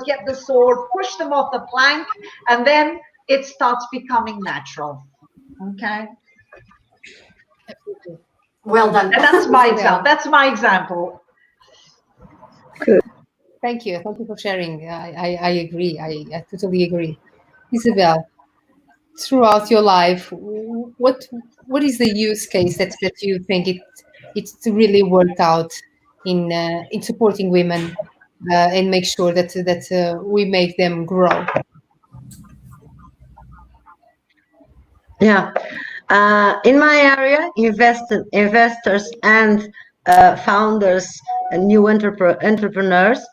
get the sword, push them off the plank, and then it starts becoming natural. Okay. Well done. And that's my example. That's my example. Good. Thank you. Thank you for sharing. I agree. I totally agree. Isabel, throughout your life, what is the use case that you think it's really worked out in supporting women and make sure that we make them grow? Yeah. In my area, investors and founders and new entrepreneurs,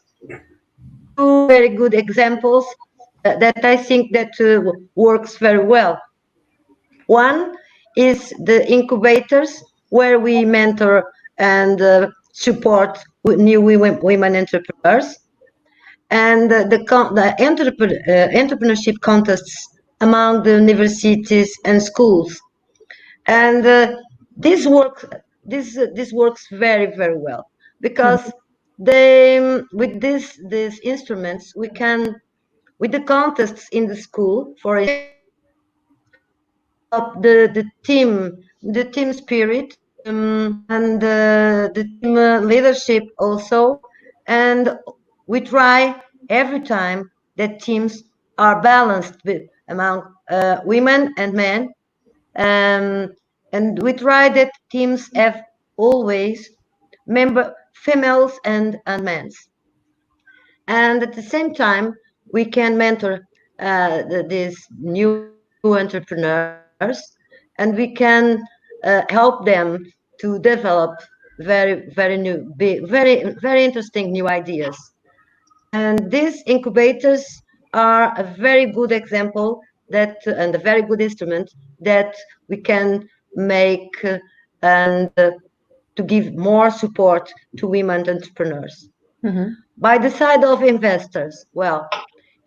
two very good examples that I think that works very well. One is the incubators, where we mentor and support new women entrepreneurs, and the entrepreneurship contests among the universities and schools. And this works very, very well, because with these instruments, we can, with the contests in the school, for instance, the team spirit, and the team leadership also. And we try every time that teams are balanced among women and men. And we try that teams have always females and men. And at the same time, we can mentor these new entrepreneurs, and we can help them to develop very interesting new ideas. And these incubators are a very good example and a very good instrument that we can make and to give more support to women entrepreneurs. By the side of investors, well,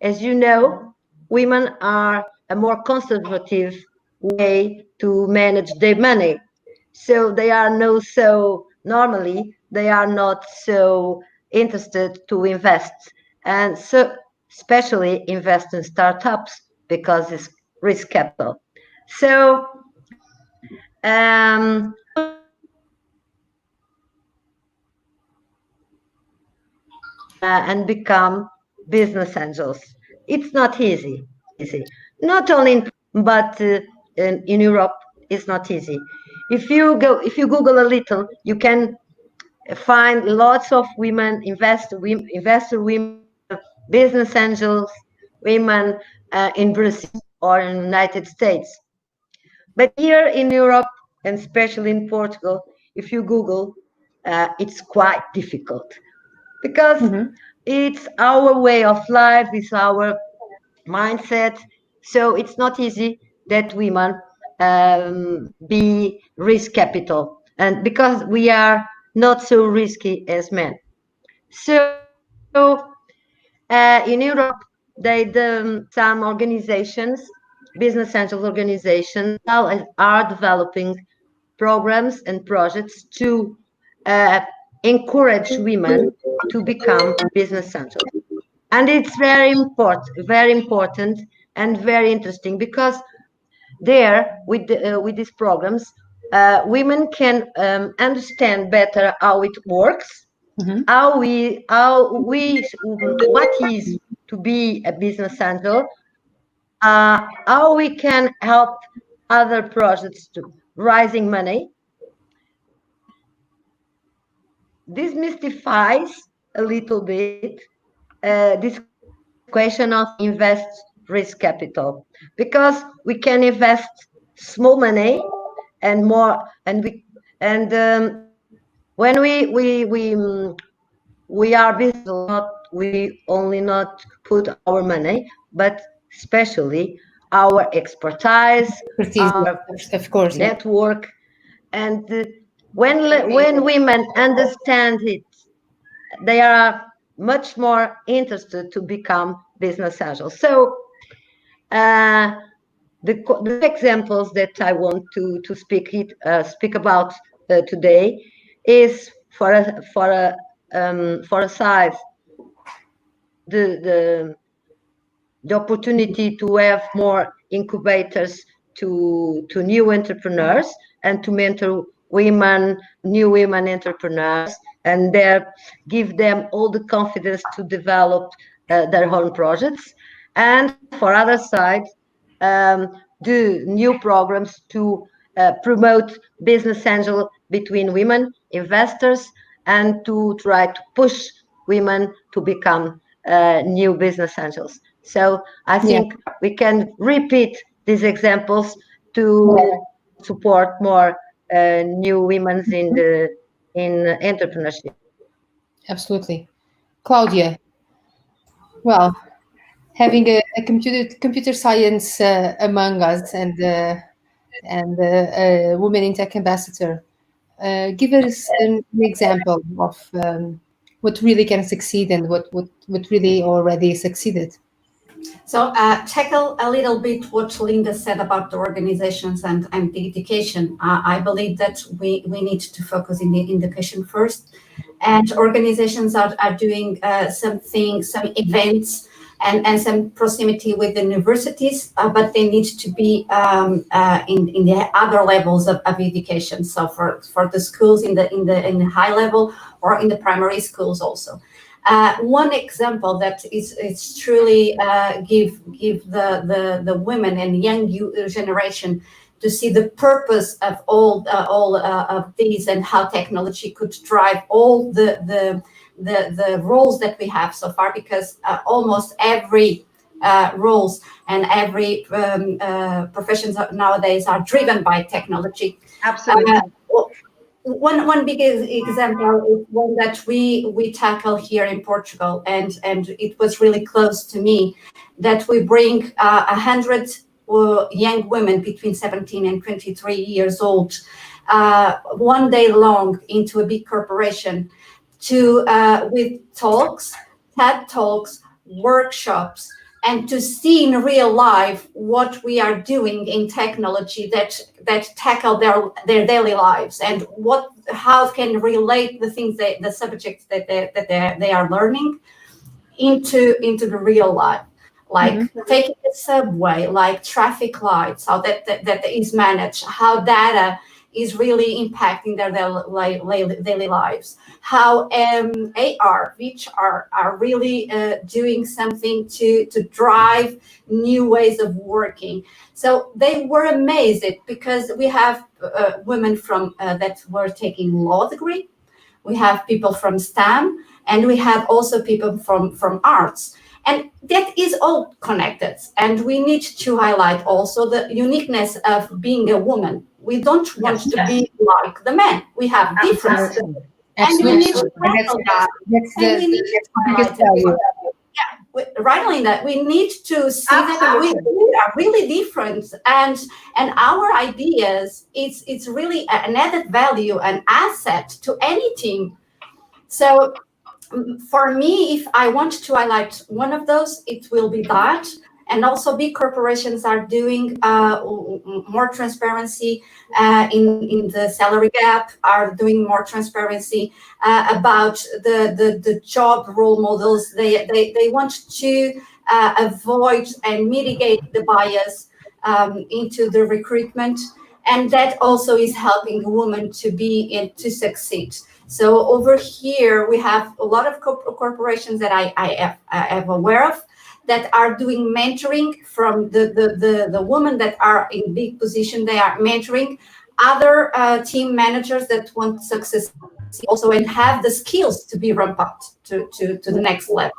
as you know, women are a more conservative way to manage their money. So normally they are not so interested to invest, and so especially invest in startups, because it's risk capital. So and become business angels. It's not easy. Not only but in Europe, it's not easy. If you Google a little, you can find lots of women investor women, business angels, women in Brazil or in the United States. But here in Europe, and especially in Portugal, if you Google, it's quite difficult, because it's our way of life, it's our mindset. So it's not easy that women be risk capital, and because we are not so risky as men. So in Europe, some organizations, business angel organizations, are developing programs and projects to encourage women to become business angels. And it's very important and very interesting, because there, with these programs, women can understand better how it works, what is to be a business angel, how we can help other projects to raising money. This mystifies a little bit this question of invest risk capital, because we can invest small money and more, and when we are business, we only not put our money, but especially our expertise, our of course, network. And when women understand it, they are much more interested to become business angels. So the examples that I want to speak about today is for a side the opportunity to have more incubators to new entrepreneurs and to mentor new women entrepreneurs, and there give them all the confidence to develop their own projects. And for other side, do new programs to promote business angel between women investors and to try to push women to become new business angels. So I think we can repeat these examples to support more new women in entrepreneurship. Absolutely. Claudia, well, having a computer science among us and a woman in tech ambassador, give us an example of what really can succeed and what really already succeeded. So tackle a little bit what Linda said about the organizations and the education. I believe that we need to focus in the education first, and organizations are doing some events and some proximity with the universities, but they need to be in the other levels of education. So for the schools in the high level or in the primary schools also. One example that is truly give the women and young generation to see the purpose of all of these and how technology could drive all the roles that we have so far, because almost every roles and every professions nowadays are driven by technology. Absolutely. One big example is one that we tackle here in Portugal, and it was really close to me, that we bring 100 young women between 17 and 23 years old one day long into a big corporation to with talks, TED Talks, workshops, and to see in real life what we are doing in technology that tackle their daily lives, and how can relate the things the subjects that they are learning into the real life, like taking a subway, like traffic lights, how that is managed, how data is really impacting their daily lives, how AR, which are really doing something to drive new ways of working. So they were amazed because we have women from that were taking law degree, we have people from STEM, and we have also people from arts. And that is all connected. And we need to highlight also the uniqueness of being a woman. We don't want to be like the men. We have differences. And we need to tackle that. And we need to highlight it. Yeah, right, Linda, we need to see that we are really different, and our ideas, it's really an added value, an asset to any team. So for me, if I want to highlight one of those, it will be that. And also big corporations are doing more transparency in the salary gap, are doing more transparency about the job role models. They want to avoid and mitigate the bias into the recruitment. And that also is helping women to succeed. So over here, we have a lot of corporations that I am aware of that are doing mentoring from the women that are in big position. They are mentoring other team managers that want success also and have the skills to be ramped up to the next level.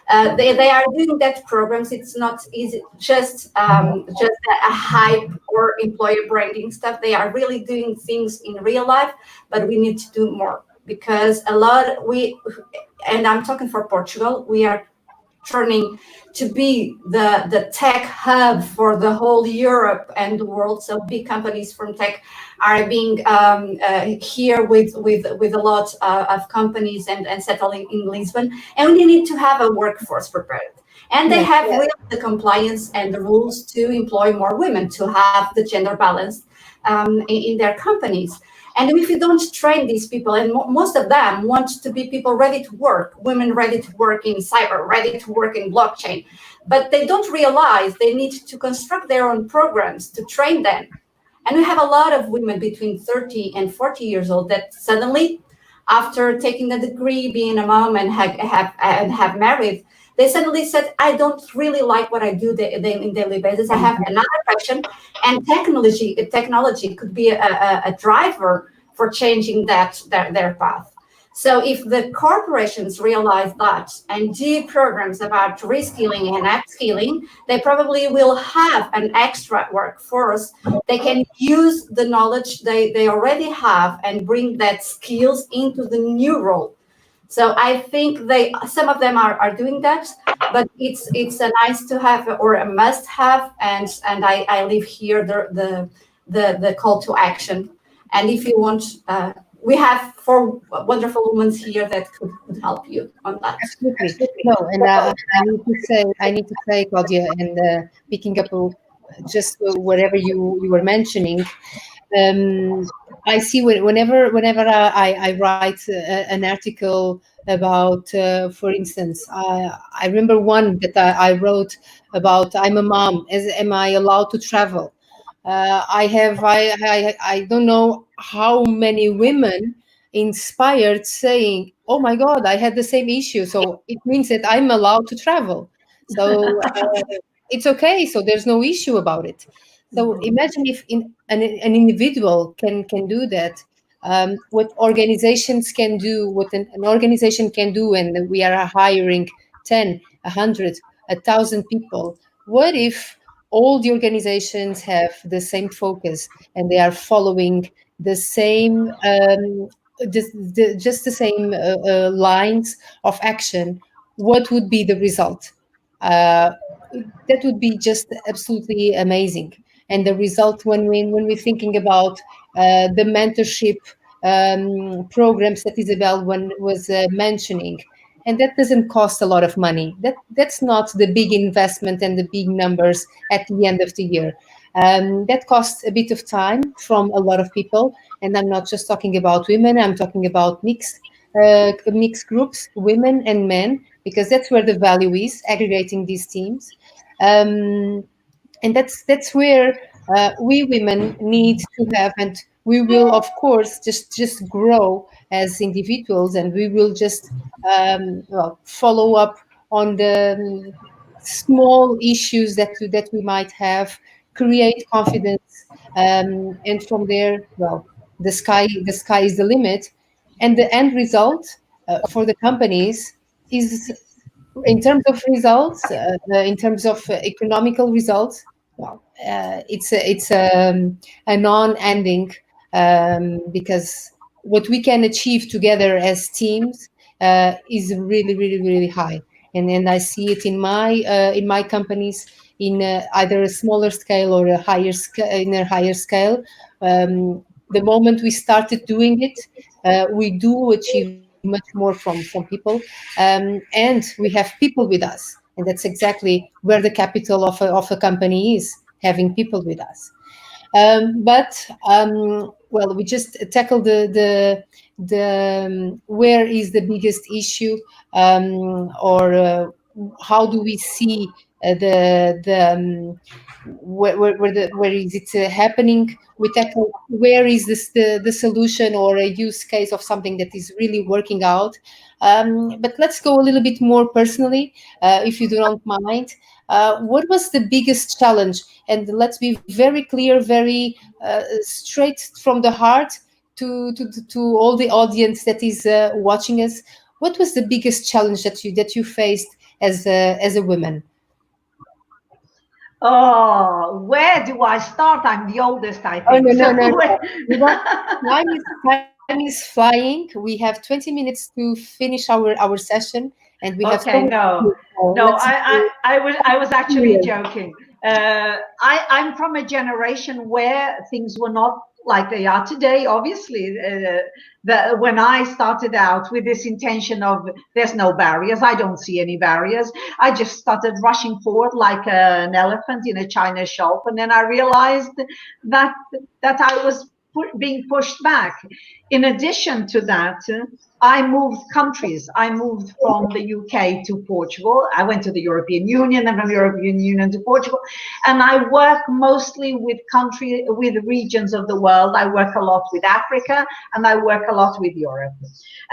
They are doing that programs. It's not easy, just a hype or employer branding stuff. They are really doing things in real life, but we need to do more, because and I'm talking for Portugal, we are turning to be the tech hub for the whole Europe and the world. So big companies from tech are being here with a lot of companies and settling in Lisbon. And we need to have a workforce prepared. And they have really the compliance and the rules to employ more women, to have the gender balance in their companies. And if you don't train these people, and most of them want to be people ready to work, women ready to work in cyber, ready to work in blockchain, but they don't realize they need to construct their own programs to train them. And we have a lot of women between 30 and 40 years old that suddenly, after taking a degree, being a mom, and have married, they suddenly said, I don't really like what I do in daily basis. I have another passion, and technology could be a driver for changing their path. So if the corporations realize that and do programs about reskilling and upskilling, they probably will have an extra workforce. They can use the knowledge they already have and bring that skills into the new role. So I think some of them are doing that, but it's a nice to have or a must have, and I leave here the call to action. And if you want, we have 4 wonderful women here that could help you on that. Absolutely. No, and I need to say, Claudia, and picking up just whatever you were mentioning. I see whenever I write an article about, for instance, I remember one that I wrote about, I'm a mom, am I allowed to travel? I don't know how many women inspired saying, oh my God, I had the same issue. So it means that I'm allowed to travel. So it's okay. So there's no issue about it. So imagine if an individual can do that, what organizations can do, what an organization can do, and we are hiring 10, 100, 1,000 people. What if all the organizations have the same focus and they are following the same, just the same lines of action? What would be the result? That would be just absolutely amazing. And the result, when we're thinking about the mentorship programs that Isabel was mentioning, and that doesn't cost a lot of money. That's not the big investment and the big numbers at the end of the year. That costs a bit of time from a lot of people, and I'm not just talking about women. I'm talking about mixed groups, women and men, because that's where the value is, aggregating these teams. And that's where we women need to have, and we will of course just grow as individuals, and we will just follow up on the small issues that we might have, create confidence, and from there, the sky is the limit, and the end result for the companies is, in terms of results, in terms of economical results, it's a non-ending, because what we can achieve together as teams is really, really, really high. And I see it in my companies, in either a smaller scale or a higher scale. The moment we started doing it, we do achieve much more from people, and we have people with us, and that's exactly where the capital of a company is, having people with us. Well, we just tackled the where is the biggest issue, or how do we see where is it happening? We tackle where is this the solution or a use case of something that is really working out. But let's go a little bit more personally, if you do not mind. What was the biggest challenge? And let's be very clear, very straight from the heart to all the audience that is watching us. What was the biggest challenge that you faced as a woman? Oh, where do I start? I'm the oldest, I think. Oh, no. Time is flying. We have 20 minutes to finish our session, and we have. Okay, no, I was actually joking. I'm from a generation where things were not like they are today. Obviously, when I started out with this intention of there's no barriers, I don't see any barriers. I just started rushing forward like an elephant in a china shop, and then I realized that I was being pushed back. In addition to that, I moved countries. I moved from the UK to Portugal. I went to the European Union, and from the European Union to Portugal. And I work mostly with regions of the world. I work a lot with Africa, and I work a lot with Europe.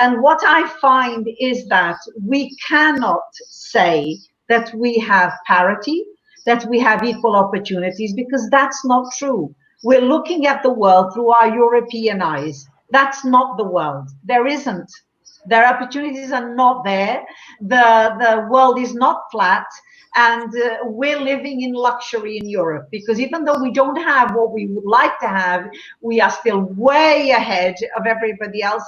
And what I find is that we cannot say that we have parity, that we have equal opportunities, because that's not true. We're looking at the world through our European eyes. That's not the world. There isn't. Their opportunities are not there. The world is not flat, and we're living in luxury in Europe, because even though we don't have what we would like to have, we are still way ahead of everybody else,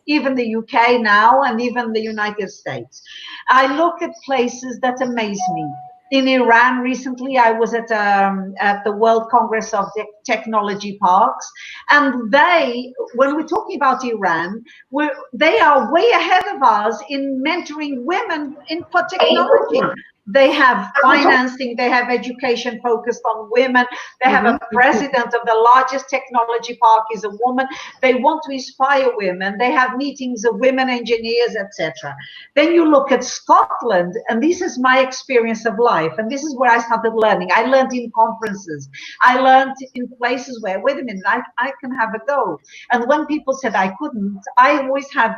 even the UK now, and even the United States. I look at places that amaze me. In Iran recently, I was at the World Congress of Technology Parks, and when we're talking about Iran, they are way ahead of us in mentoring women for technology. They have financing, they have education focused on women, they have a president of the largest technology park is a woman. They want to inspire women, they have meetings of women engineers, etc. Then you look at Scotland, and this is my experience of life, and this is where I started learning. I learned in conferences, I learned in places where, wait a minute, I can have a go. And when people said I couldn't, I always had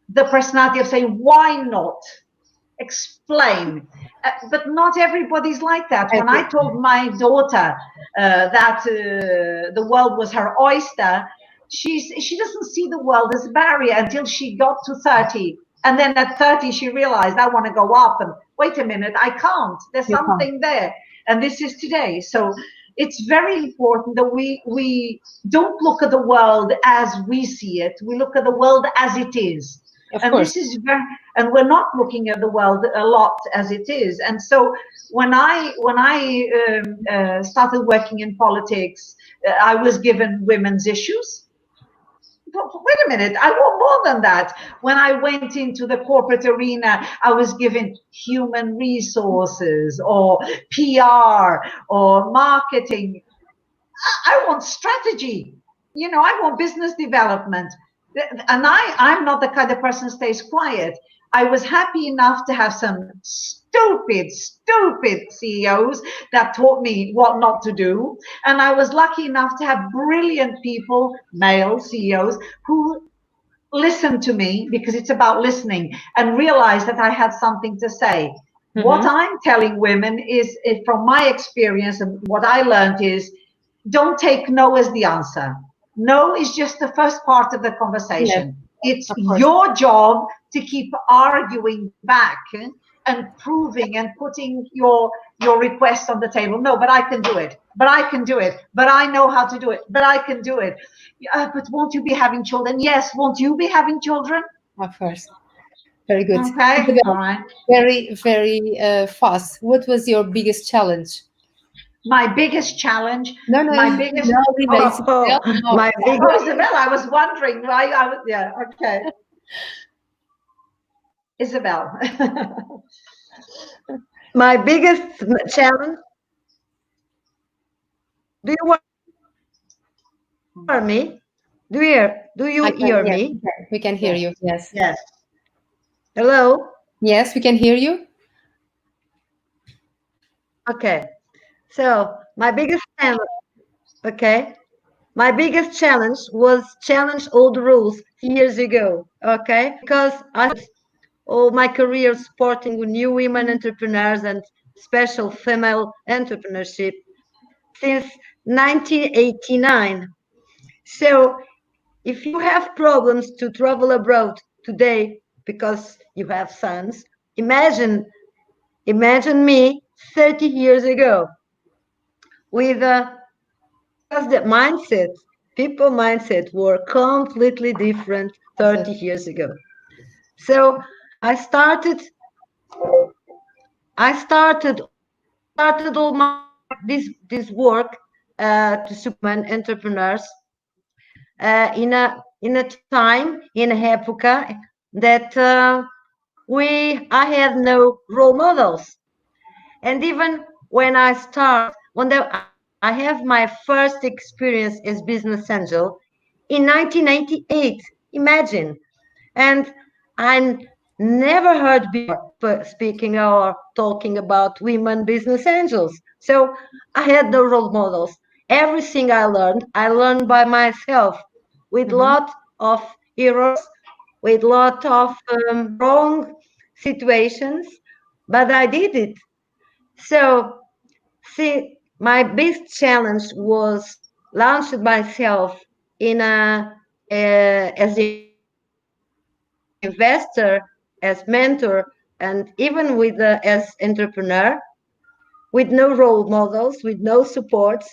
the personality of saying, why not? Explain. But not everybody's like that. When I told my daughter that the world was her oyster, she doesn't see the world as a barrier until she got to 30. And then at 30, she realized, I want to go up, and wait a minute, I can't. There's something there. And this is today. So it's very important that we don't look at the world as we see it. We look at the world as it is. This is very, and we're not looking at the world a lot as it is. And so when I started working in politics, I was given women's issues. But wait a minute, I want more than that. When I went into the corporate arena, I was given human resources or PR or marketing. I want strategy. You know, I want business development. And I'm not the kind of person who stays quiet. I was happy enough to have some stupid CEOs that taught me what not to do. And I was lucky enough to have brilliant people, male CEOs, who listened to me, because it's about listening, and realized that I had something to say. What I'm telling women is, from my experience, and what I learned is, don't take no as the answer. No is just the first part of the conversation. It's your job to keep arguing back and proving and putting your request on the table. No, but I can do it. But I can do it. But I know how to do it. But I can do it. But won't you be having children? Yes. Won't you be having children? Of course. Very good. Okay. All right. Very, very fast. What was your biggest challenge? My biggest challenge. My biggest. Isabel, Isabel, I was wondering why I was. Yeah. Okay. Isabel. My biggest challenge. Do you hear me? Do you hear me? We can hear you. Yes. Yes. Hello. Yes, we can hear you. Okay. So my biggest challenge. Okay. My biggest challenge was challenge all the rules years ago. Okay, because I all my career supporting new women entrepreneurs and special female entrepreneurship since 1989. So if you have problems to travel abroad today because you have sons, imagine me 30 years ago with because the people mindset were completely different 30 years ago. So I started all my this work to support entrepreneurs in a time, in an epoca that I had no role models. And even when I I have my first experience as business angel in 1998. Imagine. And I never heard before speaking or talking about women business angels. So I had no role models. Everything I learned by myself with lot of errors, with lot of wrong situations, but I did it. So see, my big challenge was launched myself in as investor, as mentor, and even with as entrepreneur, with no role models, with no supports,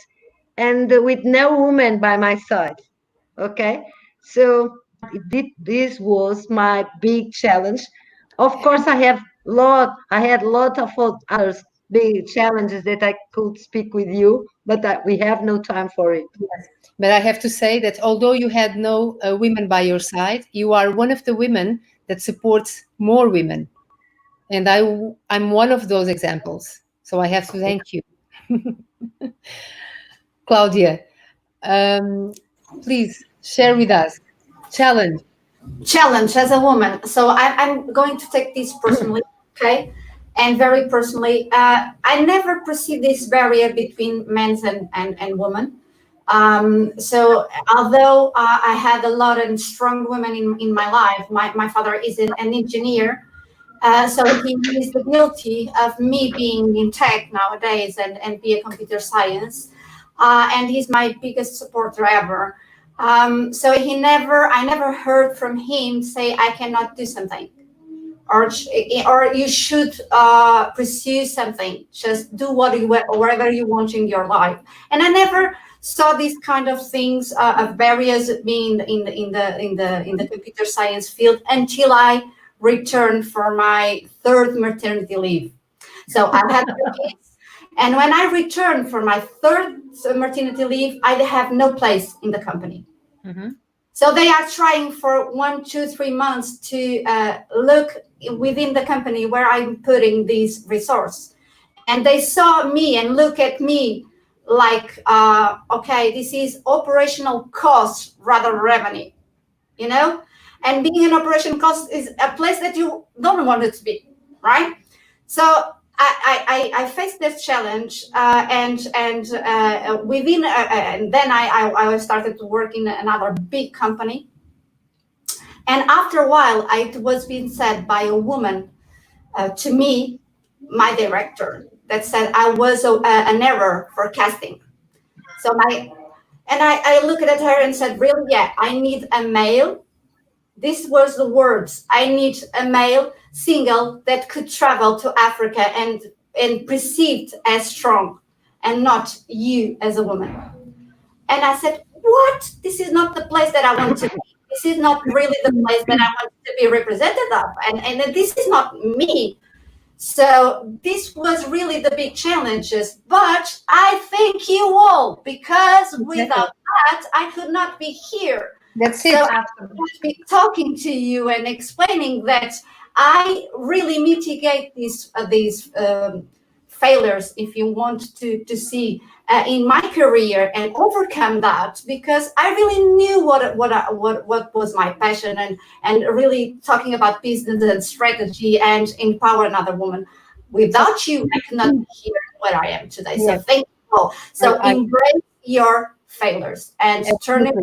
and with no woman by my side. Okay, so this was my big challenge. Of course, I had lot of others big challenges that I could speak with you, but we have no time for it. Yes. But I have to say that although you had no women by your side, you are one of the women that supports more women. And I'm one of those examples. So I have to thank you. Claudia, please share with us. Challenge as a woman. So I'm going to take this personally, okay? And very personally, I never perceived this barrier between men and women. So although I had a lot of strong women in my life, my father is an engineer. So he is the guilty of me being in tech nowadays and be a computer science. And he's my biggest supporter ever. So I never heard from him say, I cannot do something. Or you should pursue something. Just do whatever you want in your life. And I never saw these kind of things of barriers being in the computer science field until I returned for my third maternity leave. So I've had 2 kids, and when I returned for my third maternity leave, I have no place in the company. So they are trying for 1, 2, 3 months to look within the company where I'm putting these resources. And they saw me and look at me like, okay, this is operational cost rather revenue, you know? And being an operation cost is a place that you don't want it to be, right? So I faced this challenge, and within, and then I started to work in another big company. And after a while, it was being said by a woman to me, my director, that said I was an error for casting. So I looked at her and said, really? Yeah, I need a male. This was the words. I need a male single that could travel to Africa and perceived as strong, and not you as a woman. And I said, what? This is not the place that I want to be. This is not really the place that I want to be represented of. And this is not me. So this was really the big challenges. But I thank you all, because without that, I could not be here. That's it. So I would be talking to you and explaining that I really mitigate these failures, if you want to see, in my career, and overcome that, because I really knew what was my passion, and really talking about business and strategy and empower another woman. Without you, I could not be here where I am today. So thank you all. So embrace your failures and turn it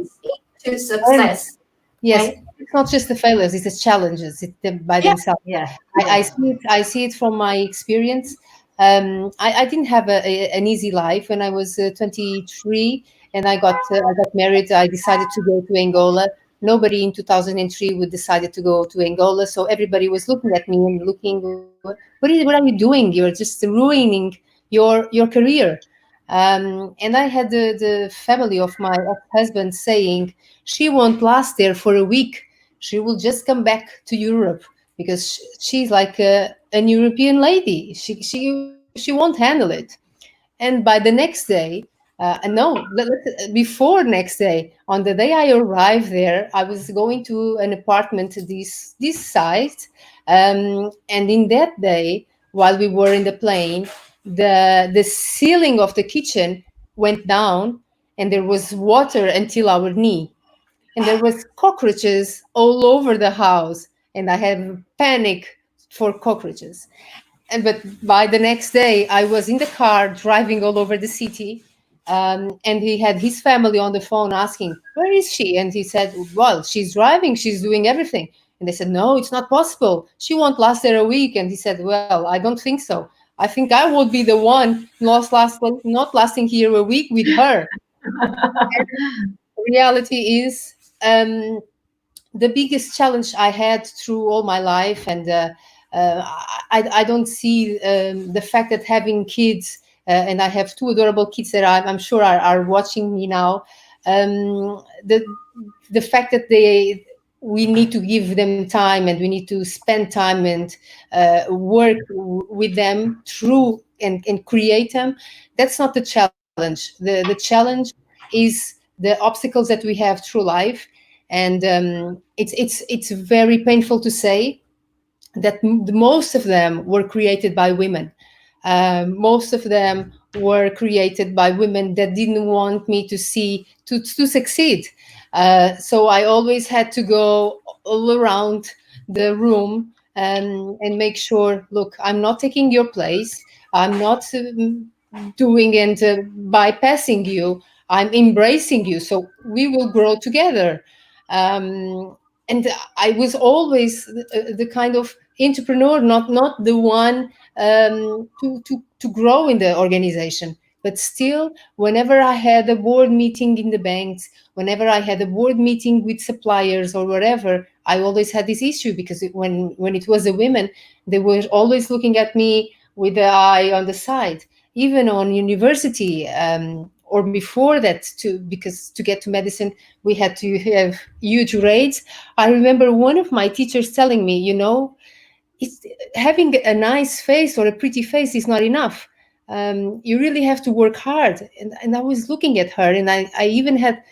into success. Yes, okay? It's not just the failures; it's the challenges by themselves. Yeah. I see it from my experience. I didn't have an easy life when I was 23, and I got married. I decided to go to Angola. Nobody in 2003 would decided to go to Angola, so everybody was looking at me and looking, what are you doing? You're just ruining your career. And I had the family of my ex-husband saying, she won't last there for a week. She will just come back to Europe, because she's like an European lady. She won't handle it. And by the next day, before next day, on the day I arrived there, I was going to an apartment this size, and in that day, while we were in the plane, the ceiling of the kitchen went down, and there was water until our knee, and there was cockroaches all over the house, and I had panic for cockroaches. But by the next day, I was in the car driving all over the city, and he had his family on the phone asking, "Where is she?" And he said, "Well, she's driving, she's doing everything." And they said, "No, it's not possible. She won't last there a week." And he said, "Well, I don't think so. I think I would be the one not lasting here a week with her." Reality is, the biggest challenge I had through all my life, and I don't see the fact that having kids, and I have two adorable kids that I'm sure are watching me now, the fact that we need to give them time, and we need to spend time and work with them through and create them. That's not the challenge. The challenge is the obstacles that we have through life, and it's very painful to say that most of them were created by women. Most of them were created by women that didn't want me to succeed. So I always had to go all around the room and make sure, look, I'm not taking your place. I'm not doing and bypassing you. I'm embracing you. So we will grow together. And I was always the kind of entrepreneur, not the one to grow in the organization. But still, whenever I had a board meeting in the banks, whenever I had a board meeting with suppliers or whatever, I always had this issue, because when it was the women, they were always looking at me with the eye on the side. Even on university, or before that, because to get to medicine, we had to have huge grades. I remember one of my teachers telling me, having a nice face or a pretty face is not enough. You really have to work hard. And I was looking at her, and I even had,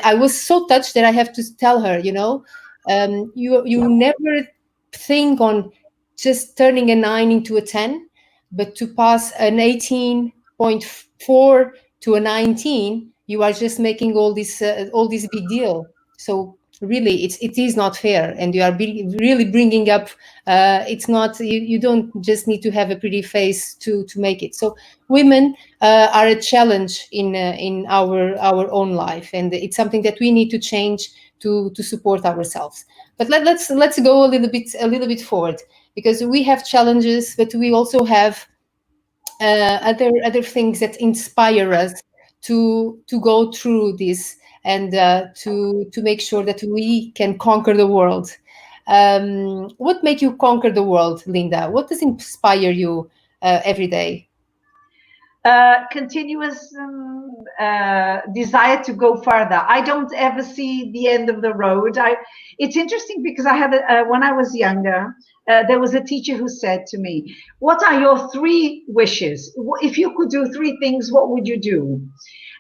I was so touched that I have to tell her, you never think on just turning a 9 into a 10, but to pass an 18.4 to a 19, you are just making all this big deal. So really, it is not fair, and you are really bringing up. It's not, you don't just need to have a pretty face to make it. So women are a challenge in our own life, and it's something that we need to change to support ourselves. But let's go a little bit forward, because we have challenges, but we also have other things that inspire us to go through this, and to make sure that we can conquer the world. What makes you conquer the world, Linda? What does inspire you every day? Continuous desire to go further. I don't ever see the end of the road. It's interesting because I had when I was younger, there was a teacher who said to me, "What are your 3 wishes? If you could do 3 things, what would you do?"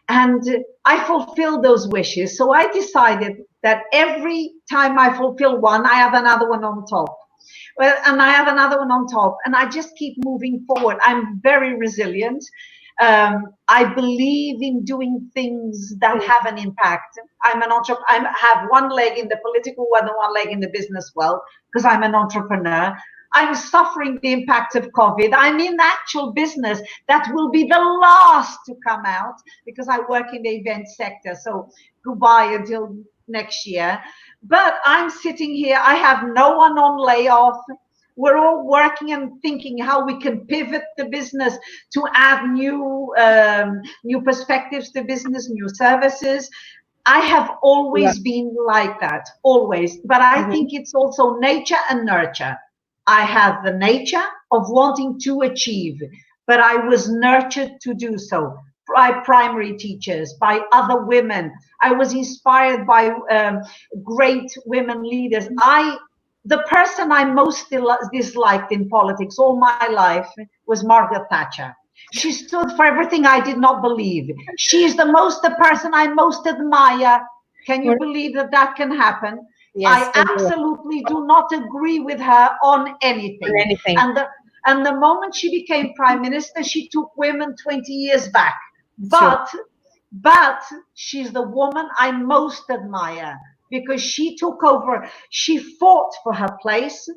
And I fulfilled those wishes. So I decided that every time I fulfill one, I have another one on top. Well, and I have another one on top, and I just keep moving forward. I'm very resilient. I believe in doing things that have an impact. I'm an entrepreneur. I have one leg in the political world and one leg in the business world, because I'm an entrepreneur. I'm suffering the impact of COVID. I'm in actual business that will be the last to come out, because I work in the event sector. So goodbye until next year. But I'm sitting here. I have no one on layoff. We're all working and thinking how we can pivot the business to add new perspectives to business, new services. I have always been like that, always. But I think it's also nature and nurture. I have the nature of wanting to achieve, but I was nurtured to do so by primary teachers, by other women. I was inspired by great women leaders. The person I most disliked in politics all my life was Margaret Thatcher. She stood for everything I did not believe. She is the person I most admire. Can you believe that can happen? Yes, I absolutely do not agree with her on anything. And the moment she became prime minister, she took women 20 years back. But she's the woman I most admire because she took over, she fought for her place,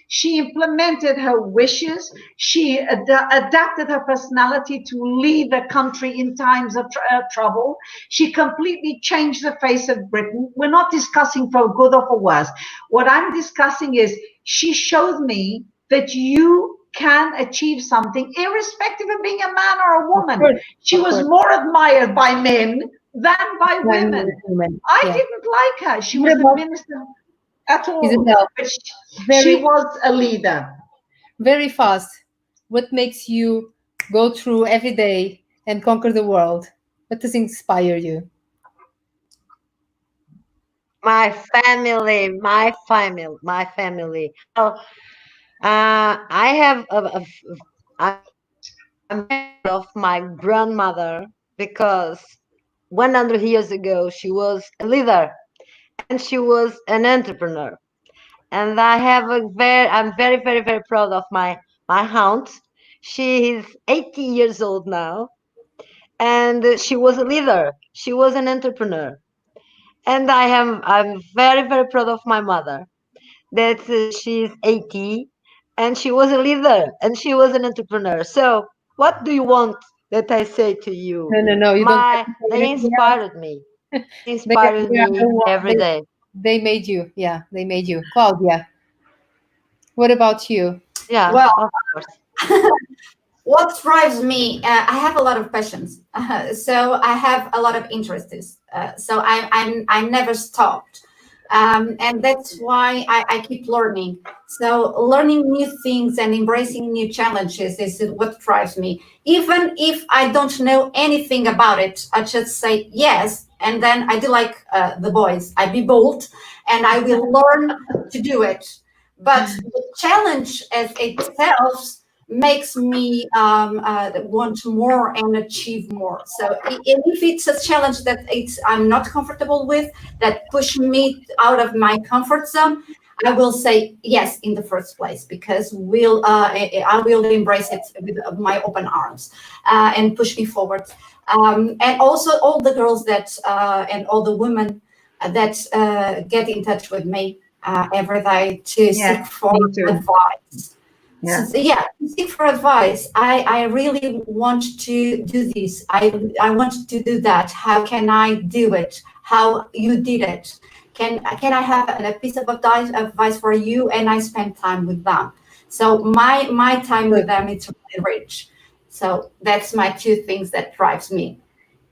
she implemented her wishes, she adapted her personality to lead the country in times of trouble. She completely changed the face of Britain. We're not discussing for good or for worse. What I'm discussing is she showed me that you can achieve something irrespective of being a man or a woman. She was more admired by men than by women. I didn't like her. She was the minister at all. Isabel, but she was a leader. Very fast. What makes you go through every day and conquer the world? What does inspire you? My family. Oh, I have I'm of my grandmother because 100 years ago she was a leader and she was an entrepreneur. And I'm very, very, very proud of my aunt. She is 80 years old now, and she was a leader. She was an entrepreneur. And I'm very, very proud of my mother that she's 80 and she was a leader and she was an entrepreneur. So what do you want that I say to you? No, you don't have to say They anything inspired me. Inspired me every day. They made you. Yeah, they made you. Claudia, what about you? Yeah, well, of course. What drives me? I have a lot of passions, so I have a lot of interests. So I'm never stopped, and that's why I keep learning. So learning new things and embracing new challenges is what drives me. Even if I don't know anything about it, I just say yes, and then I do like the boys. I be bold, and I will learn to do it. But the challenge as itself makes me want more and achieve more. So if it's a challenge that I'm not comfortable with, that push me out of my comfort zone, I will say yes in the first place, because I will embrace it with my open arms and push me forward. And also all the girls that and all the women that get in touch with me every day to seek for advice. Yeah. So, seek for advice. I really want to do this. I want to do that. How can I do it? How you did it? Can I have a piece of advice for you? And I spend time with them. So my time with them is really rich. So that's my two things that drives me.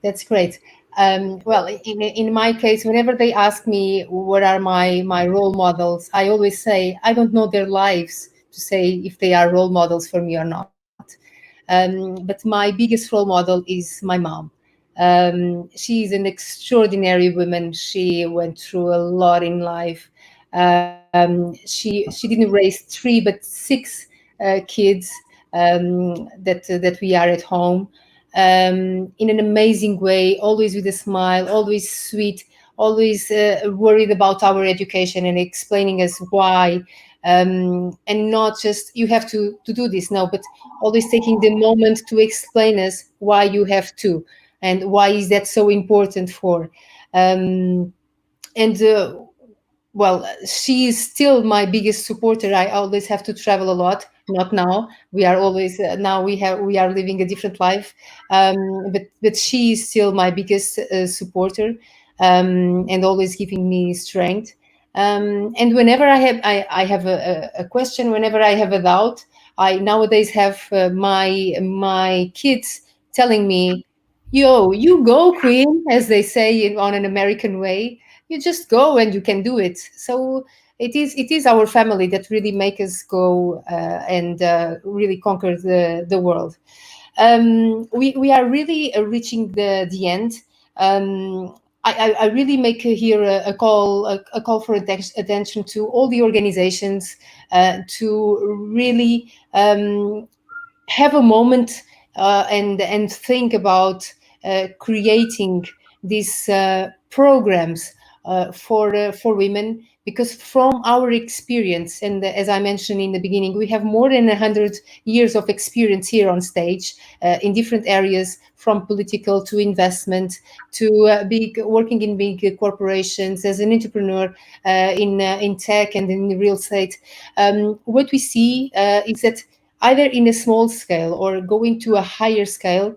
That's great. Well, in my case, whenever they ask me what are my role models, I always say I don't know their lives to say if they are role models for me or not. But my biggest role model is my mom. She's an extraordinary woman. She went through a lot in life. She didn't raise 3 but 6 kids that we are at home. In an amazing way, always with a smile, always sweet, always worried about our education and explaining us why, and not just you have to do this, no, but always taking the moment to explain us why you have to and why is that so important for. Well, she is still my biggest supporter. I always have to travel a lot. Not now. We are always now we are living a different life. But she is still my biggest supporter, and always giving me strength. And whenever I have a question, whenever I have a doubt, I nowadays have my kids telling me, "Yo, you go, Queen," as they say on an American way. You just go and you can do it. So it is our family that really make us go and really conquer the world. We are really reaching the end. I really make here a call for attention to all the organizations to really have a moment and think about creating these programs for women, because from our experience, and as I mentioned in the beginning, we have more than 100 years of experience here on stage in different areas, from political to investment to working in big corporations as an entrepreneur in tech and in real estate. What we see is that either in a small scale or going to a higher scale,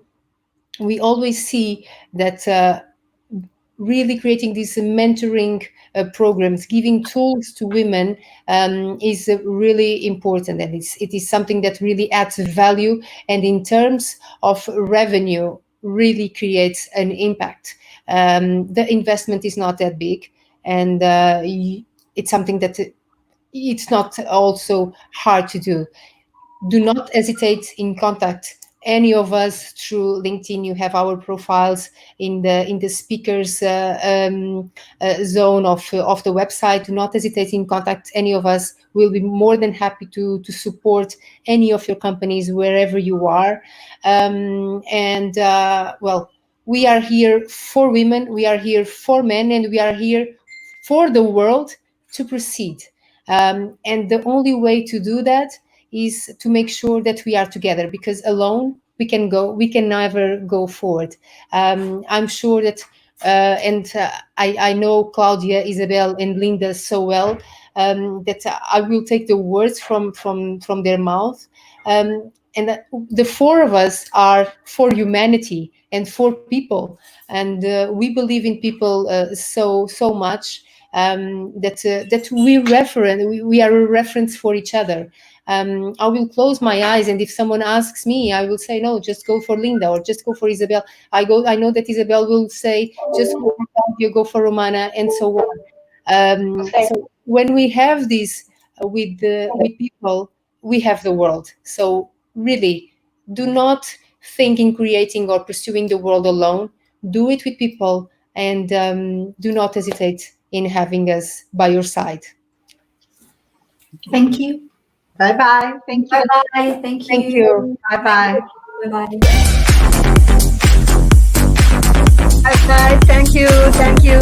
we always see that really creating these mentoring programs, giving tools to women is really important, and it is something that really adds value, and in terms of revenue really creates an impact. The investment is not that big, and it's something that it's not also hard to do. Do not hesitate in contact any of us through LinkedIn. You have our profiles in the speakers zone of the website. Do not hesitate in contact any of us. We'll be more than happy to support any of your companies wherever you are. Well, we are here for women, we are here for men, and we are here for the world to proceed. And the only way to do that is to make sure that we are together, because alone we can never go forward. I'm sure that I know Claudia, Isabel, and Linda so well, that I will take the words from their mouth. And that the four of us are for humanity and for people, and we believe in people so much, that we are a reference for each other. I will close my eyes, and if someone asks me, I will say, no, just go for Linda or just go for Isabel. I know that Isabel will say, just go for Claudia, go for Romana, and so on. So when we have this with people, we have the world. So really, do not think in creating or pursuing the world alone. Do it with people, and do not hesitate in having us by your side. Thank you. Bye bye. Thank you. Bye bye. Thank you. Thank you. Bye bye. Bye bye. Bye. Thank you. Thank you.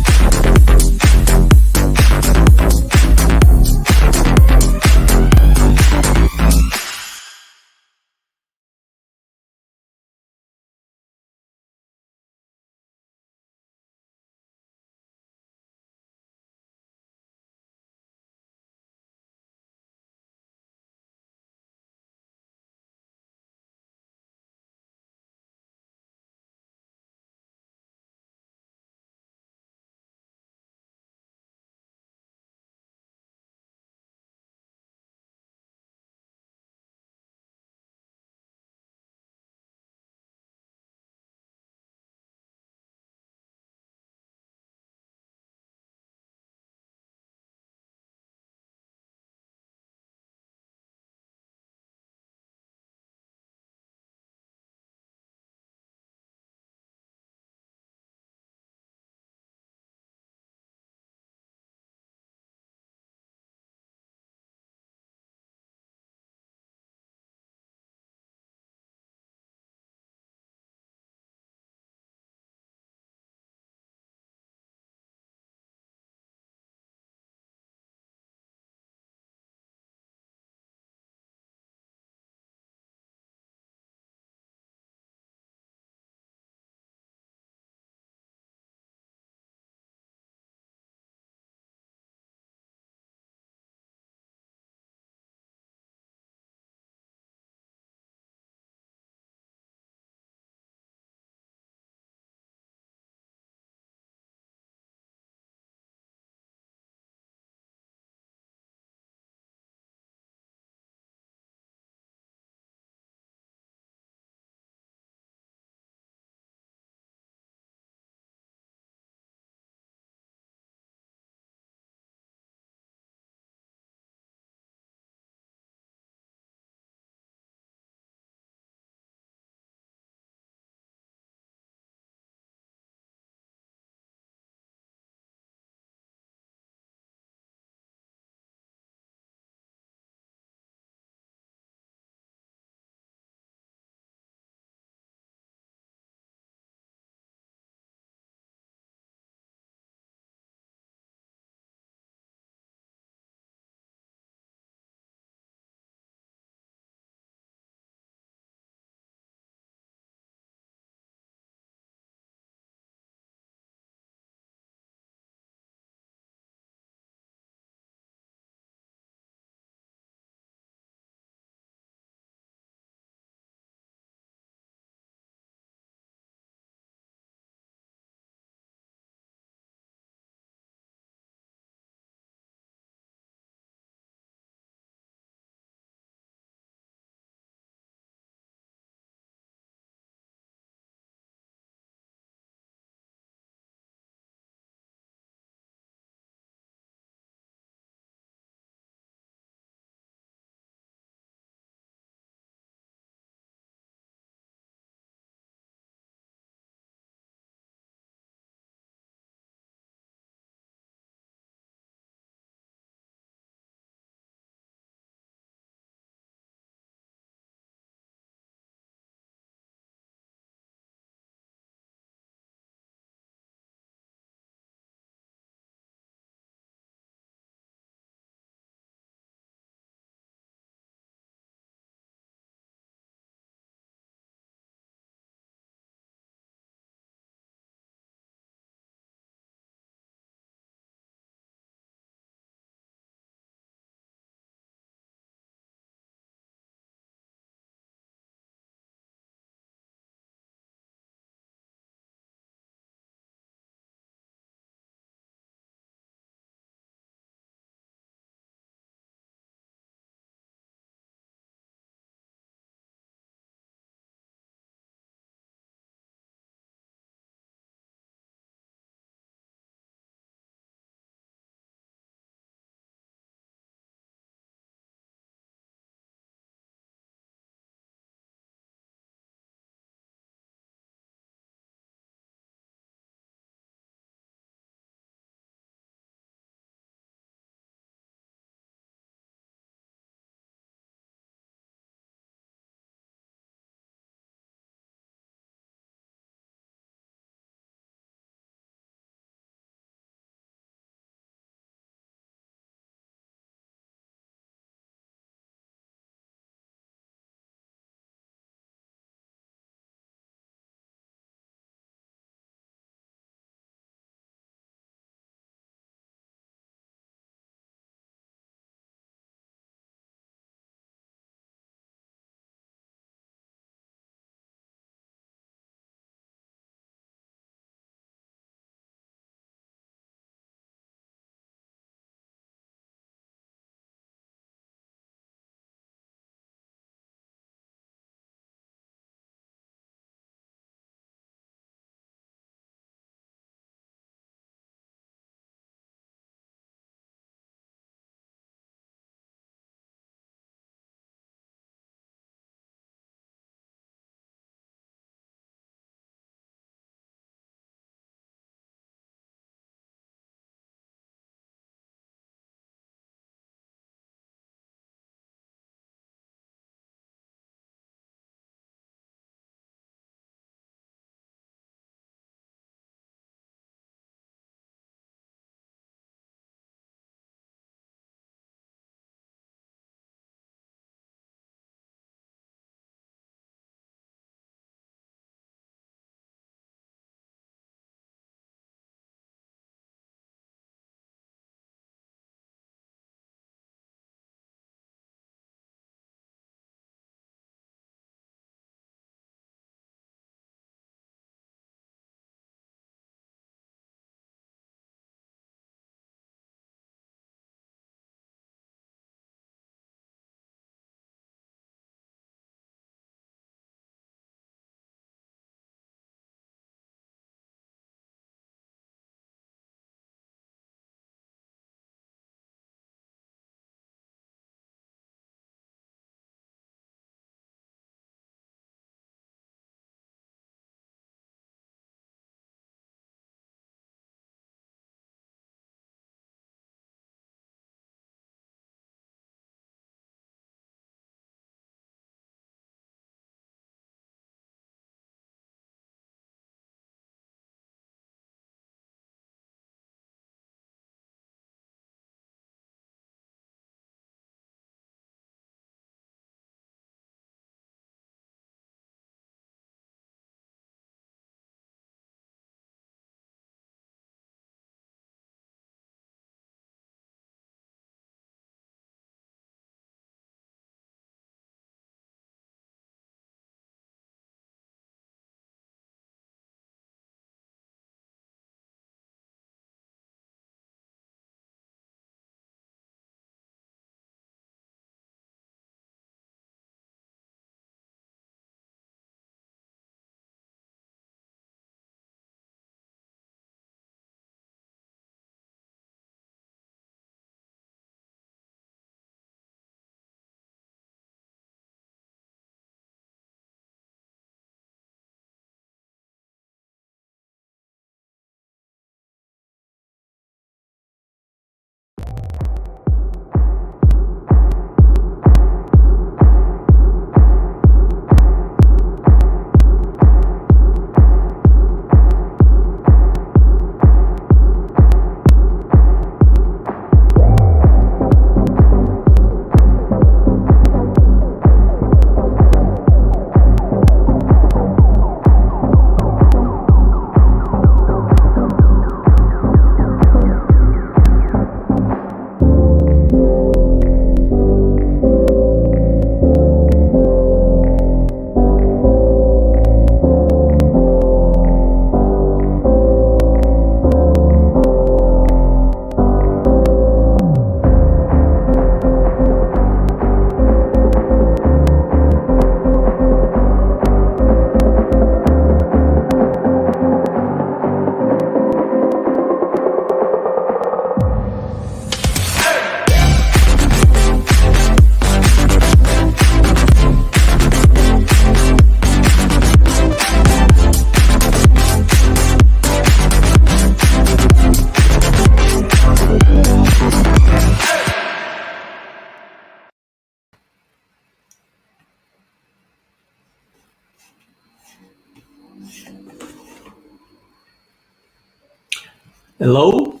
Hello?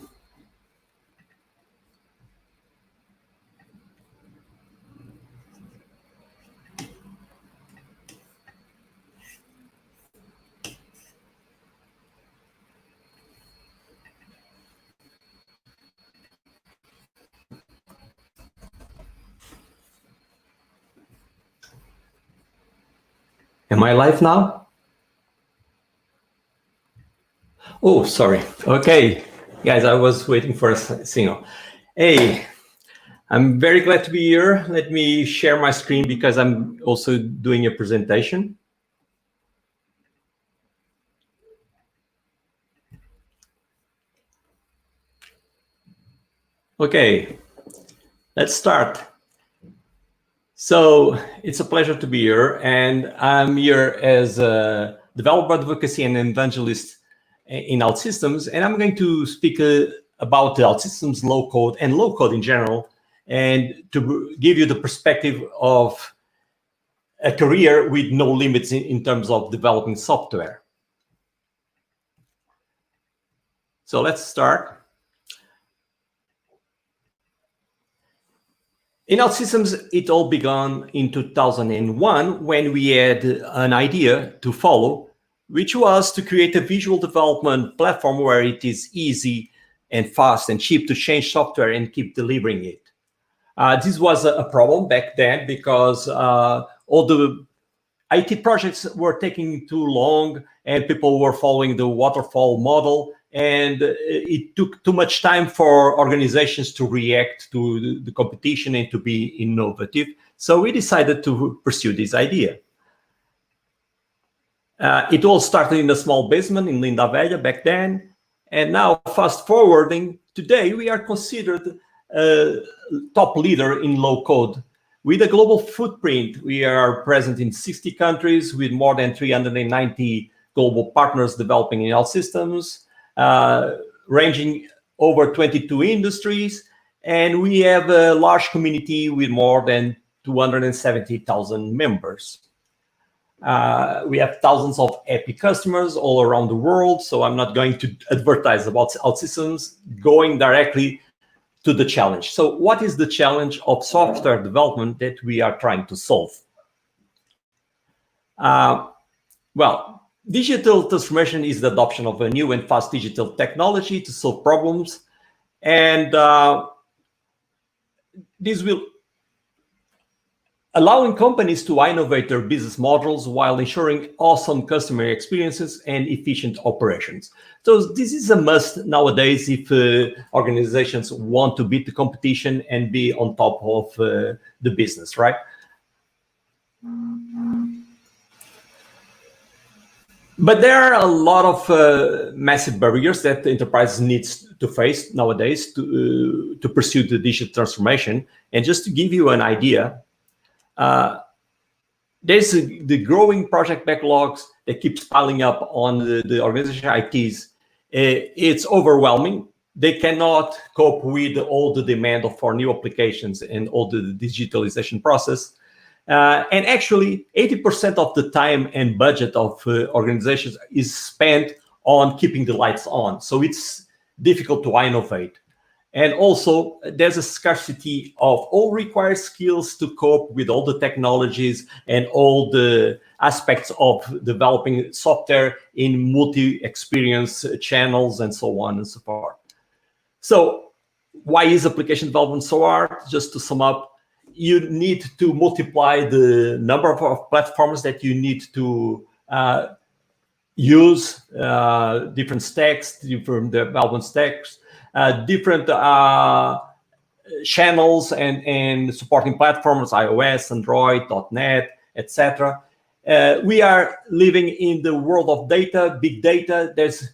Am I live now? Oh, sorry. Okay, guys, I was waiting for a signal. Hey, I'm very glad to be here. Let me share my screen because I'm also doing a presentation. Okay, let's start. So it's a pleasure to be here, and I'm here as a developer advocacy and evangelist in OutSystems, and I'm going to speak about the OutSystems low code and low code in general, and to give you the perspective of a career with no limits in terms of developing software. So let's start. In OutSystems, it all began in 2001 when we had an idea to follow, which was to create a visual development platform where it is easy and fast and cheap to change software and keep delivering it. This was a problem back then because all the IT projects were taking too long and people were following the waterfall model, and it took too much time for organizations to react to the competition and to be innovative. So we decided to pursue this idea. It all started in a small basement in Linda Velha back then. And now, fast forwarding, today we are considered a top leader in low code. With a global footprint, we are present in 60 countries with more than 390 global partners developing in OutSystems, ranging over 22 industries. And we have a large community with more than 270,000 members. We have thousands of happy customers all around the world, so I'm not going to advertise about OutSystems, going directly to the challenge. So what is the challenge of software development that we are trying to solve? Well, digital transformation is the adoption of a new and fast digital technology to solve problems, and this will allowing companies to innovate their business models while ensuring awesome customer experiences and efficient operations. So this is a must nowadays if organizations want to beat the competition and be on top of the business, right? But there are a lot of massive barriers that the enterprise needs to face nowadays to pursue the digital transformation. And just to give you an idea, there's the growing project backlogs that keeps piling up on the organization ITs. It's overwhelming. They cannot cope with all the demand for new applications and all the digitalization process. And actually, 80% of the time and budget of organizations is spent on keeping the lights on. So it's difficult to innovate. And also, there's a scarcity of all required skills to cope with all the technologies and all the aspects of developing software in multi-experience channels and so on and so forth. So why is application development so hard? Just to sum up, you need to multiply the number of platforms that you need to use, different stacks, different development stacks, different channels and supporting platforms, iOS, Android, .NET, etc. We are living in the world of data, big data. There's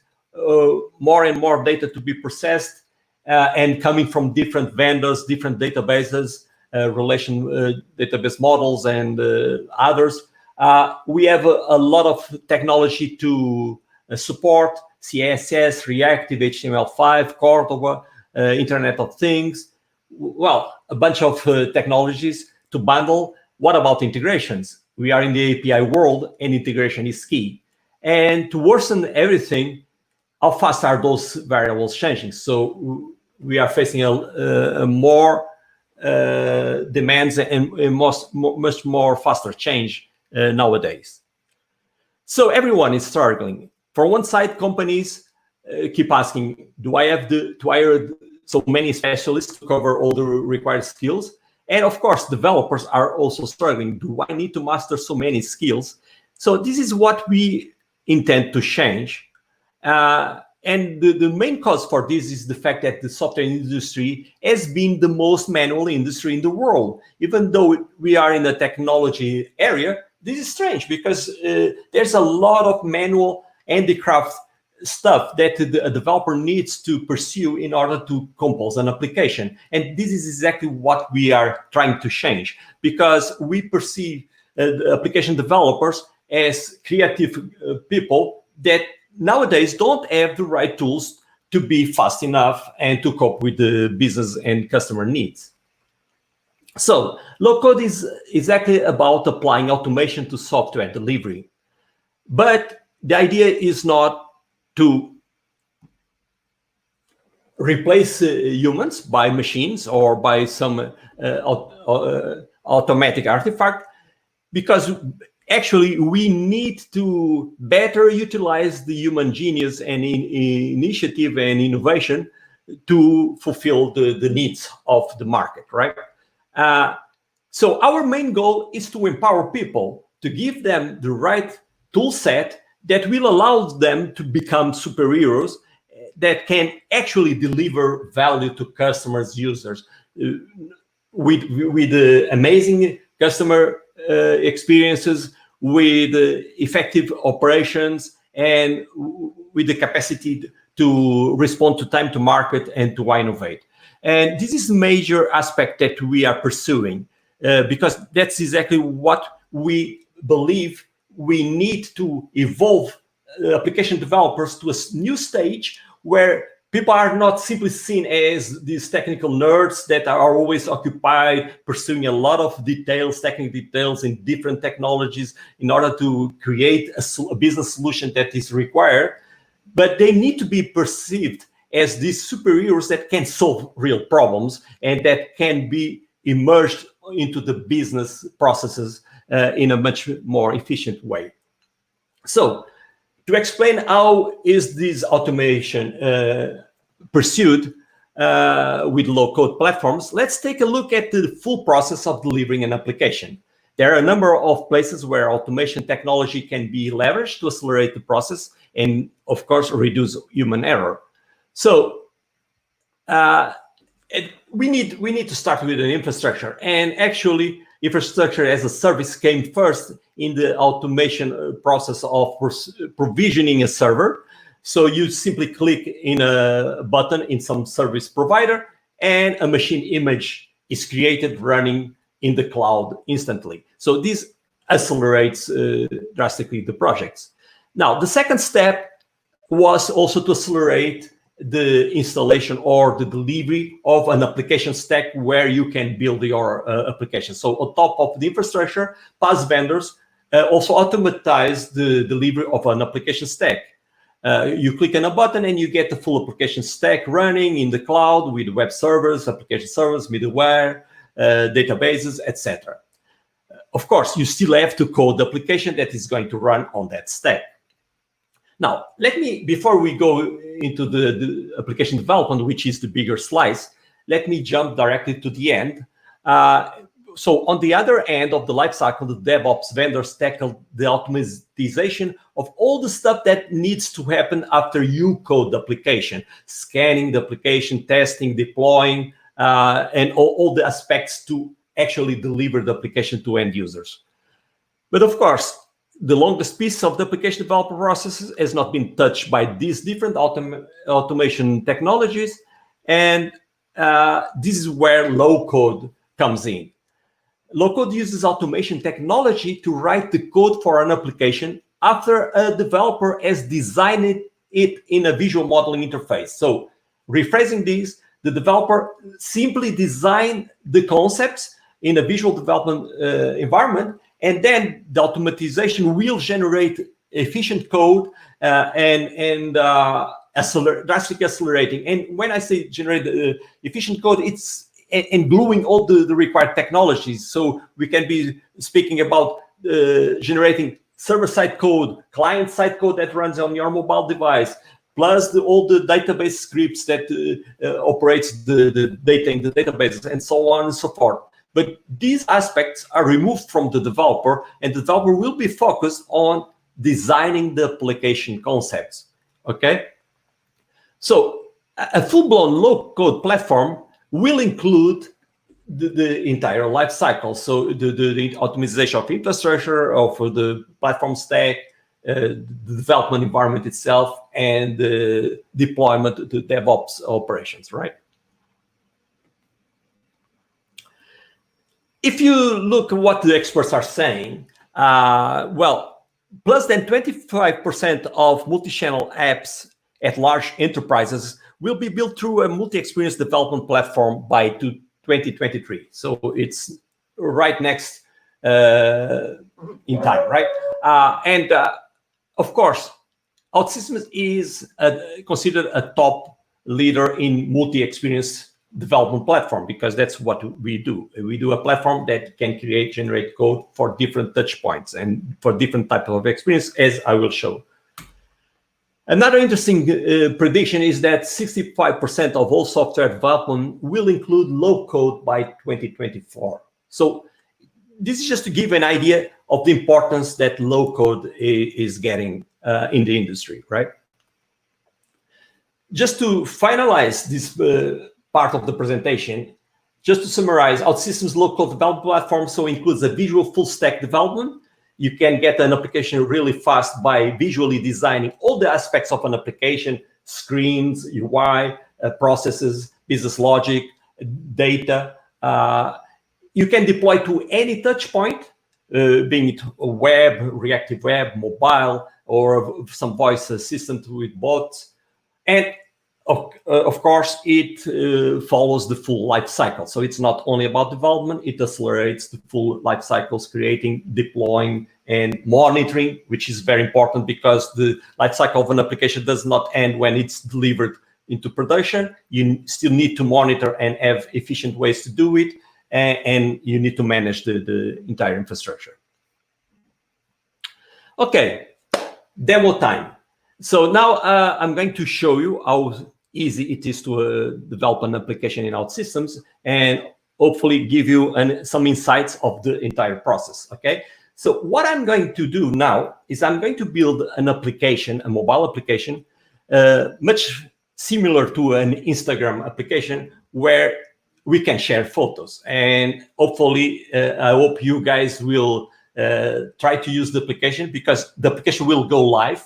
more and more data to be processed and coming from different vendors, different databases, database models and others. We have a lot of technology to support CSS, Reactive, HTML5, Cordova, Internet of Things. Well, a bunch of technologies to bundle. What about integrations? We are in the API world and integration is key. And to worsen everything, how fast are those variables changing? So we are facing a more demands and much more faster change nowadays. So everyone is struggling. For one side, companies keep asking, do I have to hire so many specialists to cover all the required skills? And of course, developers are also struggling. Do I need to master so many skills? So this is what we intend to change. And the main cause for this is the fact that the software industry has been the most manual industry in the world. Even though we are in the technology area, this is strange because there's a lot of manual handicraft stuff that a developer needs to pursue in order to compose an application. And this is exactly what we are trying to change, because we perceive application developers as creative people that nowadays don't have the right tools to be fast enough and to cope with the business and customer needs. So low code is exactly about applying automation to software delivery. But the idea is not to replace humans by machines or by some automatic artifact, because actually we need to better utilize the human genius and initiative and innovation to fulfill the needs of the market, right? So our main goal is to empower people, to give them the right tool set that will allow them to become superheroes that can actually deliver value to customers, users, with amazing customer experiences, with effective operations, and with the capacity to respond to time to market and to innovate. And this is a major aspect that we are pursuing, because that's exactly what we believe we need to evolve application developers to a new stage where people are not simply seen as these technical nerds that are always occupied pursuing a lot of details, technical details in different technologies in order to create a business solution that is required, but they need to be perceived as these superheroes that can solve real problems and that can be immersed into the business processes in a much more efficient way. So to explain how is this automation pursued with low-code platforms, let's take a look at the full process of delivering an application. There are a number of places where automation technology can be leveraged to accelerate the process and, of course, reduce human error. So we need to start with an infrastructure, and actually infrastructure as a service came first in the automation process of provisioning a server. So you simply click in a button in some service provider and a machine image is created running in the cloud instantly. So this accelerates drastically the projects. Now, the second step was also to accelerate the installation or the delivery of an application stack where you can build your application. So on top of the infrastructure, PaaS vendors also automatize the delivery of an application stack. You click on a button and you get the full application stack running in the cloud with web servers, application servers, middleware, databases, etc. Of course, you still have to code the application that is going to run on that stack. Now, before we go into the application development, which is the bigger slice, let me jump directly to the end. So on the other end of the lifecycle, the DevOps vendors tackle the automatization of all the stuff that needs to happen after you code the application, scanning the application, testing, deploying, and all the aspects to actually deliver the application to end users. But of course, the longest piece of the application development process has not been touched by these different automation technologies. And this is where low code comes in. Low code uses automation technology to write the code for an application after a developer has designed it in a visual modeling interface. So rephrasing this, the developer simply designed the concepts in a visual development environment, and then the automatization will generate efficient code and drastically accelerating. And when I say generate efficient code, it's and gluing all the required technologies. So we can be speaking about generating server-side code, client-side code that runs on your mobile device, plus all the database scripts that operates the data in the databases, and so on and so forth. But these aspects are removed from the developer, and the developer will be focused on designing the application concepts, okay? So a full-blown low-code platform will include the entire life cycle. So the optimization of infrastructure, of the platform stack, the development environment itself, and the deployment to DevOps operations, right? If you look at what the experts are saying, well, plus than 25% of multi-channel apps at large enterprises will be built through a multi-experience development platform by 2023. So it's right next in time, right? And of course, OutSystems is considered a top leader in multi-experience development platform, because that's what we do. We do a platform that can generate code for different touch points and for different types of experience, as I will show. Another interesting prediction is that 65% of all software development will include low code by 2024. So this is just to give an idea of the importance that low code is getting in the industry, right? Just to finalize this part of the presentation, just to summarize, OutSystems low-code development platform so includes a visual full-stack development. You can get an application really fast by visually designing all the aspects of an application: screens, UI, processes, business logic, data. You can deploy to any touch point, being it web, reactive web, mobile, or some voice assistant with bots. And of course, it follows the full life cycle. So it's not only about development, it accelerates the full life cycles, creating, deploying, and monitoring, which is very important because the life cycle of an application does not end when it's delivered into production. You still need to monitor and have efficient ways to do it, and you need to manage the entire infrastructure. Okay, demo time. So now I'm going to show you how easy it is to develop an application in OutSystems, and hopefully give you some insights of the entire process, okay? So what I'm going to do now is I'm going to build an application, a mobile application, much similar to an Instagram application, where we can share photos. And hopefully, I hope you guys will try to use the application, because the application will go live,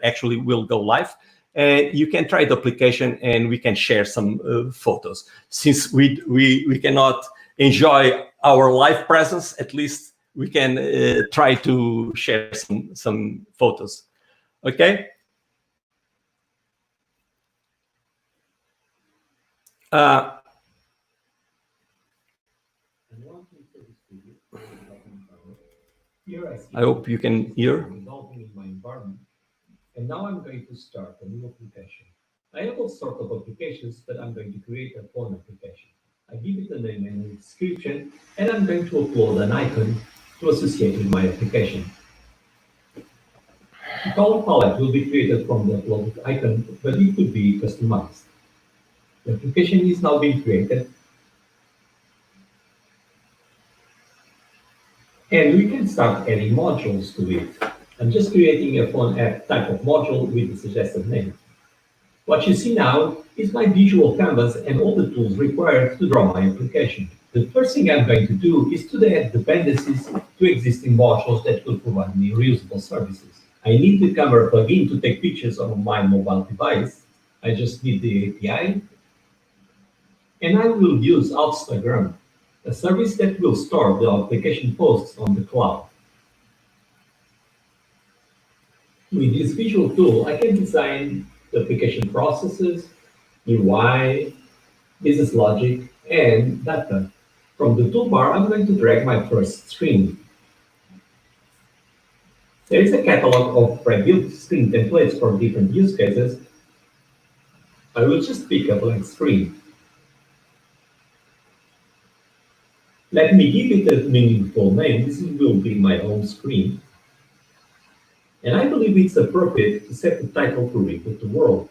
actually will go live. And you can try the application and we can share some photos. Since we cannot enjoy our live presence, at least we can try to share some photos. Okay? I hope you can hear. And now I'm going to start a new application. I have all sorts of applications, but I'm going to create a phone application. I give it a name and a description, and I'm going to upload an icon to associate with my application. The color palette will be created from the uploaded icon, but it could be customized. The application is now being created. And we can start adding modules to it. I'm just creating a phone app type of module with the suggested name. What you see now is my visual canvas and all the tools required to draw my application. The first thing I'm going to do is to add dependencies to existing modules that will provide me reusable services. I need the camera plugin to take pictures on my mobile device. I just need the API. And I will use Instagram, a service that will store the application posts on the cloud. With this visual tool, I can design the application processes, UI, business logic, and data. From the toolbar, I'm going to drag my first screen. There is a catalog of pre-built screen templates for different use cases, I will just pick a blank screen. Let me give it a meaningful name. This will be my home screen. And I believe it's appropriate to set the title to Reboot the World.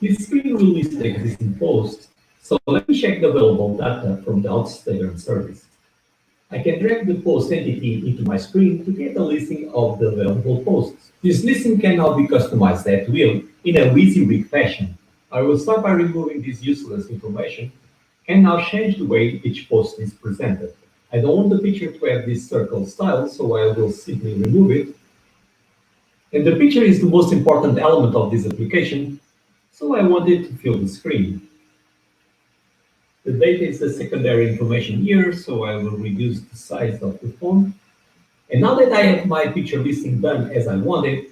This screen will list the existing posts, so let me check the available data from the Outstander service. I can drag the post entity into my screen to get a listing of the available posts. This listing can now be customized at will in a WYSIWYG fashion. I will start by removing this useless information and now change the way each post is presented. I don't want the picture to have this circle style, so I will simply remove it. And the picture is the most important element of this application, so I want it to fill the screen. The data is the secondary information here, so I will reduce the size of the font. And now that I have my picture listing done as I want it,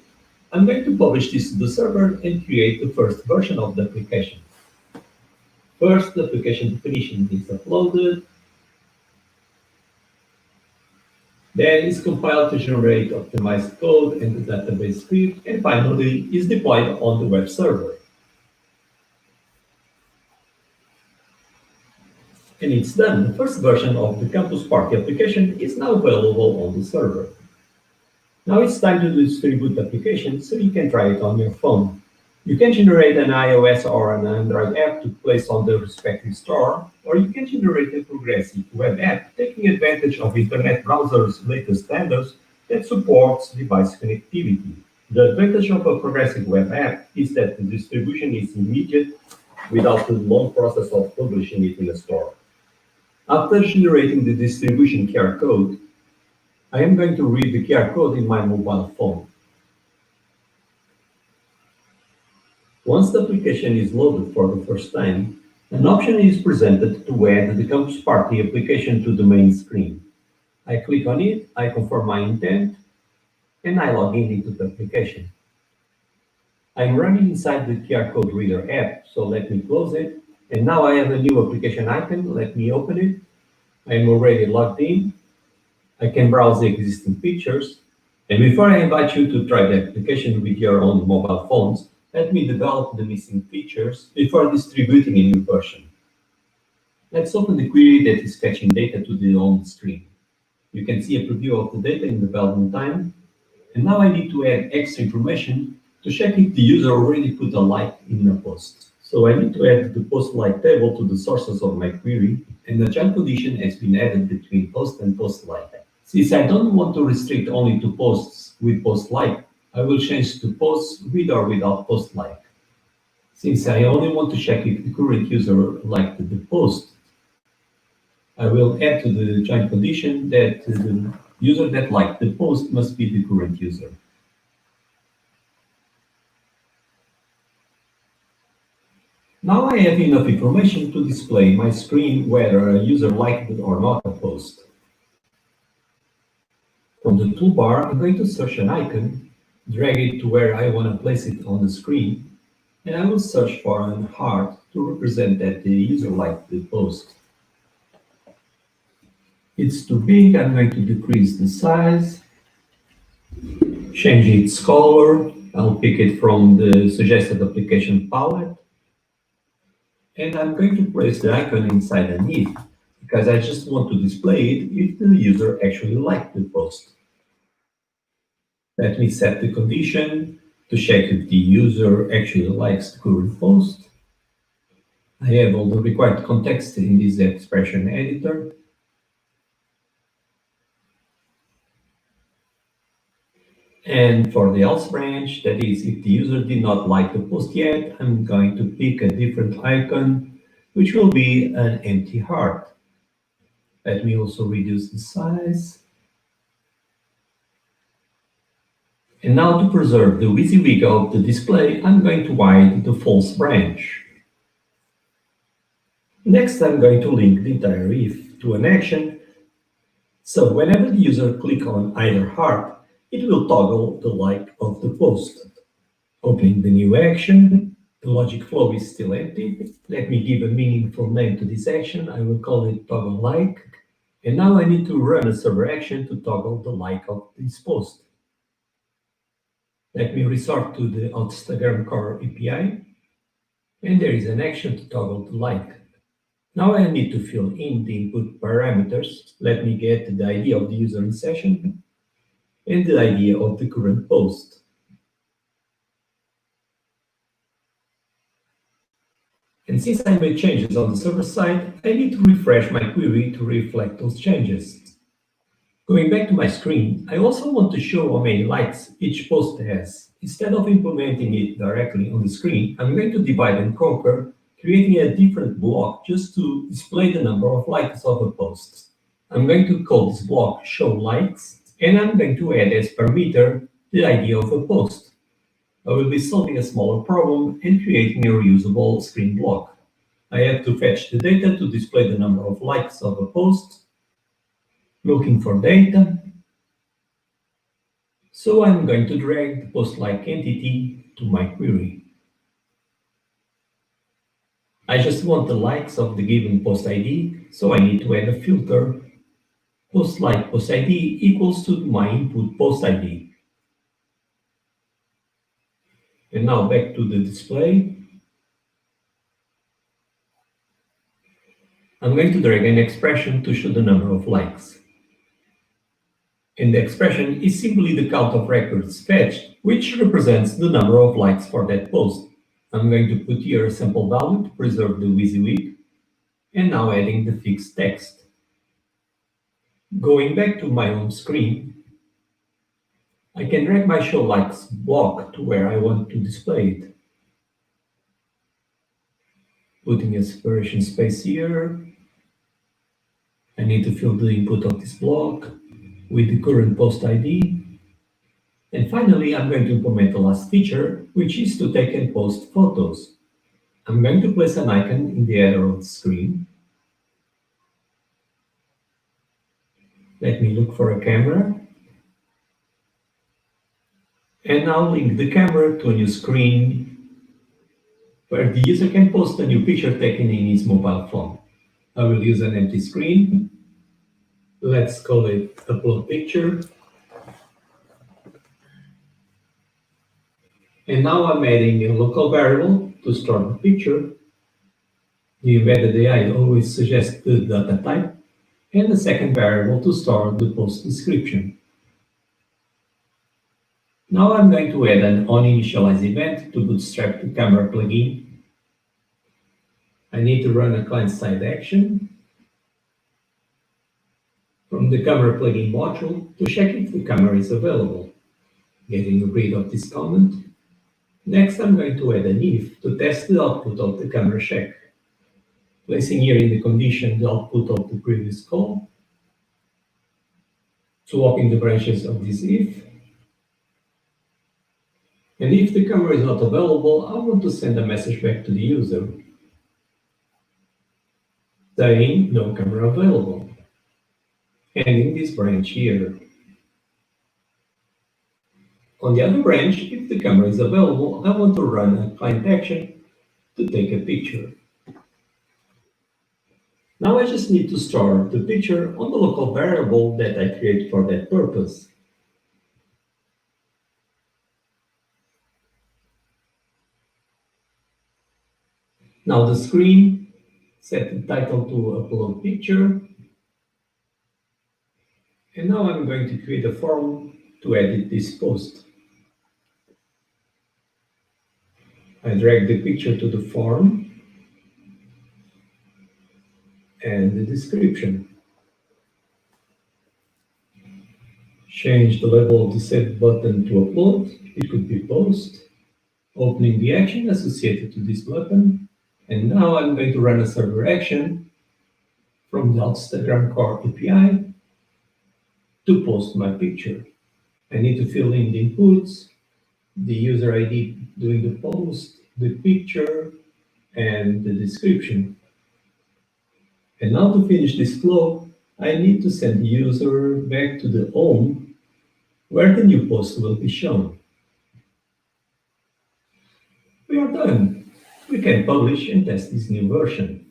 I'm going to publish this to the server and create the first version of the application. First, the application definition is uploaded. Then is compiled to generate optimized code and the database script, and finally is deployed on the web server. And it's done. The first version of the Campus Party application is now available on the server. Now it's time to distribute the application so you can try it on your phone. You can generate an iOS or an Android app to place on the respective store, or you can generate a progressive web app taking advantage of Internet browser's latest standards that supports device connectivity. The advantage of a progressive web app is that the distribution is immediate without the long process of publishing it in a store. After generating the distribution QR code, I am going to read the QR code in my mobile phone. Once the application is loaded for the first time, an option is presented to add the Campus Party application to the main screen. I click on it, I confirm my intent, and I log into the application. I'm running inside the QR code reader app, so let me close it. And now I have a new application icon. Let me open it. I'm already logged in. I can browse the existing pictures. And before I invite you to try the application with your own mobile phones, let me develop the missing features before distributing a new version. Let's open the query that is fetching data to the home screen. You can see a preview of the data in development time. And now I need to add extra information to check if the user already put a like in the post. So I need to add the post like table to the sources of my query, and the join condition has been added between post and post like. Since I don't want to restrict only to posts with post like, I will change to posts with or without post like. Since I only want to check if the current user liked the post, I will add to the join condition that the user that liked the post must be the current user. Now I have enough information to display my screen whether a user liked or not a post. From the toolbar, I'm going to search an icon, drag it to where I want to place it on the screen, and I will search for a heart to represent that the user liked the post. It's too big, I'm going to decrease the size, change its color, I'll pick it from the suggested application palette, and I'm going to place the icon inside an if, because I just want to display it if the user actually liked the post. Let me set the condition to check if the user actually likes the current post. I have all the required context in this expression editor. And for the else branch, that is, if the user did not like the post yet, I'm going to pick a different icon, which will be an empty heart. Let me also reduce the size. And now to preserve the WYSIWYG of the display, I'm going to hide the false branch. Next, I'm going to link the entire if to an action. So whenever the user clicks on either heart, it will toggle the like of the post. Opening the new action, the logic flow is still empty. Let me give a meaningful name to this action. I will call it toggle like. And now I need to run a server action to toggle the like of this post. Let me resort to the Instagram core API, and there is an action to toggle to like. Now I need to fill in the input parameters. Let me get the ID of the user in session and the ID of the current post. And since I made changes on the server side, I need to refresh my query to reflect those changes. Going back to my screen, I also want to show how many likes each post has. Instead of implementing it directly on the screen, I'm going to divide and conquer, creating a different block just to display the number of likes of a post. I'm going to call this block show likes, and I'm going to add as parameter the ID of a post. I will be solving a smaller problem and creating a reusable screen block. I have to fetch the data to display the number of likes of a post, looking for data. So I'm going to drag the post-like entity to my query. I just want the likes of the given post ID, so I need to add a filter. Post-like post ID equals to my input post ID. And now back to the display. I'm going to drag an expression to show the number of likes. And the expression is simply the count of records fetched, which represents the number of likes for that post. I'm going to put here a sample value to preserve the WYSIWYG, and now adding the fixed text. Going back to my home screen, I can drag my show likes block to where I want to display it. Putting a separation space here. I need to fill the input of this block with the current post ID. And finally, I'm going to implement the last feature, which is to take and post photos. I'm going to place an icon in the header of the screen. Let me look for a camera. And now link the camera to a new screen where the user can post a new picture taken in his mobile phone. I will use an empty screen. Let's call it upload picture. And now I'm adding a local variable to store the picture. The embedded AI always suggests the data type, and a second variable to store the post description. Now I'm going to add an onInitialize event to bootstrap the camera plugin. I need to run a client-side action from the camera plugin module to check if the camera is available. Getting rid of this comment. Next, I'm going to add an if to test the output of the camera check. Placing here in the condition the output of the previous call. Swapping the branches of this if. And if the camera is not available, I want to send a message back to the user saying no camera available. Ending this branch here. On the other branch, if the camera is available, I want to run a client action to take a picture. Now I just need to store the picture on the local variable that I create for that purpose. Now the screen, set the title to upload picture. And now I'm going to create a form to edit this post. I drag the picture to the form and the description. Change the level of the set button to upload. It could be post. Opening the action associated to this button. And now I'm going to run a server action from the Instagram core API to post my picture. I need to fill in the inputs, the user ID doing the post, the picture, and the description. And now to finish this flow, I need to send the user back to the home where the new post will be shown. We are done. We can publish and test this new version.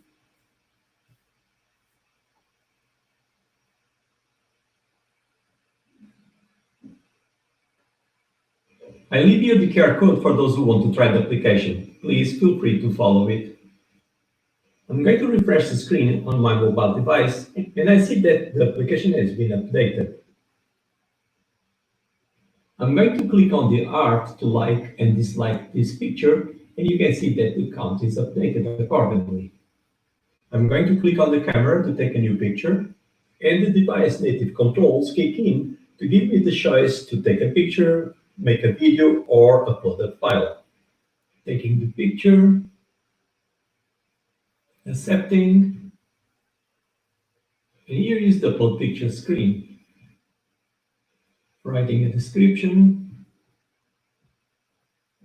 I leave you the QR code for those who want to try the application. Please feel free to follow it. I'm going to refresh the screen on my mobile device, and I see that the application has been updated. I'm going to click on the art to like and dislike this picture, and you can see that the count is updated accordingly. I'm going to click on the camera to take a new picture, and the device native controls kick in to give me the choice to take a picture, make a video, or upload a file. Taking the picture, accepting, and here is the upload picture screen. Writing a description,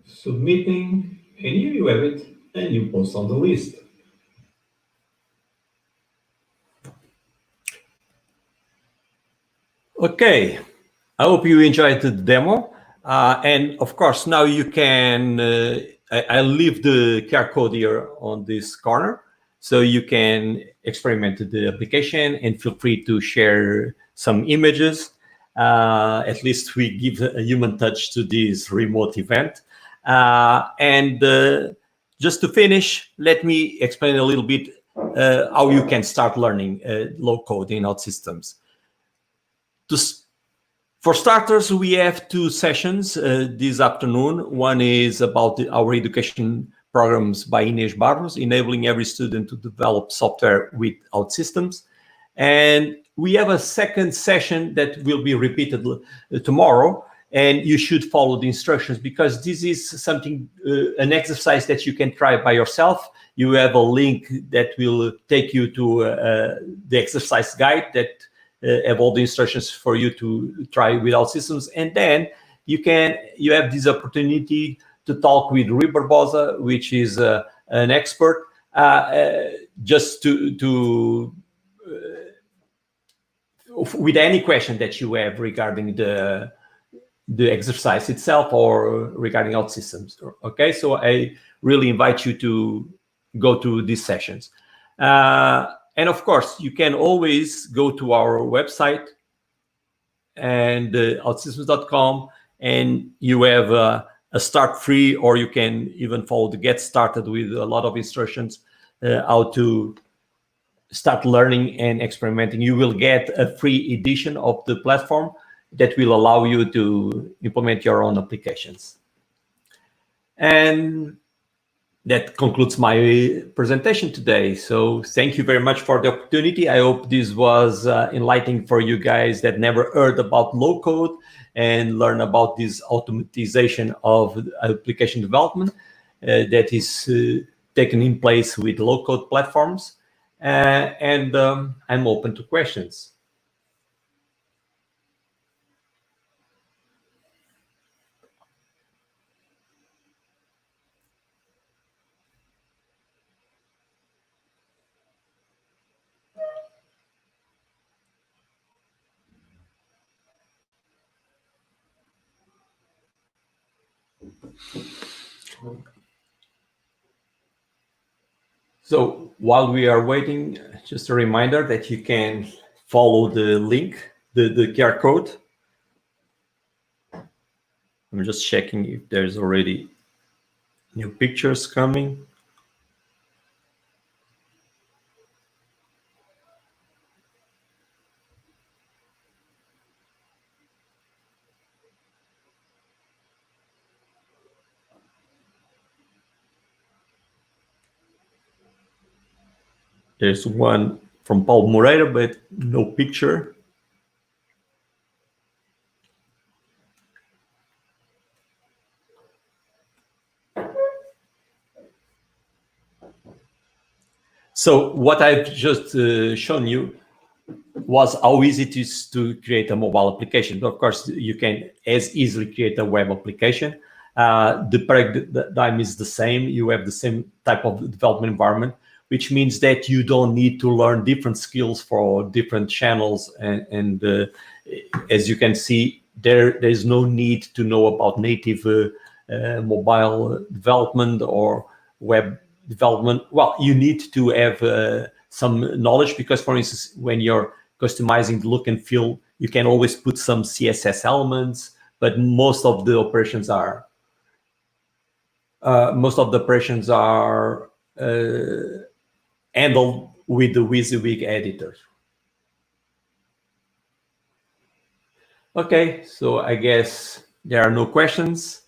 submitting, and here you have it, a new post on the list. Okay, I hope you enjoyed the demo. And of course, now you can, I'll leave the QR code here on this corner, so you can experiment the application and feel free to share some images. At least we give a human touch to this remote event. Just to finish, let me explain a little bit how you can start learning low code in OutSystems. For starters, we have two sessions this afternoon. One is about our education programs by Inês Barros, enabling every student to develop software with OutSystems. And we have a second session that will be repeated tomorrow, and you should follow the instructions, because this is something, an exercise that you can try by yourself. You have a link that will take you to the exercise guide that have all the instructions for you to try with OutSystems, and then you have this opportunity to talk with Rui Barbosa, which is an expert, just with any question that you have regarding the exercise itself or regarding OutSystems. Okay, so I really invite you to go to these sessions. And of course, you can always go to our website and outsystems.com, and you have a start free, or you can even follow the get started with a lot of instructions how to start learning and experimenting. You will get a free edition of the platform that will allow you to implement your own applications. And that concludes my presentation today. So thank you very much for the opportunity. I hope this was enlightening for you guys that never heard about low code and learn about this automatization of application development that is taken in place with low code platforms. I'm open to questions. So while we are waiting, just a reminder that you can follow the link, the QR code. I'm just checking if there's already new pictures coming. There's one from Paulo Moreira, but no picture. So what I've just shown you was how easy it is to create a mobile application. But of course, you can as easily create a web application. The paradigm is the same. You have the same type of development environment, which means that you don't need to learn different skills for different channels. And as you can see, there's no need to know about native mobile development or web development. Well, you need to have some knowledge, because, for instance, when you're customizing the look and feel, you can always put some CSS elements, but most of the operations are handled with the WYSIWYG editor. Okay, so I guess there are no questions.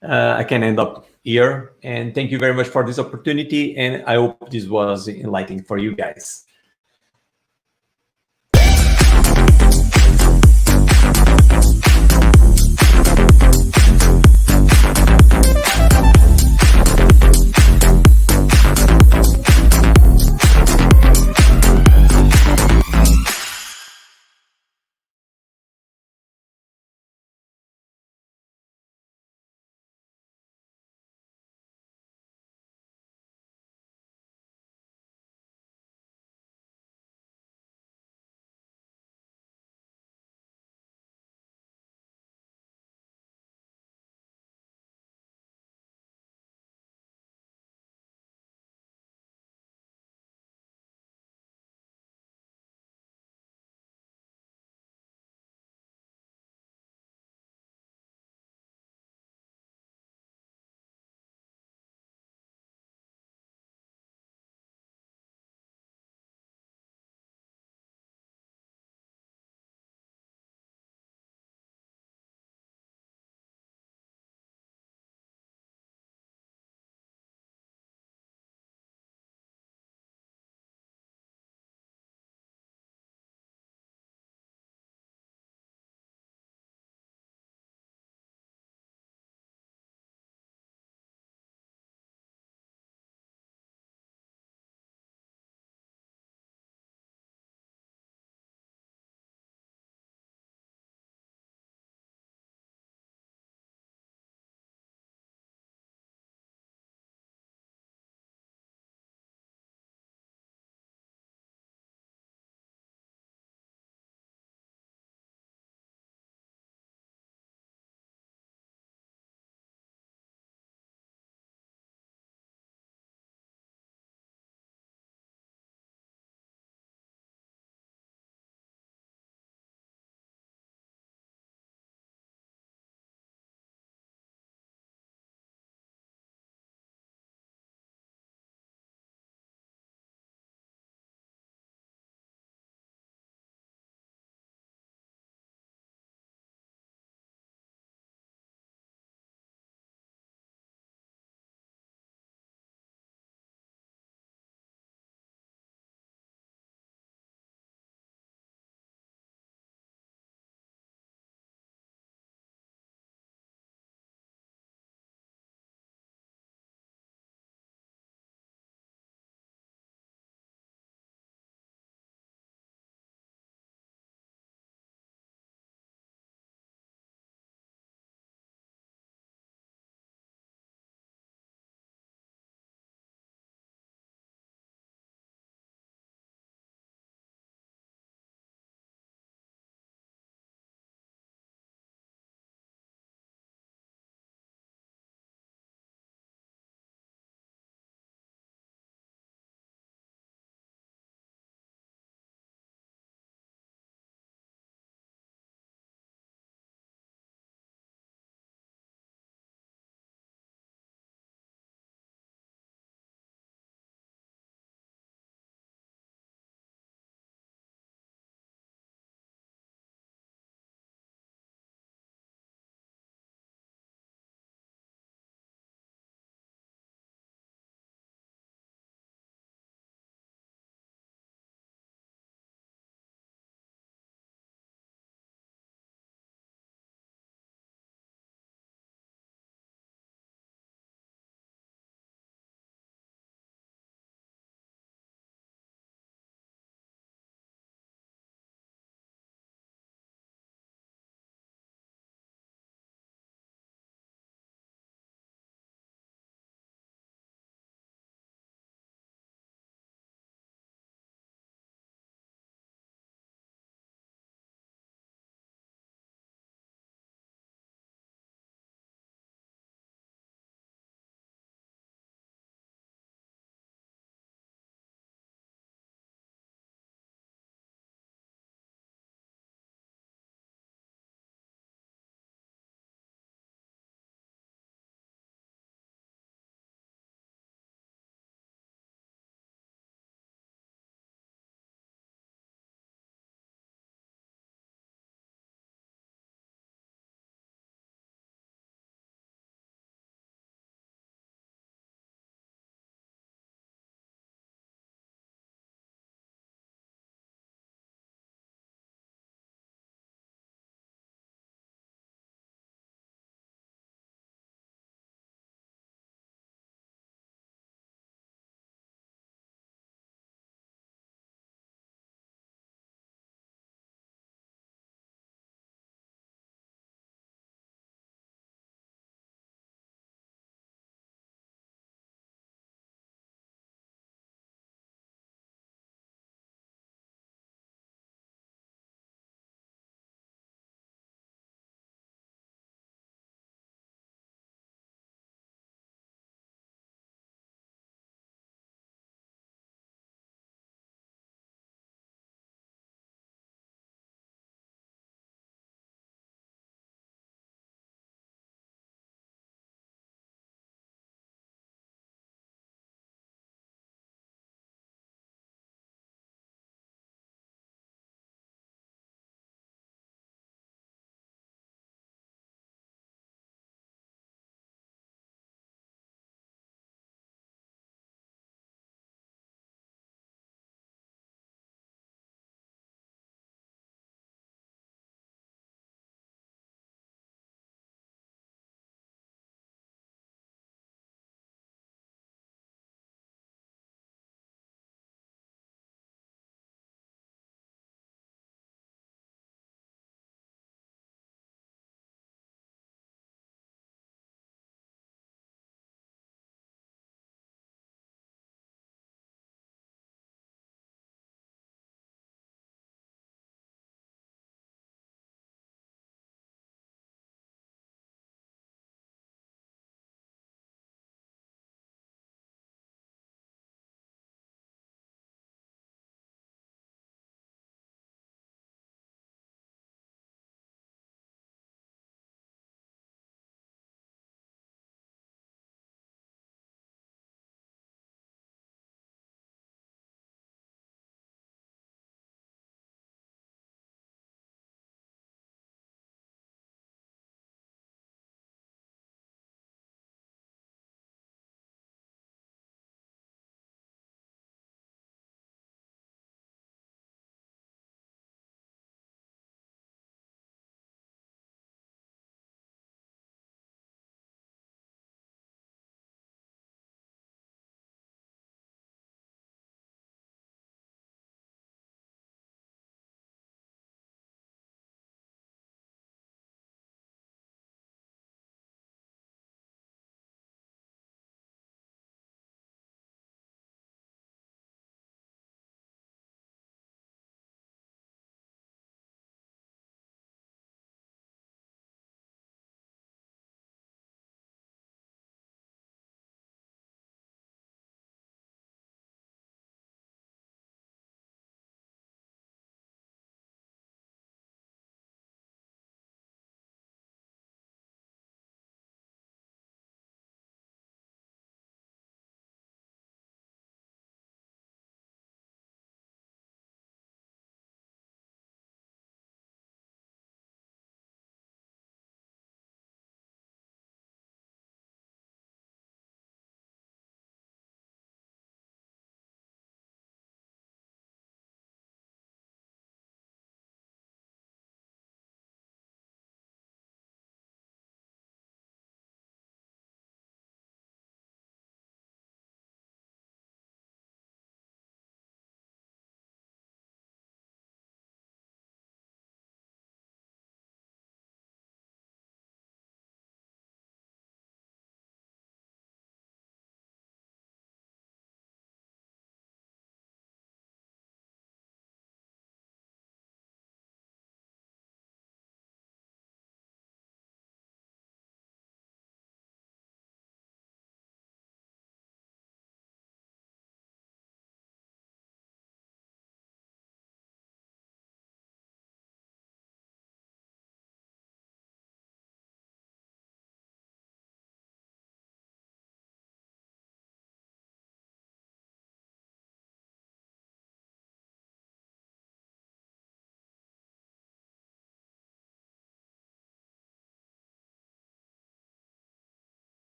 I can end up here, and thank you very much for this opportunity, and I hope this was enlightening for you guys.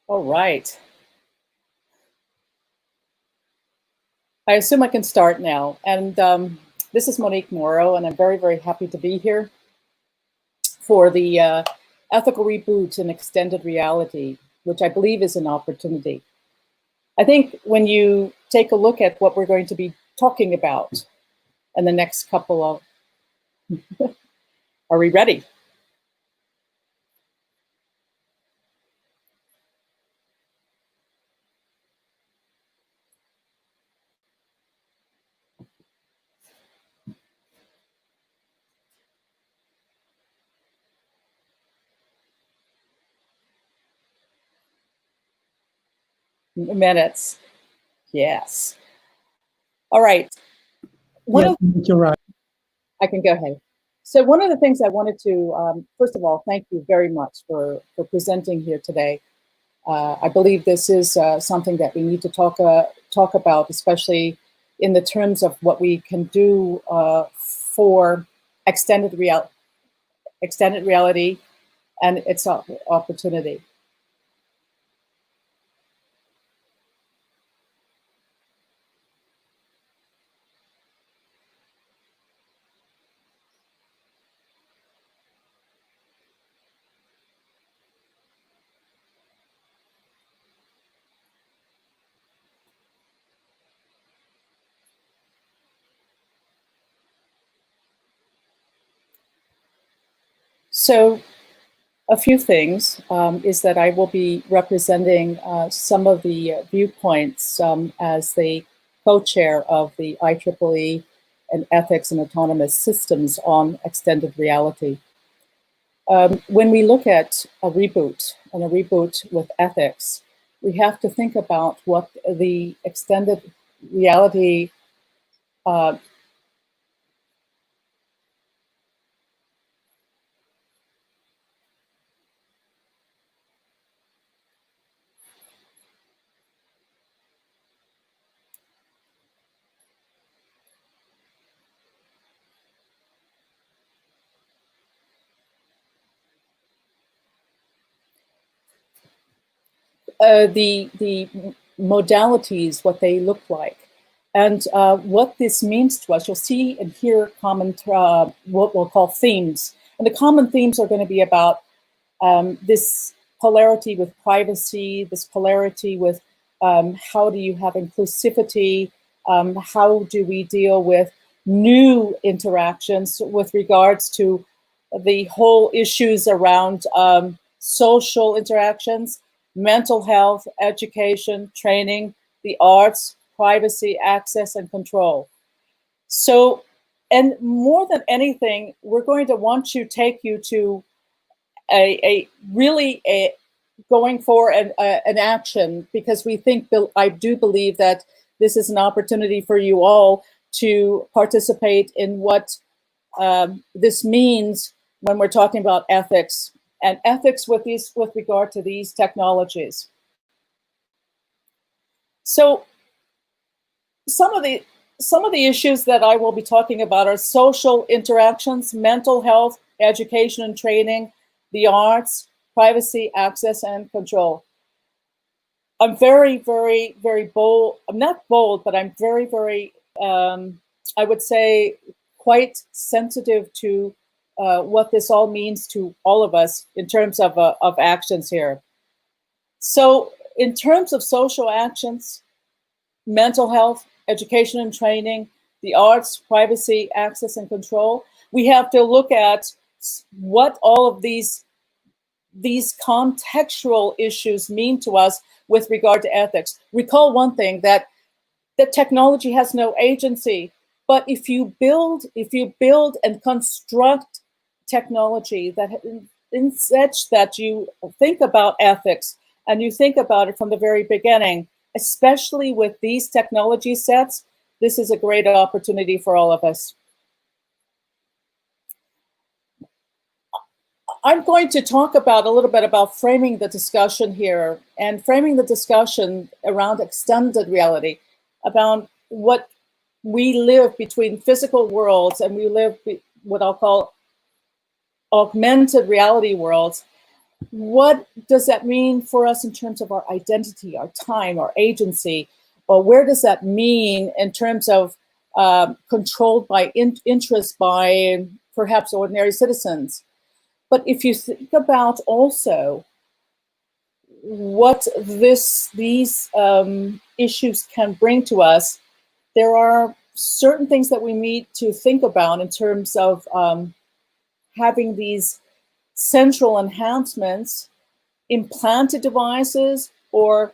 All right. I assume I can start now. And this is Monique Morrow, and I'm very, very happy to be here for the ethical reboot in extended reality, which I believe is an opportunity. I think when you take a look at what we're going to be talking about in the next couple of, are we ready? Minutes. Yes. All right. You're right. I can go ahead. So one of the things I wanted to, first of all, thank you very much for presenting here today. I believe this is something that we need to talk about, especially in the terms of what we can do for extended reality and its opportunity. So a few things is that I will be representing some of the viewpoints as the co-chair of the IEEE and Ethics and Autonomous Systems on Extended Reality. When we look at a reboot and a reboot with ethics, we have to think about what the extended reality the modalities, what they look like, and what this means to us. You'll see and hear common, what we'll call themes. And the common themes are going to be about this polarity with privacy, this polarity with how do you have inclusivity, how do we deal with new interactions with regards to the whole issues around social interactions, mental health, education, training, the arts, privacy, access, and control. So, and more than anything, we're going to want to take you to a going for an action, because we think, I do believe that this is an opportunity for you all to participate in what this means when we're talking about ethics, and ethics with regard to these technologies. So some of the issues that I will be talking about are social interactions, mental health, education and training, the arts, privacy, access, and control. I'm very, very, very bold. I'm not bold, but I'm very, very, I would say, quite sensitive to what this all means to all of us in terms of actions here. So in terms of social actions, mental health, education and training, the arts, privacy, access and control, we have to look at what all of these contextual issues mean to us with regard to ethics. Recall one thing, that technology has no agency, but if you build and construct technology that in such that you think about ethics and you think about it from the very beginning, especially with these technology sets, this is a great opportunity for all of us. I'm going to talk about a little bit about framing the discussion here, and framing the discussion around extended reality, about what we live between physical worlds and we live what I'll call augmented reality worlds. what does that mean for us in terms of our identity, our time, our agency? Or where does that mean in terms of controlled by interest by perhaps ordinary citizens? But if you think about also what these issues can bring to us, there are certain things that we need to think about in terms of having these central enhancements, implanted devices, or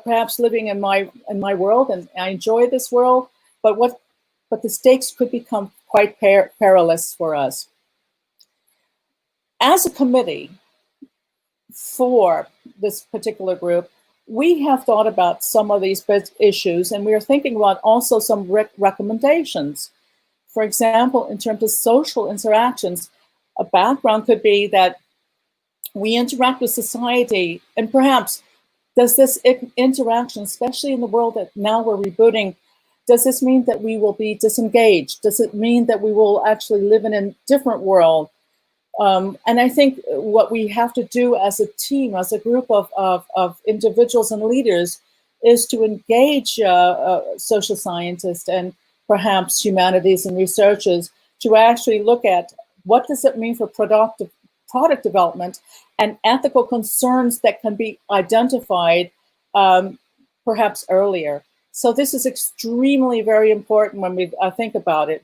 perhaps living in my world, and I enjoy this world, but the stakes could become quite perilous for us. As a committee for this particular group, we have thought about some of these issues, and we are thinking about also some recommendations. For example, in terms of social interactions, a background could be that we interact with society, and perhaps does this interaction, especially in the world that now we're rebooting, does this mean that we will be disengaged? Does it mean that we will actually live in a different world? And I think what we have to do as a team, as a group of individuals and leaders, is to engage social scientists and perhaps humanities and researchers to actually look at what does it mean for product development and ethical concerns that can be identified perhaps earlier. So this is extremely very important when we think about it.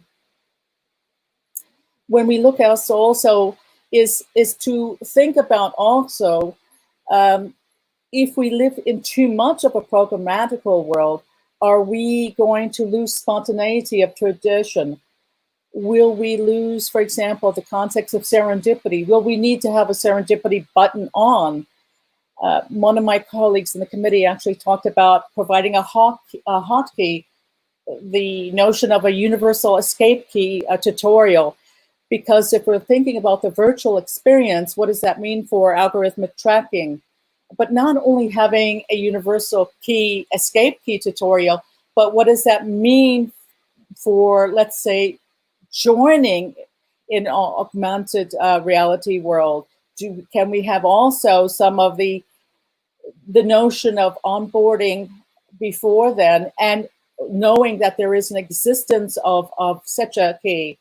When we look at also is to think about also if we live in too much of a programmatical world, are we going to lose spontaneity of tradition? Will we lose, for example, the context of serendipity? Will we need to have a serendipity button on? One of my colleagues in the committee actually talked about providing a hotkey, the notion of a universal escape key tutorial. Because if we're thinking about the virtual experience, what does that mean for algorithmic tracking? But not only having a universal key escape key tutorial, but what does that mean for, let's say, joining in an augmented reality world? Can we have also some of the notion of onboarding before then and knowing that there is an existence of such a key?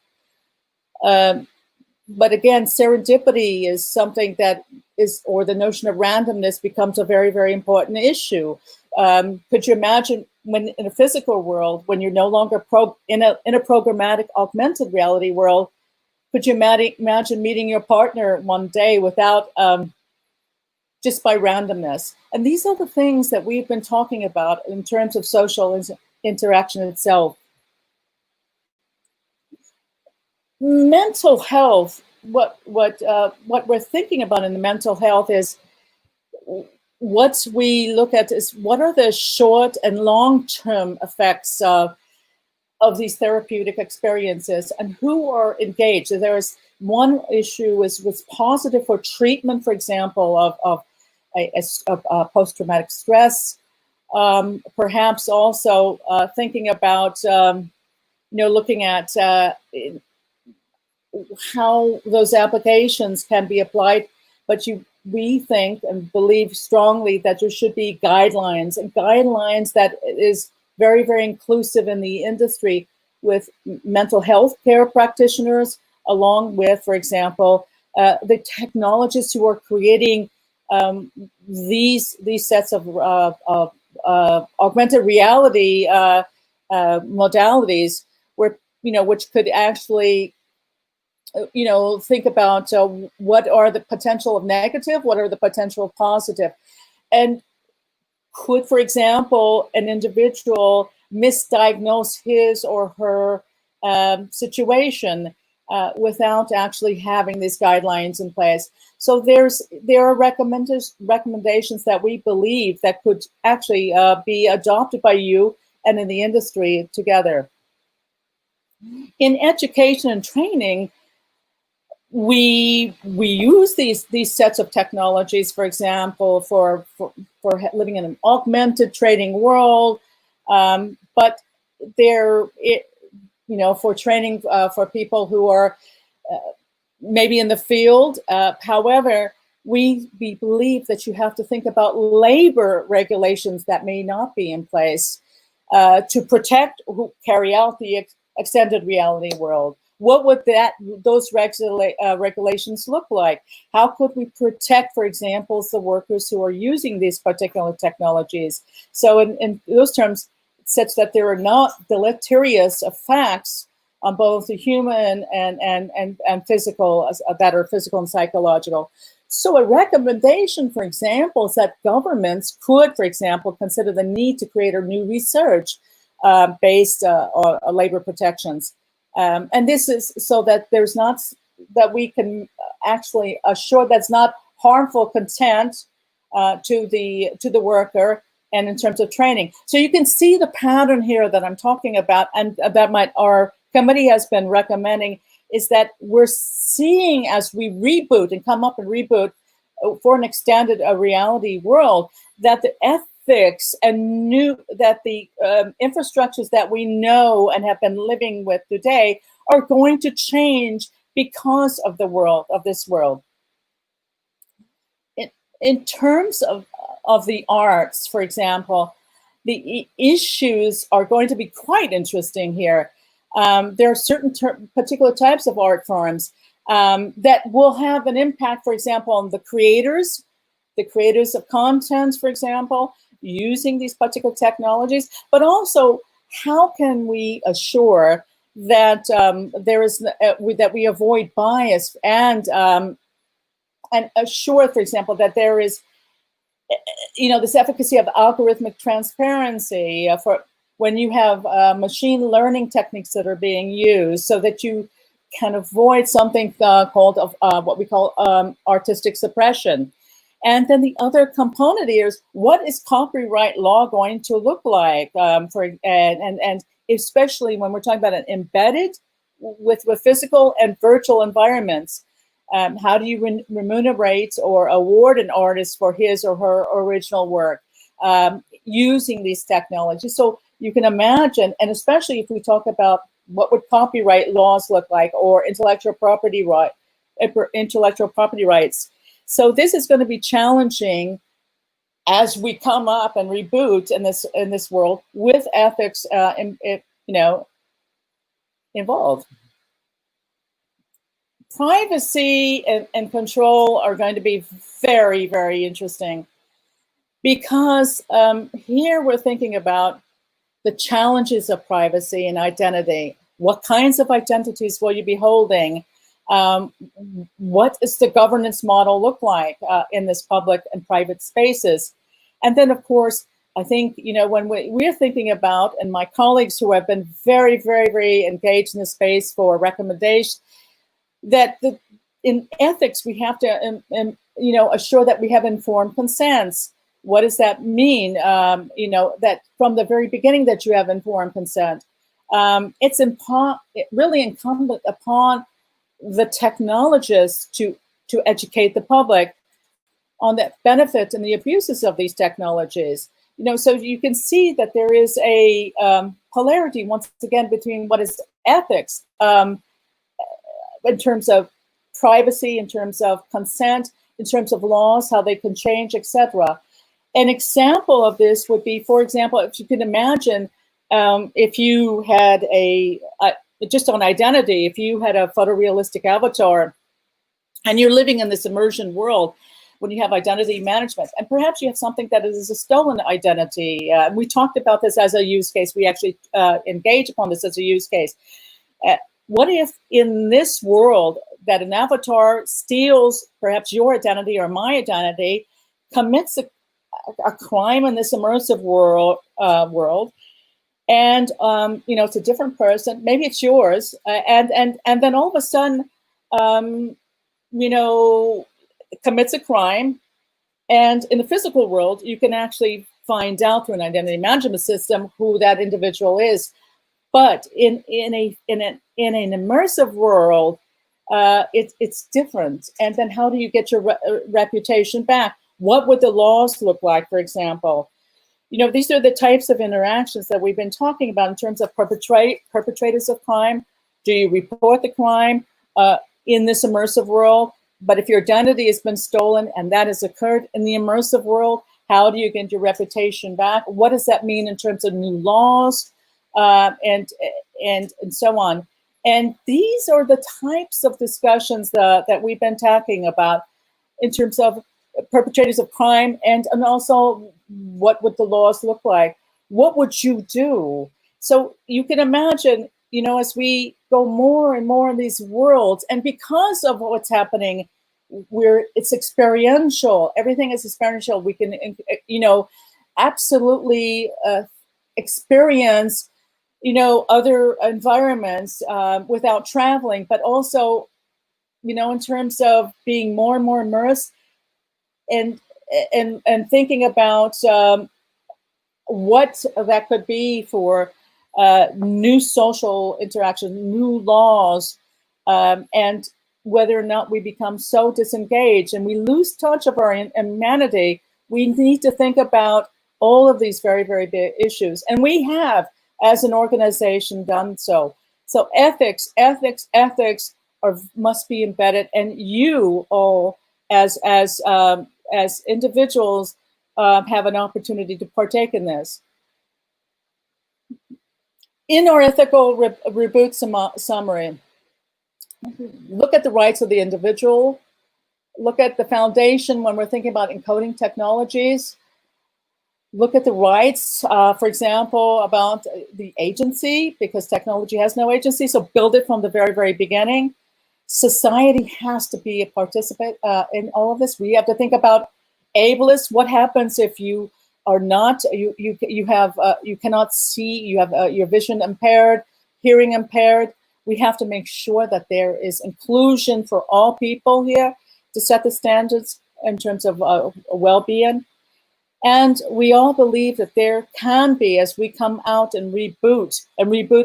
But again, serendipity is something that is, or the notion of randomness becomes a very, very important issue. Could you imagine when in a physical world, when you're no longer in a programmatic augmented reality world, could you imagine meeting your partner one day without, just by randomness? And these are the things that we've been talking about in terms of social interaction itself. Mental health, what we're thinking about in the mental health is what we look at is what are the short and long-term effects of these therapeutic experiences and who are engaged. So there's one issue was positive for treatment, for example, of post-traumatic stress. Perhaps also thinking about looking at how those applications can be applied, but we think and believe strongly that there should be guidelines, and guidelines that is very, very inclusive in the industry with mental health care practitioners, along with, for example, the technologists who are creating these sets of augmented reality modalities, where which could actually think about what are the potential of negative, what are the potential of positive, and could, for example, an individual misdiagnose his or her situation without actually having these guidelines in place. So there are recommendations that we believe that could actually be adopted by you and in the industry together. In education and training, we use these sets of technologies, for example, for living in an augmented training world, but they're for training for people who are maybe in the field. However, we believe that you have to think about labor regulations that may not be in place to protect who carry out the extended reality world. What would those regulations look like? How could we protect, for example, the workers who are using these particular technologies? So in those terms, such that there are not deleterious effects on both the human and physical, that are physical and psychological. So a recommendation, for example, is that governments could, for example, consider the need to create a new research based on labor protections. And this is so that there's not, that we can actually assure that's not harmful content to the worker and in terms of training. So you can see the pattern here that I'm talking about, and that our committee has been recommending, is that we're seeing as we reboot and come up and reboot for an extended reality world, that the ethics and that the infrastructures that we know and have been living with today are going to change because of this world. In terms of the arts, for example, the issues are going to be quite interesting here. There are certain particular types of art forms that will have an impact, for example, on the creators of content, for example, using these particular technologies, but also how can we assure that that we avoid bias and assure, for example, that there is, this efficacy of algorithmic transparency for when you have machine learning techniques that are being used, so that you can avoid something called what we call artistic suppression. And then the other component is, what is copyright law going to look like and especially when we're talking about an embedded with physical and virtual environments. How do you remunerate or award an artist for his or her original work using these technologies? So you can imagine, and especially if we talk about what would copyright laws look like, or intellectual property rights. So this is going to be challenging as we come up and reboot in this world with ethics, involved. Privacy and control are going to be very, very interesting, because here we're thinking about the challenges of privacy and identity. What kinds of identities will you be holding? What does the governance model look like in this public and private spaces? And then, of course, I think, when we're thinking about, and my colleagues who have been very, very, very engaged in this space for recommendations, that in ethics, we have to, assure that we have informed consents. What does that mean? That from the very beginning that you have informed consent. It's really incumbent upon the technologists to educate the public on the benefits and the abuses of these technologies. So you can see that there is a polarity, once again, between what is ethics in terms of privacy, in terms of consent, in terms of laws, how they can change, etc. An example of this would be, for example, if you can imagine, if you had just on identity, if you had a photorealistic avatar and you're living in this immersion world, when you have identity management, and perhaps you have something that is a stolen identity. We talked about this as a use case. We actually engage upon this as a use case. What if in this world that an avatar steals perhaps your identity or my identity, commits a crime in this immersive world, and it's a different person, maybe it's yours, and then all of a sudden, commits a crime, and in the physical world, you can actually find out through an identity management system who that individual is. But in an immersive world, it's different. And then how do you get your reputation back? What would the laws look like, for example? These are the types of interactions that we've been talking about in terms of perpetrators of crime. Do you report the crime in this immersive world? But if your identity has been stolen and that has occurred in the immersive world, how do you get your reputation back? What does that mean in terms of new laws and so on? And these are the types of discussions that we've been talking about in terms of perpetrators of crime and also what would the laws look like? What would you do? So you can imagine, you know, as we go more and more in these worlds, and because of what's happening, it's experiential. Everything is experiential. We can, you know, absolutely experience, you know, other environments without traveling, but also, you know, in terms of being more and more immersed and thinking about what that could be for new social interaction, new laws, and whether or not we become so disengaged and we lose touch of our humanity. We need to think about all of these very, very big issues. And we have, as an organization, done so. So ethics must be embedded, and you all, as individuals, have an opportunity to partake in this. In our ethical reboot summary, look at the rights of the individual, look at the foundation when we're thinking about encoding technologies, look at the rights, for example, about the agency, because technology has no agency, so build it from the very, very beginning. Society has to be a participant in all of this. We have to think about ableists. What happens if you are not, you cannot see, you have your vision impaired, hearing impaired. We have to make sure that there is inclusion for all people here to set the standards in terms of well-being. And we all believe that there can be, as we come out and reboot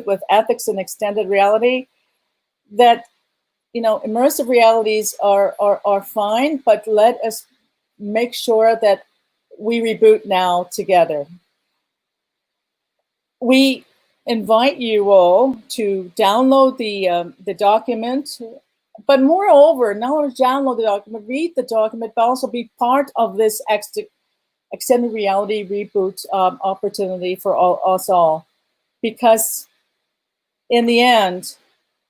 with ethics and extended reality, that, you know, immersive realities are fine, but let us make sure that we reboot now together. We invite you all to download the document, but moreover, not only download the document, read the document, but also be part of this extended reality reboot opportunity for us all. Because in the end,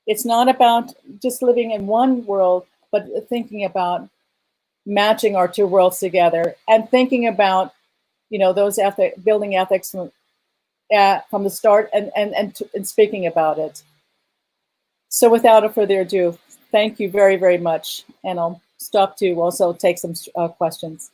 it's not about just living in one world, but thinking about matching our two worlds together and thinking about, you know, those building ethics from the start and speaking about it. So without further ado, thank you very, very much. And I'll stop to also take some questions.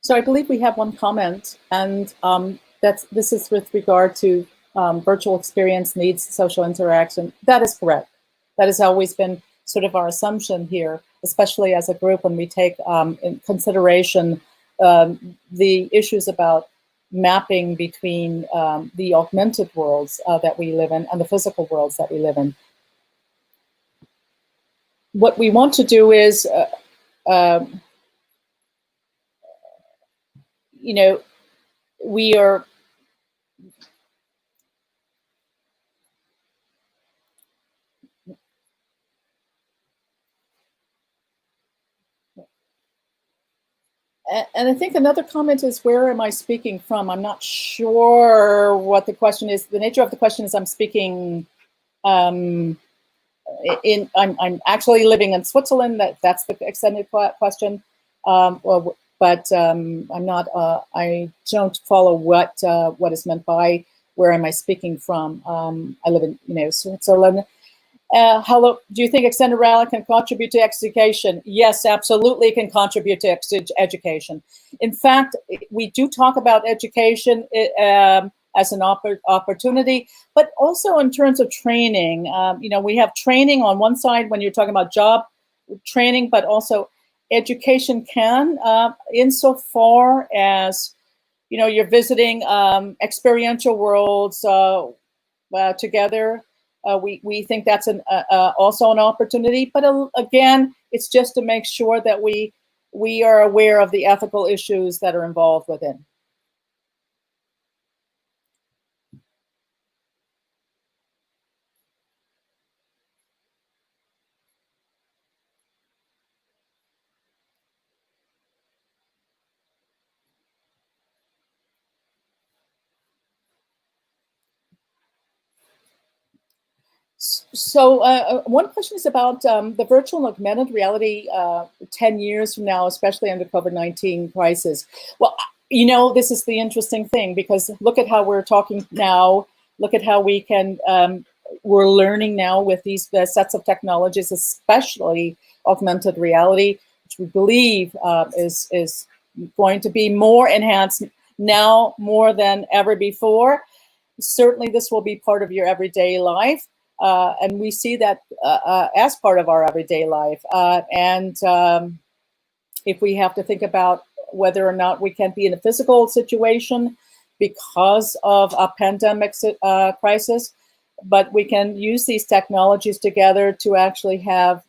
So I believe we have one comment, and this is with regard to virtual experience needs social interaction. That is correct. That has always been sort of our assumption here, especially as a group when we take in consideration the issues about mapping between the augmented worlds that we live in and the physical worlds that we live in. What we want to do is, you know, we are and I think another comment is, where am I speaking from? I'm not sure what the question is. The nature of the question is, I'm speaking I'm actually living in Switzerland. That's the extended question. But I'm not. I don't follow what is meant by where am I speaking from. I live in Switzerland. Hello. Do you think extended reality can contribute to education? Yes, absolutely, it can contribute to education. In fact, we do talk about education as an opportunity, but also in terms of training. We have training on one side when you're talking about job training, but also education can, insofar as you're visiting experiential worlds together. We think that's also an opportunity, but again, it's just to make sure that we are aware of the ethical issues that are involved within. So one question is about the virtual and augmented reality 10 years from now, especially under COVID-19 crisis. Well, this is the interesting thing, because look at how we're talking now. Look at how we can, we're learning now with these sets of technologies, especially augmented reality, which we believe is going to be more enhanced now more than ever before. Certainly this will be part of your everyday life. And we see that as part of our everyday life. If we have to think about whether or not we can be in a physical situation because of a pandemic crisis, but we can use these technologies together to actually have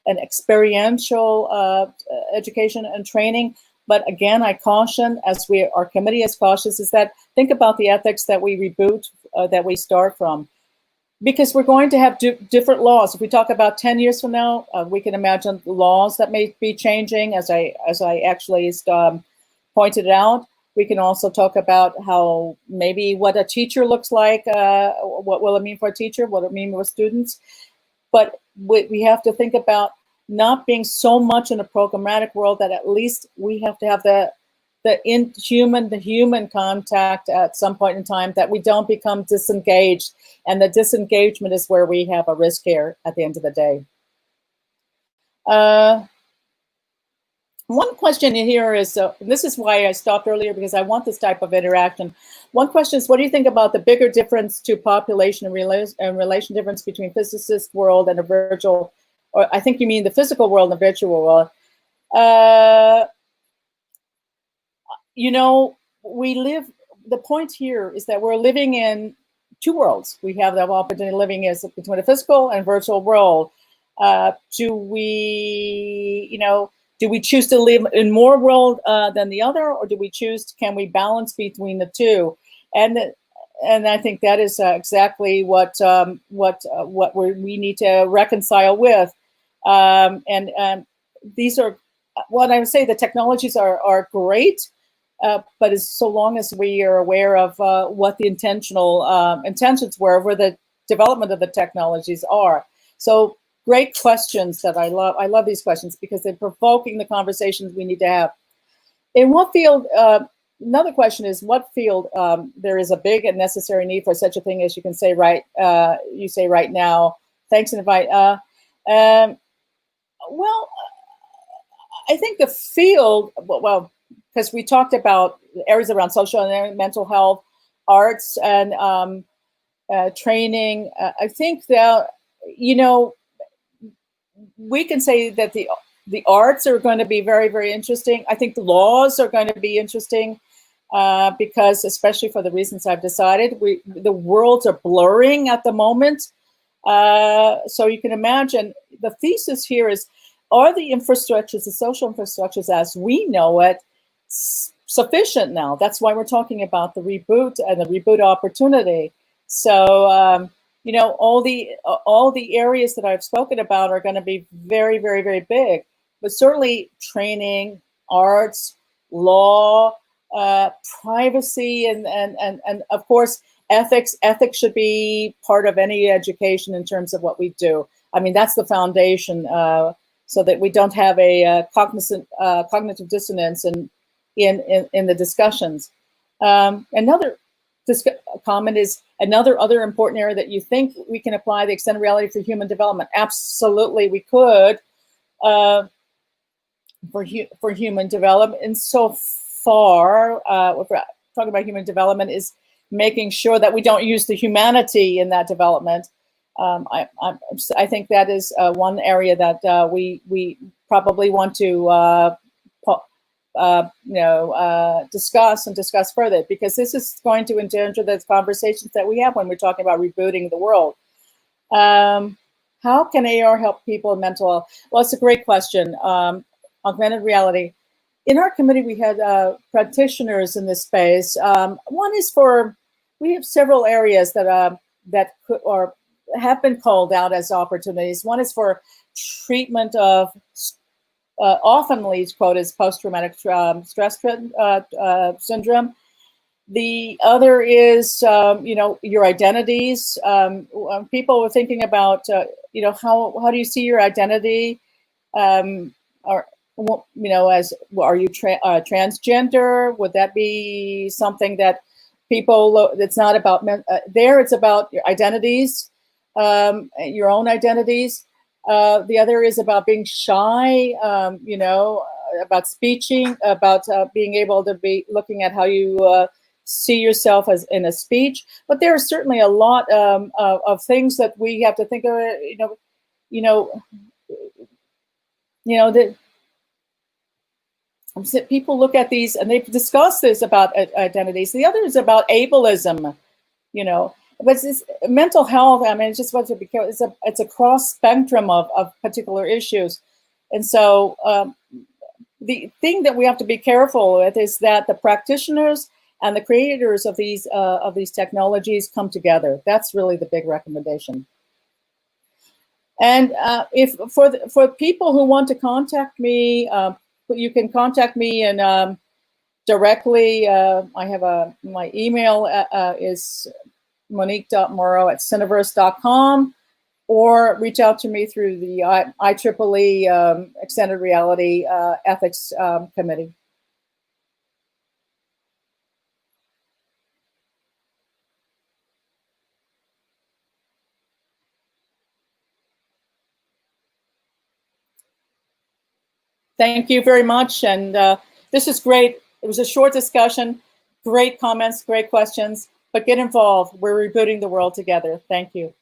an experiential education and training. But again, I caution, as our committee is cautious, is that think about the ethics that we reboot, that we start from. Because we're going to have different laws. If we talk about 10 years from now, we can imagine laws that may be changing, as I actually pointed out. We can also talk about how maybe what a teacher looks like, what will it mean for a teacher, what will it mean for students. But we have to think about not being so much in a programmatic world that at least we have to have the human contact at some point in time, that we don't become disengaged. And the disengagement is where we have a risk here at the end of the day. One question in here is, this is why I stopped earlier, because I want this type of interaction. One question is, what do you think about the bigger difference to population and relation difference between physicist world and a virtual, or I think you mean the physical world and the virtual world. We live, the point here is that we're living in two worlds. We have the opportunity of living as between a physical and virtual world. Do we choose to live in more world than the other, or do we choose, can we balance between the two? And I think that is exactly what we need to reconcile with. And these are, what I would say, the technologies are great. But as so long as we are aware of what the intentions were, where the development of the technologies are. So great questions that I love. I love these questions because they're provoking the conversations we need to have. In what field, another question is, what field there is a big and necessary need for such a thing as you can say right now. Thanks and invite. Well, I think the field, well, because we talked about areas around social and mental health, arts, and training. I think that, we can say that the arts are going to be very, very interesting. I think the laws are going to be interesting because, especially for the reasons I've decided, the worlds are blurring at the moment. So you can imagine the thesis here is, are the infrastructures, the social infrastructures as we know it, sufficient now? That's why we're talking about the reboot and the reboot opportunity. So, you know, all the areas that I've spoken about are going to be very, very, very big. But certainly training, arts, law, privacy, and of course, ethics. Ethics should be part of any education in terms of what we do. I mean, that's the foundation, so that we don't have a cognitive dissonance in the discussions. Another comment is other important area that you think we can apply the extended reality for human development. Absolutely, we could for human development. And so far, what we're talking about human development is making sure that we don't use the humanity in that development. I think that is one area that we probably want to discuss further, because this is going to endanger the conversations that we have when we're talking about rebooting the world. How can AR help people in mental health? Well, it's a great question. Augmented reality. In our committee, we had practitioners in this space. One is we have several areas that could, or have been called out as opportunities. One is for treatment of often leads quote as post-traumatic stress syndrome. The other is, you know, your identities. People were thinking about, you know, how do you see your identity? Or, you know, are you transgender? Would that be something that people? It's not about there. It's about your identities, your own identities. The other is about being shy. You know, about speeching, about being able to be looking at how you see yourself as in a speech. But there are certainly a lot of things that we have to think of. That people look at these and they've discussed this about identities. The other is about ableism, you know. But it's mental health. I mean, it's just what to be careful. It's a cross spectrum of particular issues, and so the thing that we have to be careful with is that the practitioners and the creators of these technologies come together. That's really the big recommendation. And if for people who want to contact me, you can contact me and directly. I have my email is monique.morrow@cineverse.com, or reach out to me through the IEEE Extended Reality Ethics Committee. Thank you very much. And this is great. It was a short discussion, great comments, great questions, but get involved. We're rebooting the world together. Thank you.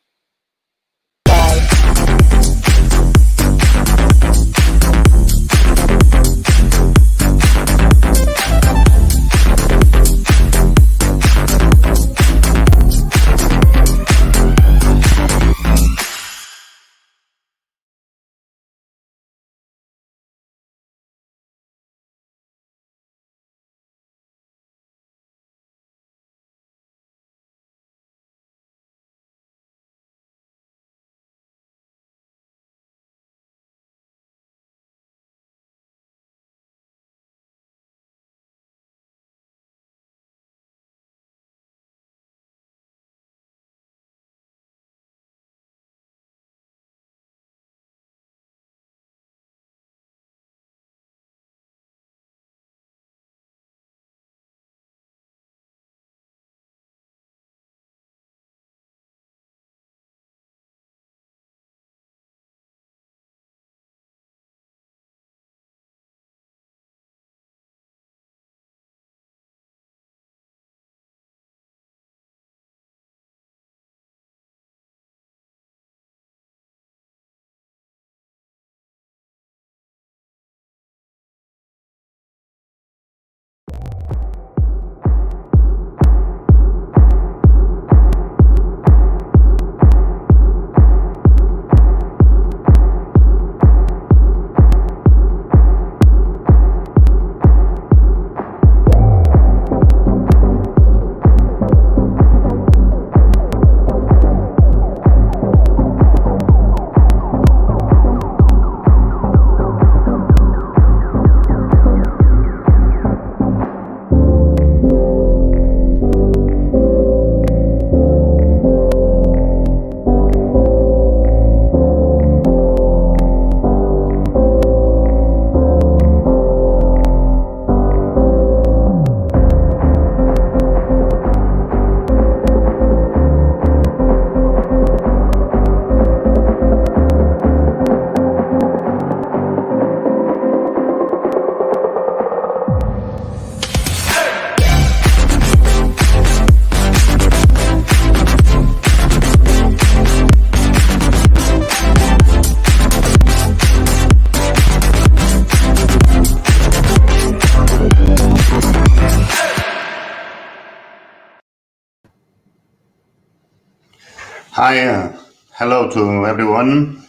Hi, hello to everyone.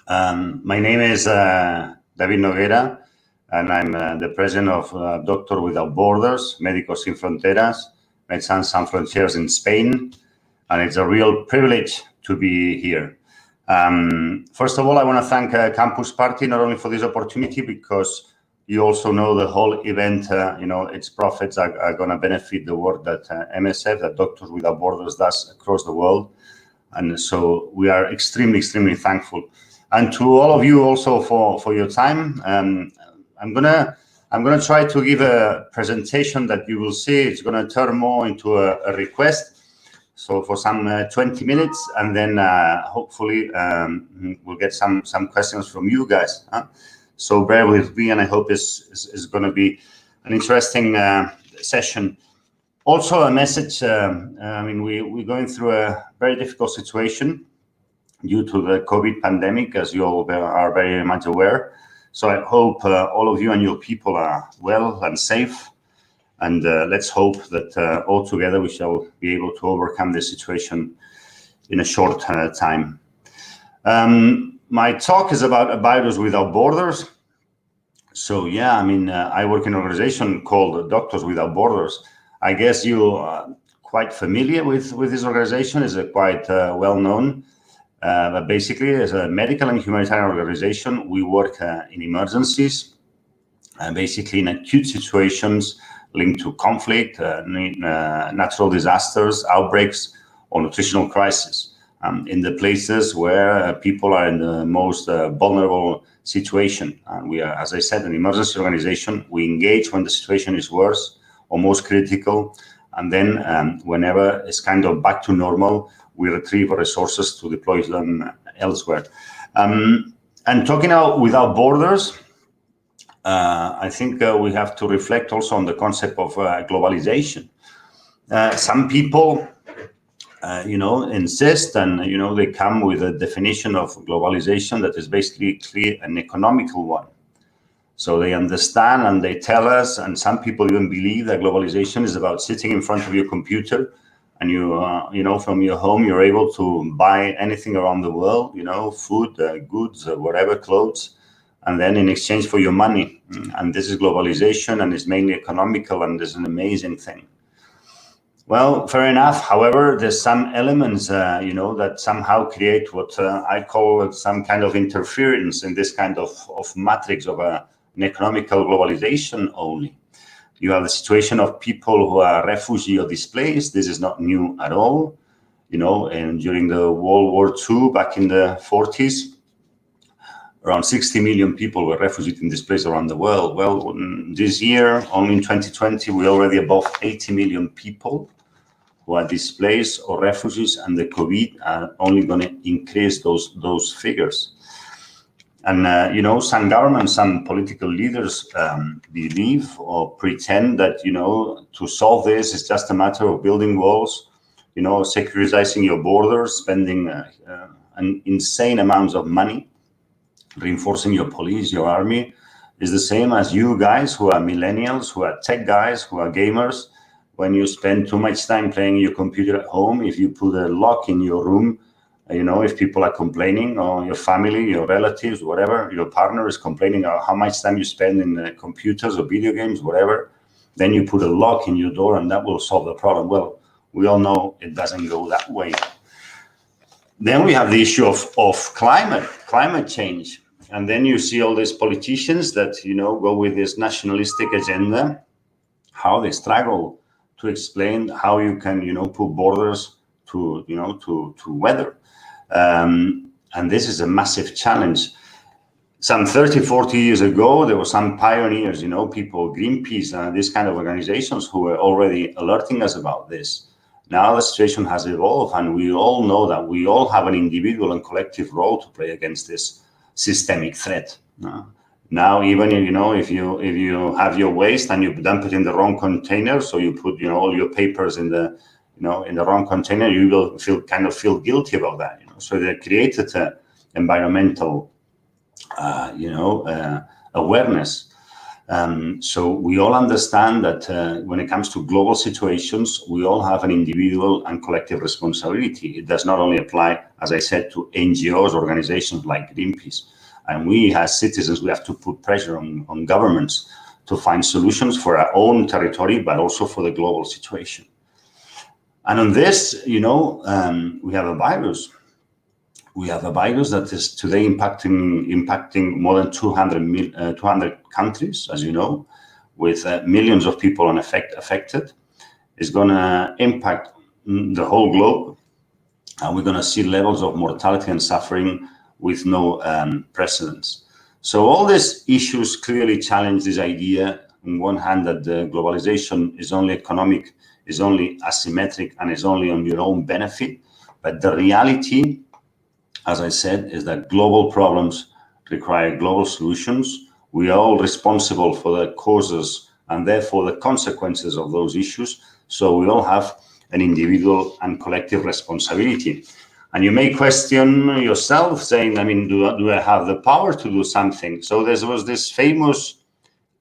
My name is David Noguera, and I'm the president of Doctor Without Borders, Médicos Sin Fronteras, Médecins Sans Frontières in Spain, and it's a real privilege to be here. First of all, I want to thank Campus Party not only for this opportunity, because you also know the whole event, its profits are going to benefit the work that MSF, that Doctors Without Borders, does across the world. And so we are extremely, extremely thankful. And to all of you also for your time. I'm gonna try to give a presentation that you will see. It's gonna turn more into a request. So for some 20 minutes, and then hopefully we'll get some questions from you guys. So bear with me, and I hope it's going to be an interesting session. Also, a message. I mean, we're going through a very difficult situation due to the COVID pandemic, as you all are very much aware. So I hope all of you and your people are well and safe. And let's hope that all together we shall be able to overcome this situation in a short time. My talk is about Doctors Without Borders. So yeah, I mean, I work in an organization called Doctors Without Borders. I guess you are quite familiar with this organization. It's quite well known. But basically, as a medical and humanitarian organization, we work in emergencies, basically in acute situations linked to conflict, natural disasters, outbreaks, or nutritional crisis. In the places where people are in the most vulnerable situation. And we are, as I said, an emergency organization. We engage when the situation is worse or most critical. And then whenever it's kind of back to normal, we retrieve our resources to deploy them elsewhere. And talking about Without Borders, I think we have to reflect also on the concept of globalization. Some people, insist, and they come with a definition of globalization that is basically an economical one. So they understand and they tell us, and some people even believe that globalization is about sitting in front of your computer, and you, from your home, you're able to buy anything around the world, food, goods, whatever, clothes. And then in exchange for your money, and this is globalization, and it's mainly economical, and it's an amazing thing. Well, fair enough. However, there's some elements, that somehow create what I call some kind of interference in this kind of matrix of an economical globalization only. You have the situation of people who are refugee or displaced. This is not new at all. And during the World War II, back in the 40s, around 60 million people were refugees and displaced around the world. Well, this year, only in 2020, we're already above 80 million people who are displaced or refugees, and the COVID are only going to increase those figures. And, some governments, some political leaders believe or pretend that, to solve this is just a matter of building walls, securitizing your borders, spending an insane amounts of money, reinforcing your police, your army. Is the same as you guys who are millennials, who are tech guys, who are gamers. When you spend too much time playing your computer at home, if you put a lock in your room, if people are complaining, or your family, your relatives, whatever, your partner is complaining about how much time you spend in computers or video games, whatever, then you put a lock in your door and that will solve the problem. Well, we all know it doesn't go that way. Then we have the issue of climate change. And then you see all these politicians that, go with this nationalistic agenda, how they struggle to explain how you can, put borders to weather. And this is a massive challenge. Some 30, 40 years ago, there were some pioneers, people, Greenpeace, these kind of organizations who were already alerting us about this. Now the situation has evolved, and we all know that we all have an individual and collective role to play against this systemic threat. Now, even if you have your waste and you dump it in the wrong container, so you put all your papers in the in the wrong container, you will feel guilty about that. So they created environmental awareness. So we all understand that when it comes to global situations, we all have an individual and collective responsibility. It does not only apply, as I said, to NGOs, organizations like Greenpeace. And we as citizens, we have to put pressure on governments to find solutions for our own territory, but also for the global situation. And on this, we have a virus. We have a virus that is today impacting more than 200 countries, as you know, with millions of people affected. It's going to impact the whole globe, and we're going to see levels of mortality and suffering with no precedents. So all these issues clearly challenge this idea, on one hand, that the globalization is only economic, is only asymmetric, and is only on your own benefit. But the reality, as I said, is that global problems require global solutions. We are all responsible for the causes and therefore the consequences of those issues. So we all have an individual and collective responsibility. And you may question yourself, saying, I mean, do I have the power to do something? So there was this famous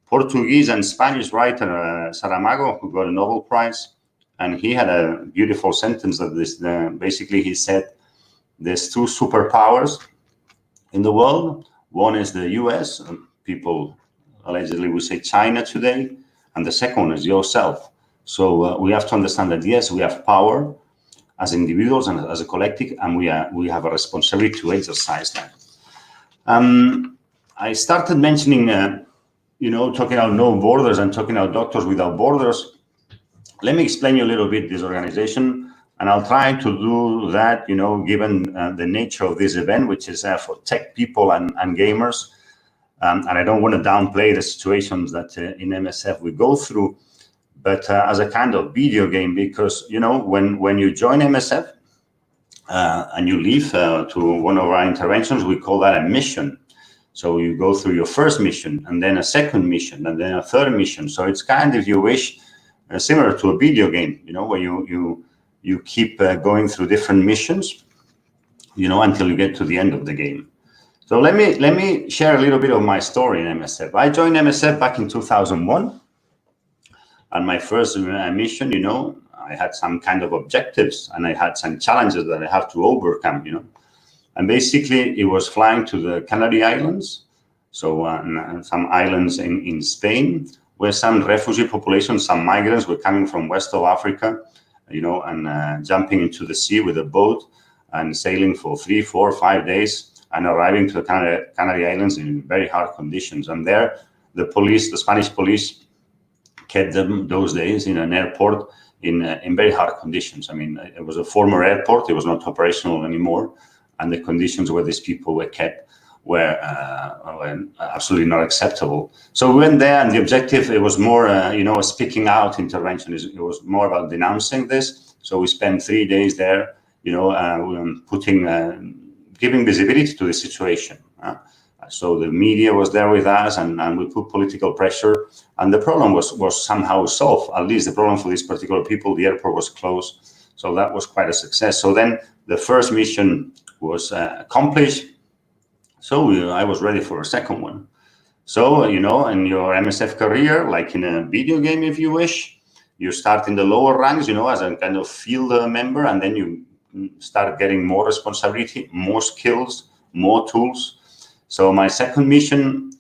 Portuguese and Spanish writer, Saramago, who got a Nobel Prize. And he had a beautiful sentence that basically he said, there's two superpowers in the world. One is the US, and people allegedly would say China today, and the second one is yourself. So we have to understand that, yes, we have power as individuals and as a collective, and we have a responsibility to exercise that. I started mentioning, talking about no borders and talking about Doctors Without Borders. Let me explain you a little bit this organization, and I'll try to do that, given the nature of this event, which is for tech people and gamers. And I don't want to downplay the situations that in MSF we go through, but as a kind of video game, because, when you join MSF and you leave to one of our interventions, we call that a mission. So you go through your first mission, and then a second mission, and then a third mission. So it's kind of, if you wish, similar to a video game, where you keep going through different missions, until you get to the end of the game. So let me share a little bit of my story in MSF. I joined MSF back in 2001, and my first mission, I had some kind of objectives, and I had some challenges that I have to overcome, And basically, it was flying to the Canary Islands, so some islands in Spain, where some refugee population, some migrants were coming from west of Africa, and jumping into the sea with a boat and sailing for 3, 4, 5 days and arriving to the Canary Islands in very hard conditions. And there, the Spanish police, kept them those days in an airport in very hard conditions. I mean, it was a former airport; it was not operational anymore, and the conditions where these people were kept were absolutely not acceptable. So we went there, and the objective, it was more, a speaking out intervention. It was more about denouncing this. So we spent 3 days there, giving visibility to the situation. So the media was there with us, and we put political pressure, and the problem was somehow solved. At least the problem for these particular people, the airport was closed. So that was quite a success. So then the first mission was accomplished. So I was ready for a second one. So, in your MSF career, like in a video game, if you wish, you start in the lower ranks, as a kind of field member, and then you start getting more responsibility, more skills, more tools. So my second mission,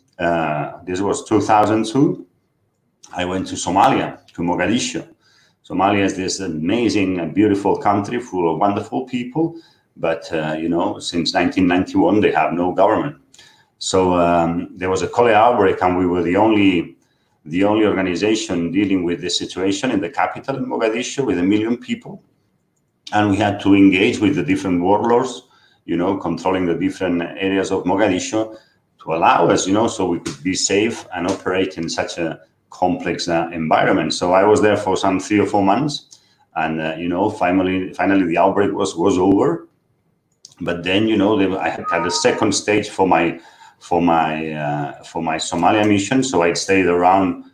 this was 2002, I went to Somalia, to Mogadishu. Somalia is this amazing and beautiful country full of wonderful people. But, since 1991, they have no government. So there was a cholera outbreak, and we were the only organization dealing with this situation in the capital, in Mogadishu, with 1 million people. And we had to engage with the different warlords, controlling the different areas of Mogadishu to allow us, so we could be safe and operate in such a complex environment. So I was there for some 3 or 4 months, and, finally the outbreak was over. But then, I had a second stage for my Somalia mission. So I stayed around,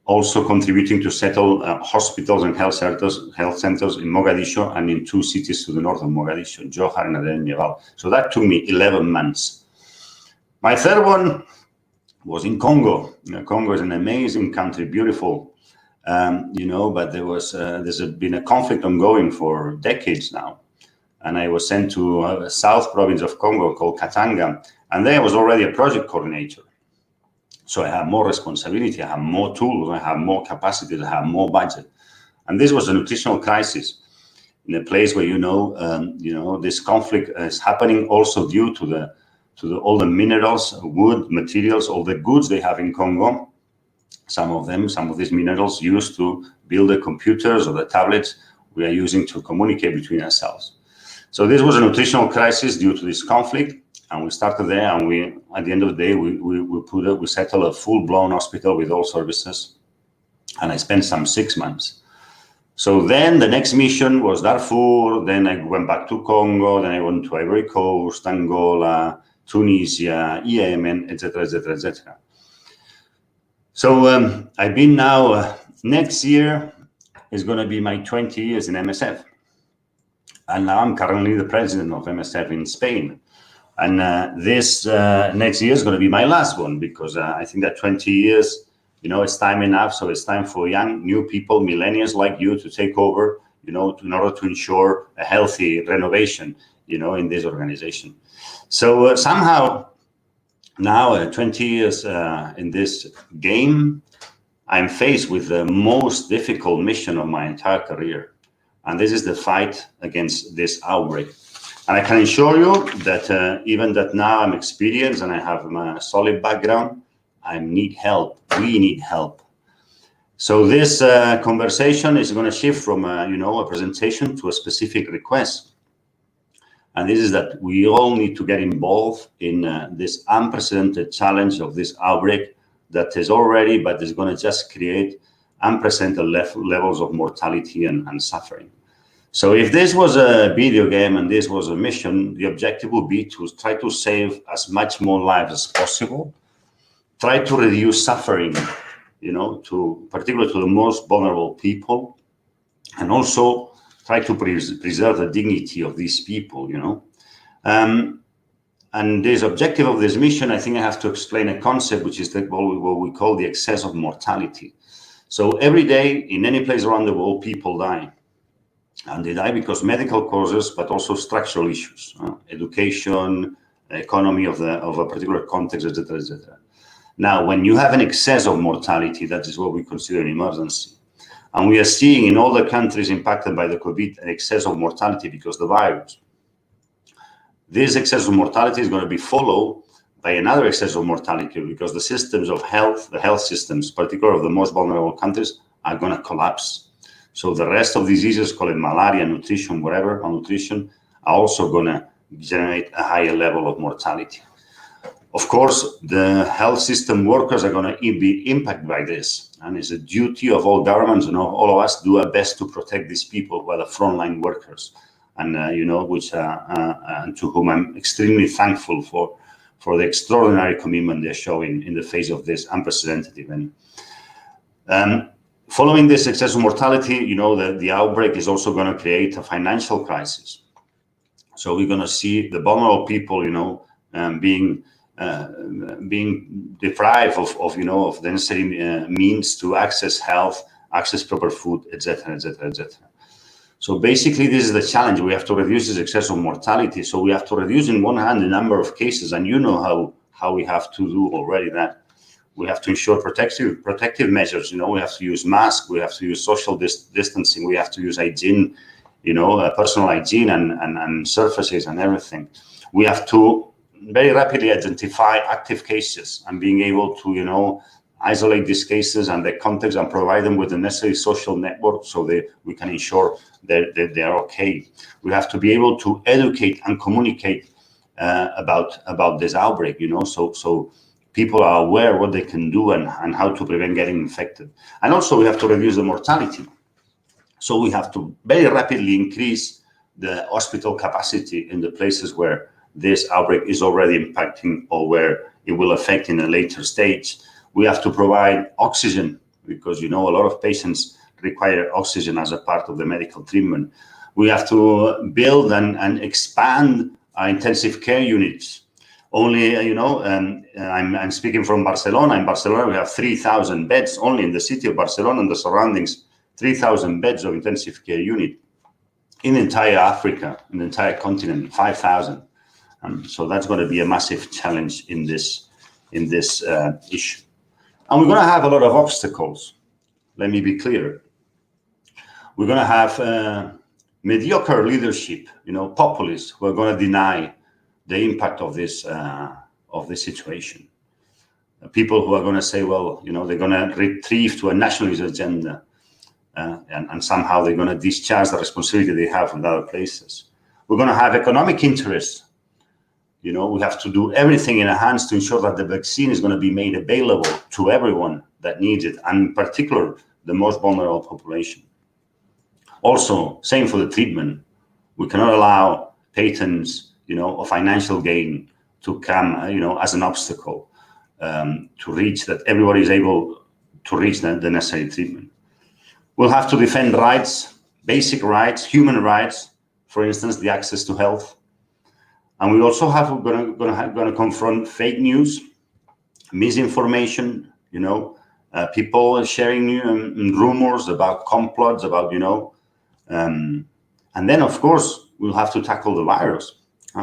also contributing to settle hospitals and health centers in Mogadishu and in 2 cities to the north of Mogadishu, Johar and Aden Jebel. So that took me 11 months. My third one was in Congo. Congo is an amazing country, beautiful, but there's been a conflict ongoing for decades now. And I was sent to a south province of Congo called Katanga, and there I was already a project coordinator. So I have more responsibility, I have more tools, I have more capacity, I have more budget. And this was a nutritional crisis in a place where this conflict is happening also due to all the minerals, wood, materials, all the goods they have in Congo. Some of these minerals used to build the computers or the tablets we are using to communicate between ourselves. So this was a nutritional crisis due to this conflict. And we started there, and at the end of the day, we settled a full-blown hospital with all services, and I spent some 6 months. So then the next mission was Darfur. Then I went back to Congo. Then I went to Ivory Coast, Angola, Tunisia, Yemen, etc., etc., etc. So I've been now. Next year is going to be my 20 years in MSF, and now I'm currently the president of MSF in Spain. And this next year is going to be my last one, because I think that 20 years, it's time enough. So it's time for young, new people, millennials like you, to take over, in order to ensure a healthy renovation, in this organization. So somehow now, 20 years in this game, I'm faced with the most difficult mission of my entire career. And this is the fight against this outbreak. And I can assure you that even that now I'm experienced and I have a solid background, I need help. We need help. So this conversation is going to shift from a presentation to a specific request. And this is that we all need to get involved in this unprecedented challenge of this outbreak that is already, but is going to just create unprecedented levels of mortality and suffering. So if this was a video game and this was a mission, the objective would be to try to save as much more lives as possible, try to reduce suffering, particularly to the most vulnerable people, and also try to preserve the dignity of these people, And this objective of this mission, I think I have to explain a concept, which is what we call the excess of mortality. So every day in any place around the world, people die. And they die because medical causes, but also structural issues, education, economy of a particular context, etc., etc. Now, when you have an excess of mortality, that is what we consider an emergency. And we are seeing in all the countries impacted by the COVID an excess of mortality because of the virus. This excess of mortality is going to be followed by another excess of mortality because the systems of health, the health systems, particularly of the most vulnerable countries, are going to collapse. So the rest of diseases, call it malaria, nutrition, whatever, malnutrition, are also going to generate a higher level of mortality. Of course, the health system workers are going to be impacted by this. And it's a duty of all governments and all of us to do our best to protect these people who are the frontline workers. And, to whom I'm extremely thankful for the extraordinary commitment they're showing in the face of this unprecedented event. Following this excess of mortality, the outbreak is also going to create a financial crisis. So we're going to see the vulnerable people, being deprived of the necessary means to access health, access proper food, etc., etc., etc. So basically, this is the challenge. We have to reduce this excess of mortality. So we have to reduce, in one hand, the number of cases, and how we have to do already that. We have to ensure protective measures. We have to use masks. We have to use social distancing. We have to use hygiene, personal hygiene and surfaces and everything. We have to very rapidly identify active cases and being able to, isolate these cases and their context and provide them with the necessary social network so that we can ensure that they are okay. We have to be able to educate and communicate about this outbreak, so people are aware what they can do and how to prevent getting infected. And also we have to reduce the mortality. So we have to very rapidly increase the hospital capacity in the places where this outbreak is already impacting or where it will affect in a later stage. We have to provide oxygen because, a lot of patients require oxygen as a part of the medical treatment. We have to build and expand our intensive care units. only, I'm speaking from Barcelona. In Barcelona, we have 3,000 beds only in the city of Barcelona and the surroundings, 3,000 beds of intensive care unit. In entire Africa, in the entire continent, 5,000. So that's going to be a massive challenge in this issue. And we're going to have a lot of obstacles. Let me be clear. We're going to have mediocre leadership, populists who are going to deny the impact of this situation. People who are going to say, well, they're going to retrieve to a nationalist agenda, and somehow they're going to discharge the responsibility they have in other places. We're going to have economic interests. We have to do everything in our hands to ensure that the vaccine is going to be made available to everyone that needs it, and in particular, the most vulnerable population. Also, same for the treatment. We cannot allow patents, or financial gain to come, as an obstacle to reach that everybody is able to reach the necessary treatment. We'll have to defend rights, basic rights, human rights, for instance, the access to health. And we also going to confront fake news, misinformation, people sharing rumors about complots, about, and then, of course, we'll have to tackle the virus,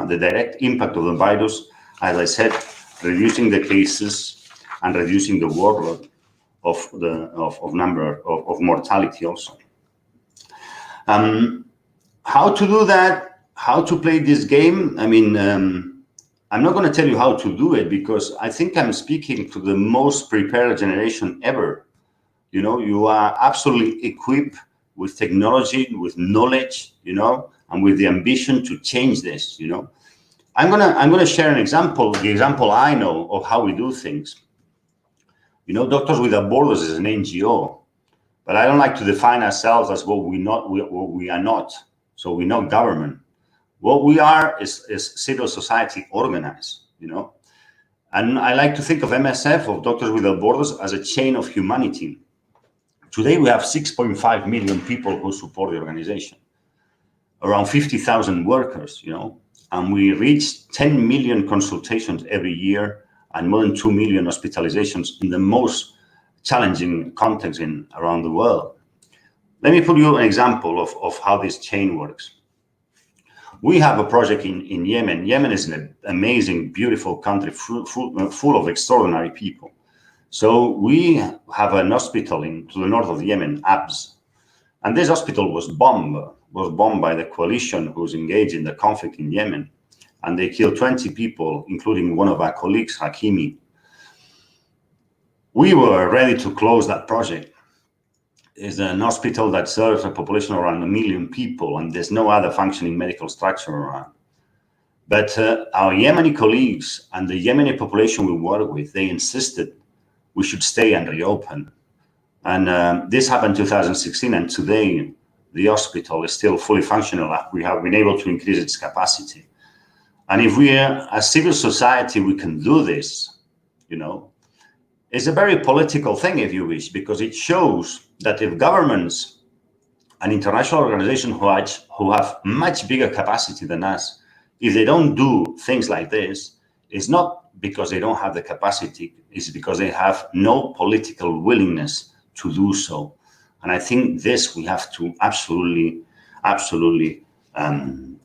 the direct impact of the virus, as I said, reducing the cases and reducing the workload of number of mortality also. How to do that? How to play this game? I mean, I'm not going to tell you how to do it, because I think I'm speaking to the most prepared generation ever. You are absolutely equipped with technology, with knowledge, and with the ambition to change this. I'm gonna share an example, the example I know of how we do things. Doctors Without Borders is an NGO, but I don't like to define ourselves as what we are not. So we're not government. What we are is civil society organized, And I like to think of MSF, of Doctors Without Borders, as a chain of humanity. Today we have 6.5 million people who support the organization, around 50,000 workers, and we reach 10 million consultations every year and more than 2 million hospitalizations in the most challenging contexts around the world. Let me put you an example of how this chain works. We have a project in Yemen. Yemen is an amazing, beautiful country full of extraordinary people. So we have an hospital to the north of Yemen, Abs. And this hospital was bombed by the coalition who's engaged in the conflict in Yemen. And they killed 20 people, including one of our colleagues, Hakimi. We were ready to close that project. It's an hospital that serves a population around 1 million people, and there's no other functioning medical structure around. But our Yemeni colleagues and the Yemeni population we work with, they insisted we should stay and reopen. And this happened in 2016, and today the hospital is still fully functional. We have been able to increase its capacity. And if we are a civil society, we can do this, It's a very political thing, if you wish, because it shows that if governments and international organizations who have much bigger capacity than us, if they don't do things like this, it's not because they don't have the capacity, it's because they have no political willingness to do so. And I think this we have to absolutely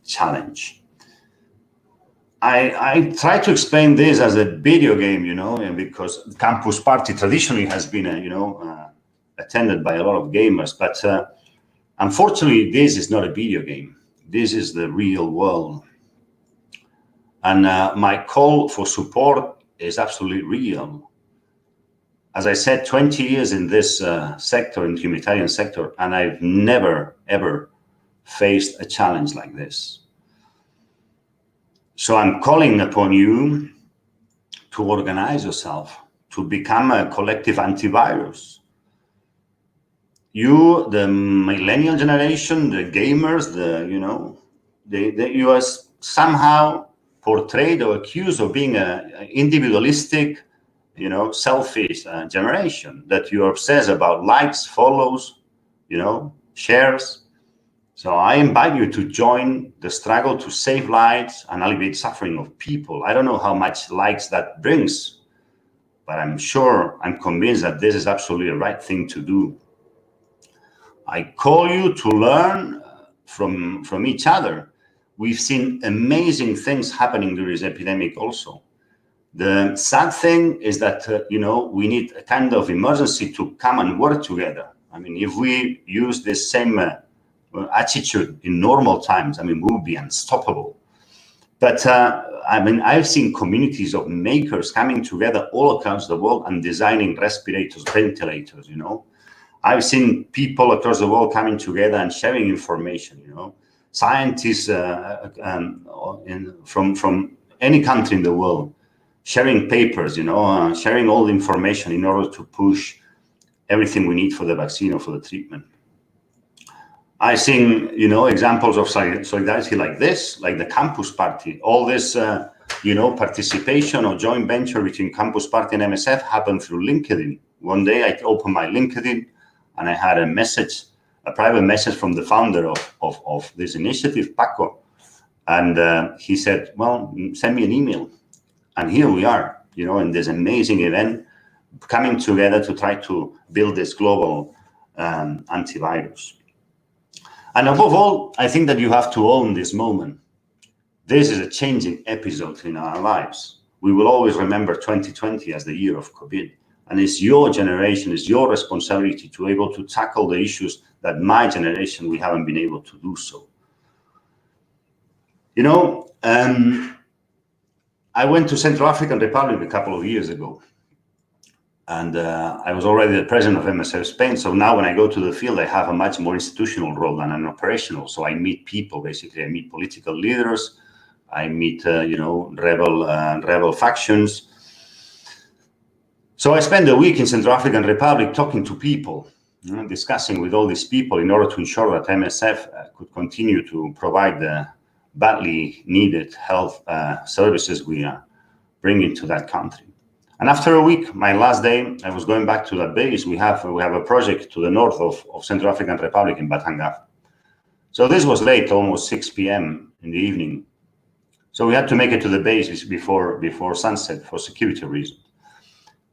challenge. I try to explain this as a video game, because Campus Party traditionally has been, attended by a lot of gamers. But unfortunately, this is not a video game. This is the real world. And my call for support is absolutely real. As I said, 20 years in this sector, in the humanitarian sector, and I've never, ever faced a challenge like this. So I'm calling upon you to organize yourself, to become a collective antivirus. You, the millennial generation, the gamers, you are somehow portrayed or accused of being an individualistic, selfish generation, that you are obsessed about likes, follows, shares. So I invite you to join the struggle to save lives and alleviate suffering of people. I don't know how much likes that brings, but I'm convinced that this is absolutely the right thing to do. I call you to learn from each other. We've seen amazing things happening during this epidemic also. The sad thing is that, we need a kind of emergency to come and work together. I mean, if we use this same attitude in normal times, I mean, we would be unstoppable. But I've seen communities of makers coming together all across the world and designing respirators, ventilators, I've seen people across the world coming together and sharing information, Scientists from any country in the world sharing papers, sharing all the information in order to push everything we need for the vaccine or for the treatment. I've seen, examples of solidarity like this, like the Campus Party. All this, participation or joint venture between Campus Party and MSF happened through LinkedIn. One day I opened my LinkedIn and I had a private message from the founder of this initiative, Paco. And he said, well, send me an email. And here we are, in this amazing event, coming together to try to build this global antivirus. And above all, I think that you have to own this moment. This is a changing episode in our lives. We will always remember 2020 as the year of COVID. And it's your generation, it's your responsibility to be able to tackle the issues that my generation, we haven't been able to do so. I went to Central African Republic a couple of years ago. And I was already the president of MSF Spain. So now when I go to the field, I have a much more institutional role than an operational. So I meet people, basically. I meet political leaders. I meet, rebel factions. So I spent a week in Central African Republic talking to people, discussing with all these people in order to ensure that MSF could continue to provide the badly needed health services we are bringing to that country. And after a week, my last day, I was going back to that base. We have a project to the north of Central African Republic in Batangaf. So this was late, almost 6 p.m. in the evening. So we had to make it to the base before sunset for security reasons.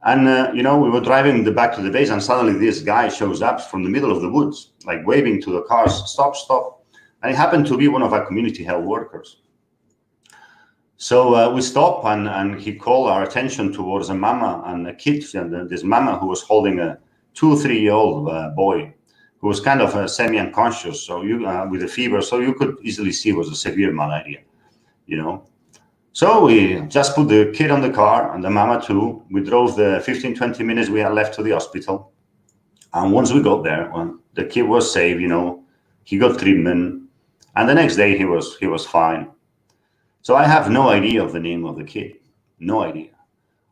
And, we were driving back to the base and suddenly this guy shows up from the middle of the woods, like waving to the cars, stop, stop. And it happened to be one of our community health workers. So we stopped and he called our attention towards a mama and a kid, this mama who was holding a 2 or 3-year-old boy who was kind of semi-unconscious, so with a fever, so you could easily see it was a severe malaria, So we just put the kid on the car and the mama too. We drove the 15-20 minutes we had left to the hospital. And once we got there, the kid was safe, he got treatment. And the next day he was fine. So I have no idea of the name of the kid, no idea.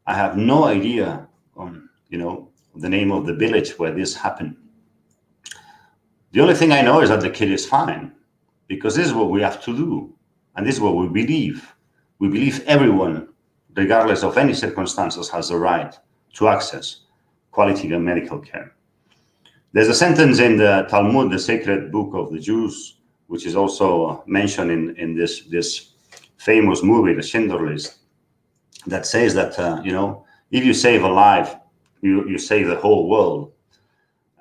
I have no idea the name of the village where this happened. The only thing I know is that the kid is fine, because this is what we have to do. And this is what we believe. We believe everyone, regardless of any circumstances, has the right to access quality medical care. There's a sentence in the Talmud, the sacred book of the Jews, which is also mentioned in this famous movie, The Schindler's List, that says that, if you save a life, you save the whole world.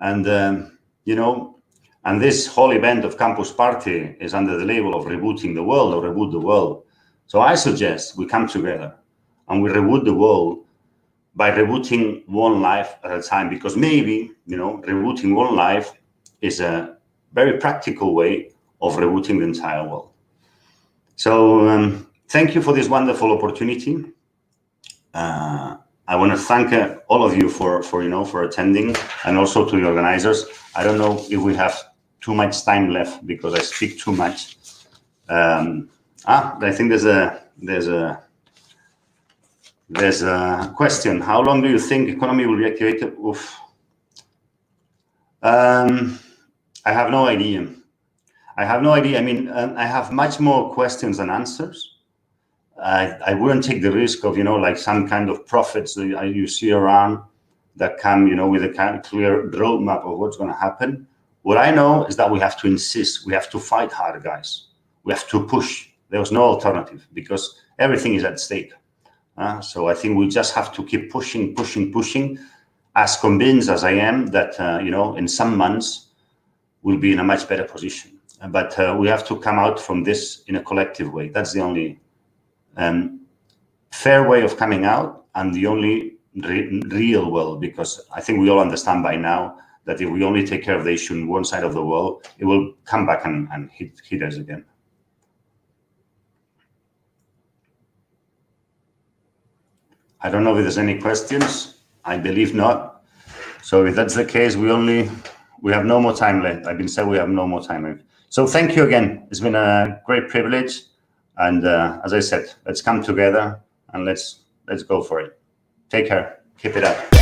And, and this whole event of Campus Party is under the label of rebooting the world or reboot the world. So I suggest we come together and we reboot the world by rebooting one life at a time, because maybe, rebooting one life is a very practical way of rebooting the entire world. So thank you for this wonderful opportunity. I want to thank all of you for attending, and also to the organizers. I don't know if we have too much time left because I speak too much. I think there's a question. How long do you think economy will be activated? Oof. I have no idea. I mean, I have much more questions than answers. I wouldn't take the risk of, like some kind of prophets that you see around that come, with a kind of clear roadmap of what's going to happen. What I know is that we have to insist, we have to fight hard, guys. We have to push. There was no alternative because everything is at stake. So I think we just have to keep pushing, as convinced as I am that, in some months we'll be in a much better position. But we have to come out from this in a collective way. That's the only fair way of coming out and the only real way, because I think we all understand by now that if we only take care of the issue in one side of the world, it will come back and hit us again. I don't know if there's any questions. I believe not. So if that's the case, we have no more time left. I've been said we have no more time left. So thank you again. It's been a great privilege. And as I said, let's come together and let's go for it. Take care. Keep it up.